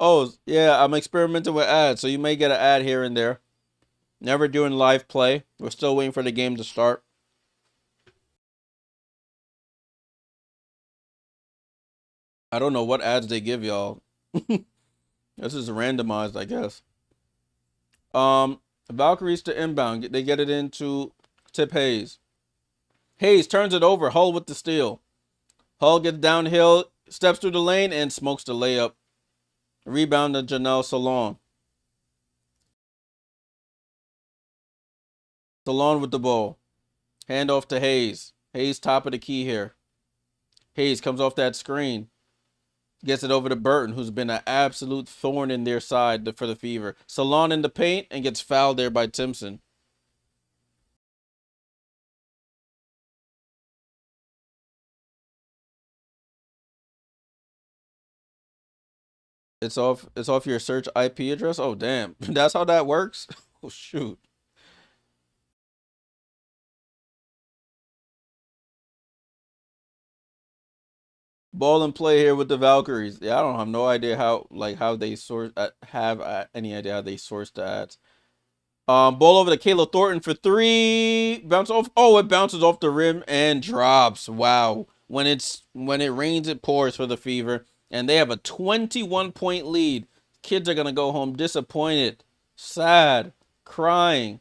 Oh, yeah, I'm experimenting with ads, so you may get an ad here and there. Never doing live play. We're still waiting for the game to start. I don't know what ads they give y'all. This is randomized, I guess. Valkyries to inbound. They get it into Tip Hayes. Hayes turns it over. Hull with the steal. Hull gets downhill, steps through the lane, and smokes the layup. Rebound to Janelle Salon. Salon with the ball. Hand off to Hayes. Hayes top of the key here. Hayes comes off that screen. Gets it over to Burton, who's been an absolute thorn in their side for the Fever. Salon in the paint and gets fouled there by Timpson. It's off your search IP address? Oh, damn. That's how that works? Oh, shoot. Ball and play here with the Valkyries. Yeah, I don't have no idea how they source any idea how they source the ads. Ball over to Kayla Thornton for 3. Bounce off. Oh, it bounces off the rim and drops. Wow. When it rains, it pours for the Fever, and they have a 21-point lead. Kids are gonna go home disappointed, sad, crying.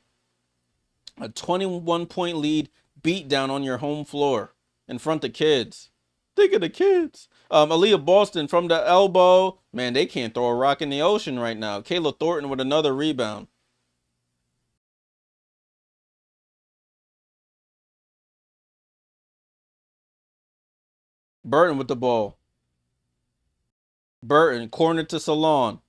A 21-point lead beat down on your home floor in front of kids. Think of the kids. Aliyah Boston from the elbow. Man, they can't throw a rock in the ocean right now. Kayla Thornton with another rebound. Burton with the ball. Burton, corner to Salon.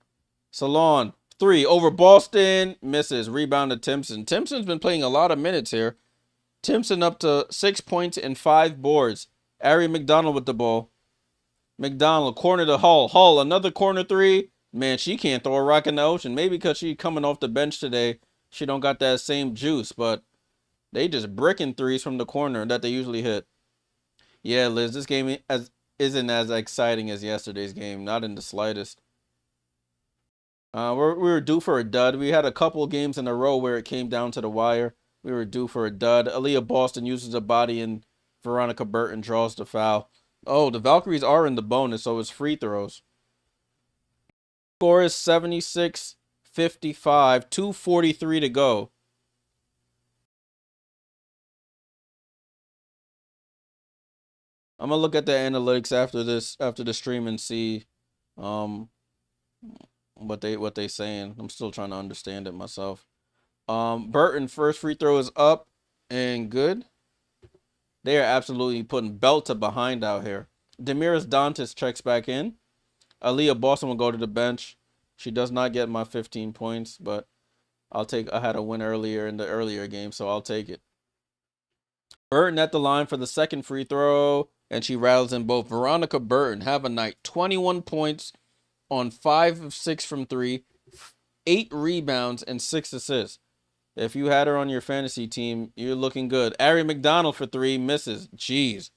Salon, 3 over Boston. Misses. Rebound to Timpson. Timpson's been playing a lot of minutes here. Timpson up to 6 points and 5 boards. Ari McDonald with the ball. McDonald, corner to Hull. Hull, another corner 3. Man, she can't throw a rock in the ocean. Maybe because she's coming off the bench today. She don't got that same juice, but they just bricking threes from the corner that they usually hit. Yeah, Liz, this game isn't as exciting as yesterday's game. Not in the slightest. We were due for a dud. We had a couple of games in a row where it came down to the wire. We were due for a dud. Aliyah Boston uses a body and Veronica Burton draws the foul. Oh, the Valkyries are in the bonus, so it's free throws. Score is 76-55, 2:43 to go. I'm gonna look at the analytics after the stream and see what they saying. I'm still trying to understand it myself. Burton first free throw is up and good. They are absolutely putting belt to behind out here. Demiris Dantas checks back in. Aliyah Boston will go to the bench. She does not get my 15 points, but I had a win earlier in the earlier game, so I'll take it. Burton at the line for the second free throw. and she rattles in both. Veronica Burton, have a night. 21 points on 5 of 6 from 3, 8 rebounds, and 6 assists. If you had her on your fantasy team, you're looking good. Ari McDonald for 3, misses. Jeez.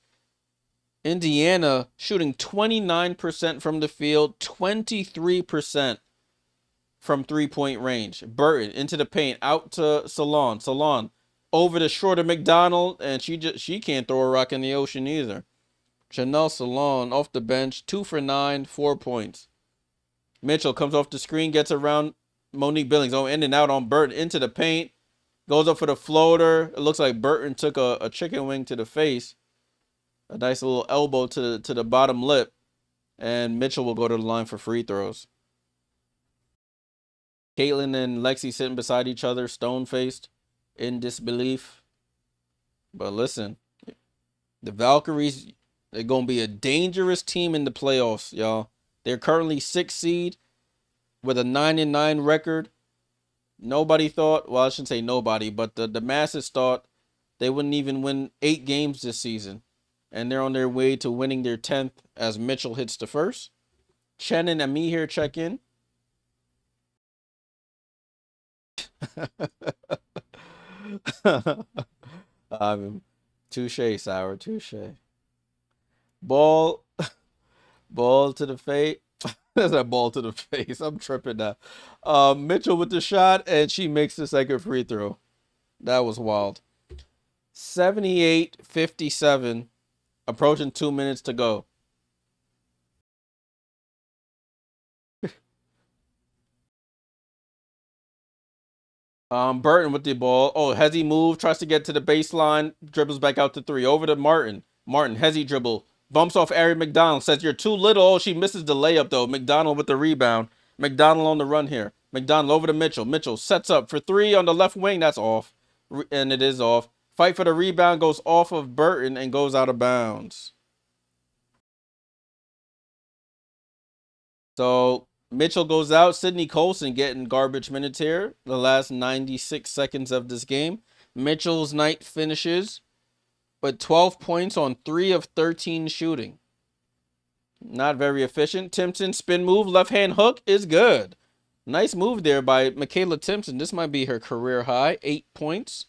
Indiana shooting 29% from the field, 23% from three-point range. Burton into the paint, out to Salon. Salon over the shorter McDonald, and she can't throw a rock in the ocean either. Chanel Salon off the bench, 2 for 9, 4 points. Mitchell comes off the screen, gets around Monique Billings. Oh, in and out on Burton into the paint. Goes up for the floater. It looks like Burton took a chicken wing to the face. A nice little elbow to the bottom lip. And Mitchell will go to the line for free throws. Caitlin and Lexi sitting beside each other, stone-faced, in disbelief. But listen, the Valkyries, they're going to be a dangerous team in the playoffs, y'all. They're currently 6th seed with a 9-9 record. Nobody thought, well, I shouldn't say nobody, but the masses thought they wouldn't even win 8 games this season. And they're on their way to winning their 10th as Mitchell hits the first. Chen and Ami here check in. Touche, Sour, touche. Ball to the face. That's a ball to the face. I'm tripping now. Mitchell with the shot, and she makes the second free throw. That was wild. 78-57. Approaching 2 minutes to go. Burton with the ball. Oh, Hezzy move, tries to get to the baseline, dribbles back out to 3. Over to Martin. Martin, Hezzy dribble. Bumps off Ari McDonald. Says you're too little. Oh, she misses the layup though. McDonald with the rebound. McDonald on the run here. McDonald over to Mitchell. Mitchell sets up for 3 on the left wing. That's off. And it is off. Fight for the rebound, goes off of Burton and goes out of bounds. So Mitchell goes out. Sydney Colson getting garbage minutes here. The last 96 seconds of this game. Mitchell's night finishes with 12 points on 3 of 13 shooting. Not very efficient. Timpson spin move. Left hand hook is good. Nice move there by Michaela Timpson. This might be her career high. 8 points.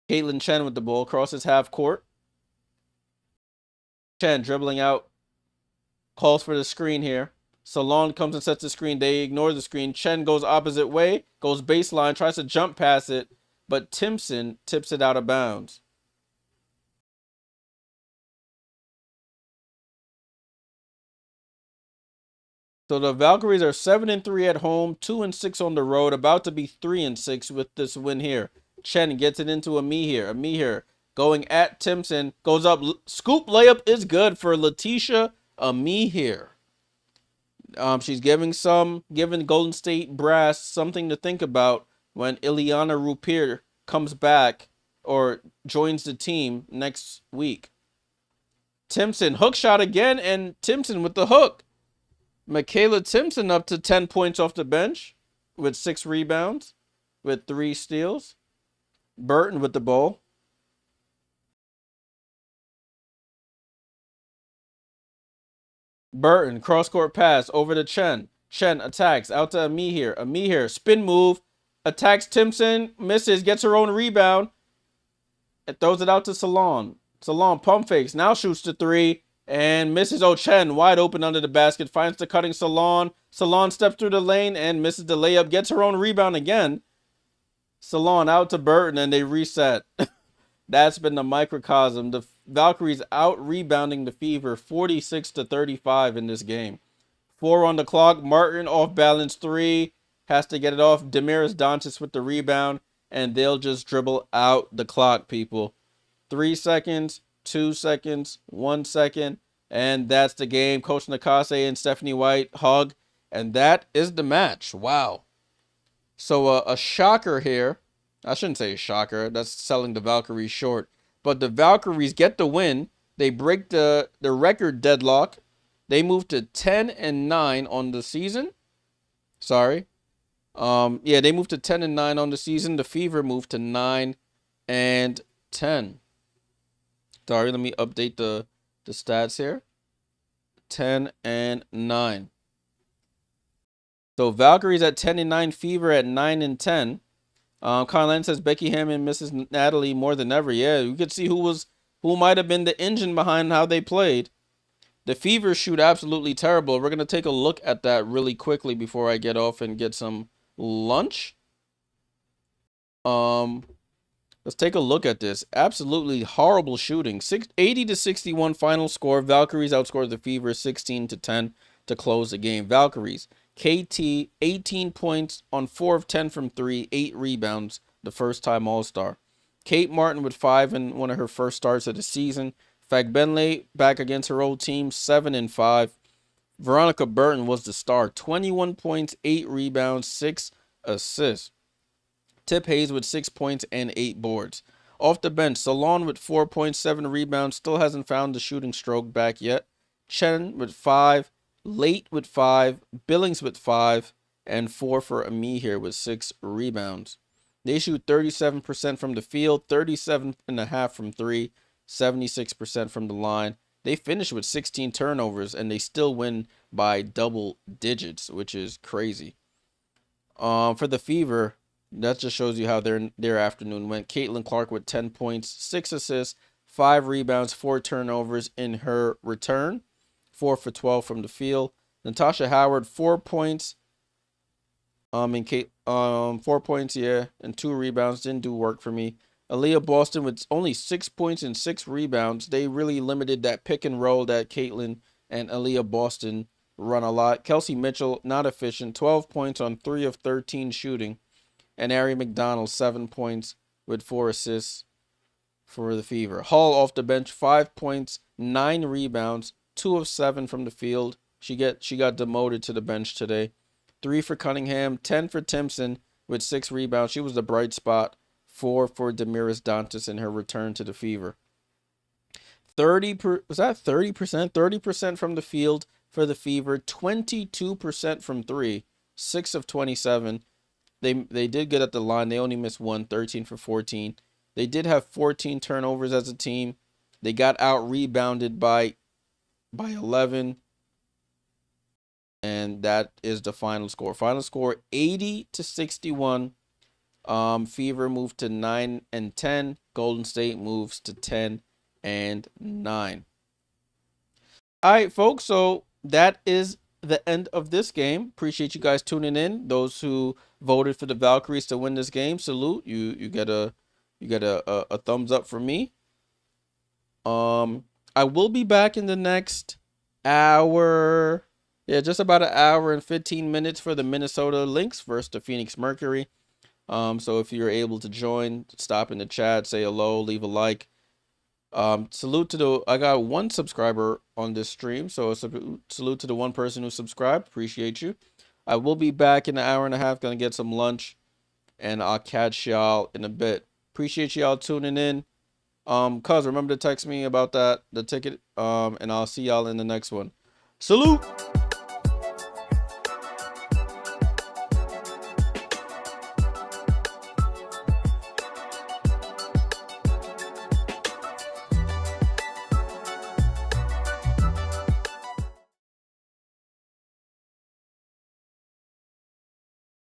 Caitlin Chen with the ball. Crosses half court. Chen dribbling out. Calls for the screen here. Salon comes and sets the screen. They ignore the screen. Chen goes opposite way. Goes baseline. Tries to jump past it. But Timpson tips it out of bounds. So the Valkyries are 7-3 at home, 2-6 on the road, about to be 3-6 with this win here. Chen gets it into Ami here. Ami here going at Timpson. Goes up. Scoop layup is good for Letitia Ami here. She's giving Golden State brass something to think about when Ileana Rupier comes back or joins the team next week. Timpson, hook shot again, and Timpson with the hook. Michaela Timpson up to 10 points off the bench with 6 rebounds, with 3 steals. Burton with the ball. Burton, cross-court pass over to Chen. Chen attacks, out to Ami here. Ami here, spin move, attacks Timpson, misses, gets her own rebound. It throws it out to Salon. Salon pump fakes, now shoots the 3. And misses. Oh, Chen wide open under the basket. Finds the cutting Salon. Salon steps through the lane and misses the layup. Gets her own rebound again. Salon out to Burton and they reset. That's been the microcosm. The Valkyries out rebounding the Fever 46-35 in this game. 4 on the clock. Martin off balance 3. Has to get it off. Damaris Doncic with the rebound. And they'll just dribble out the clock, people. 3 seconds. 2 seconds, 1 second, and that's the game. Coach Nakase and Stephanie White hug, and that is the match. Wow. So a shocker here. I shouldn't say a shocker. That's selling the Valkyries short. But the Valkyries get the win. They break the record deadlock. They move to 10-9 on the season. Sorry. Yeah, they moved to 10-9 on the season. The Fever moved to 9-10. Sorry, let me update the stats here. 10-9. So Valkyries at 10-9, Fever at 9-10. Carlin says Becky Hammond misses Natalie more than ever. Yeah, you could see who might have been the engine behind how they played. The Fever shoot absolutely terrible. We're gonna take a look at that really quickly before I get off and get some lunch. Let's take a look at this. Absolutely horrible shooting. 80-61 final score. Valkyries outscored the Fever 16-10 to close the game. Valkyries, KT, 18 points on 4 of 10 from 3, 8 rebounds, the first time All-Star. Kate Martin with 5 in one of her first starts of the season. Fagbenle back against her old team, 7-5. Veronica Burton was the star, 21 points, 8 rebounds, 6 assists. Tip Hayes with 6 points and 8 boards. Off the bench, Salon with 4 points, 7 rebounds, still hasn't found the shooting stroke back yet. Chen with 5, Late with 5, Billings with 5, and 4 for Ami here with 6 rebounds. They shoot 37% from the field, 37.5% from 3, 76% from the line. They finish with 16 turnovers, and they still win by double digits, which is crazy. For the Fever, that just shows you how their afternoon went. Caitlin Clark with 10 points, 6 assists, 5 rebounds, 4 turnovers in her return. 4 for 12 from the field. Natasha Howard, 4 points. 4 points, yeah, and 2 rebounds. Didn't do work for me. Aliyah Boston with only 6 points and 6 rebounds. They really limited that pick and roll that Caitlin and Aliyah Boston run a lot. Kelsey Mitchell, not efficient. 12 points on 3 of 13 shooting. And Ari McDonald, 7 points with 4 assists for the Fever. Hall off the bench, 5 points, 9 rebounds, 2 of 7 from the field. She got demoted to the bench today. 3 for Cunningham, 10 for Timpson with 6 rebounds. She was the bright spot. 4 for Damiris Dantas in her return to the Fever. Was that 30%? 30% from the field for the Fever. 22% from 3. 6 of 27. They did get at the line. They only missed 1, 13 for 14. They did have 14 turnovers as a team. They got out rebounded by 11. And that is the final score. Final score 80-61. Fever moved to 9-10. Golden State moves to 10-9. All right, folks. So that is the end of this game. Appreciate you guys tuning in. Those who voted for the Valkyries to win this game, salute you. You get a thumbs up from me. I will be back in the next hour. Yeah, just about an hour and 15 minutes for the Minnesota Lynx versus the Phoenix Mercury. So if you're able to join, stop in the chat, say hello, leave a like. Salute to I got 1 subscriber on this stream, so salute to the 1 person who subscribed. Appreciate you. I will be back in an hour and a half, gonna get some lunch, and I'll catch y'all in a bit. Appreciate y'all tuning in. Cuz remember to text me about the ticket. And I'll see y'all in the next one. Salute.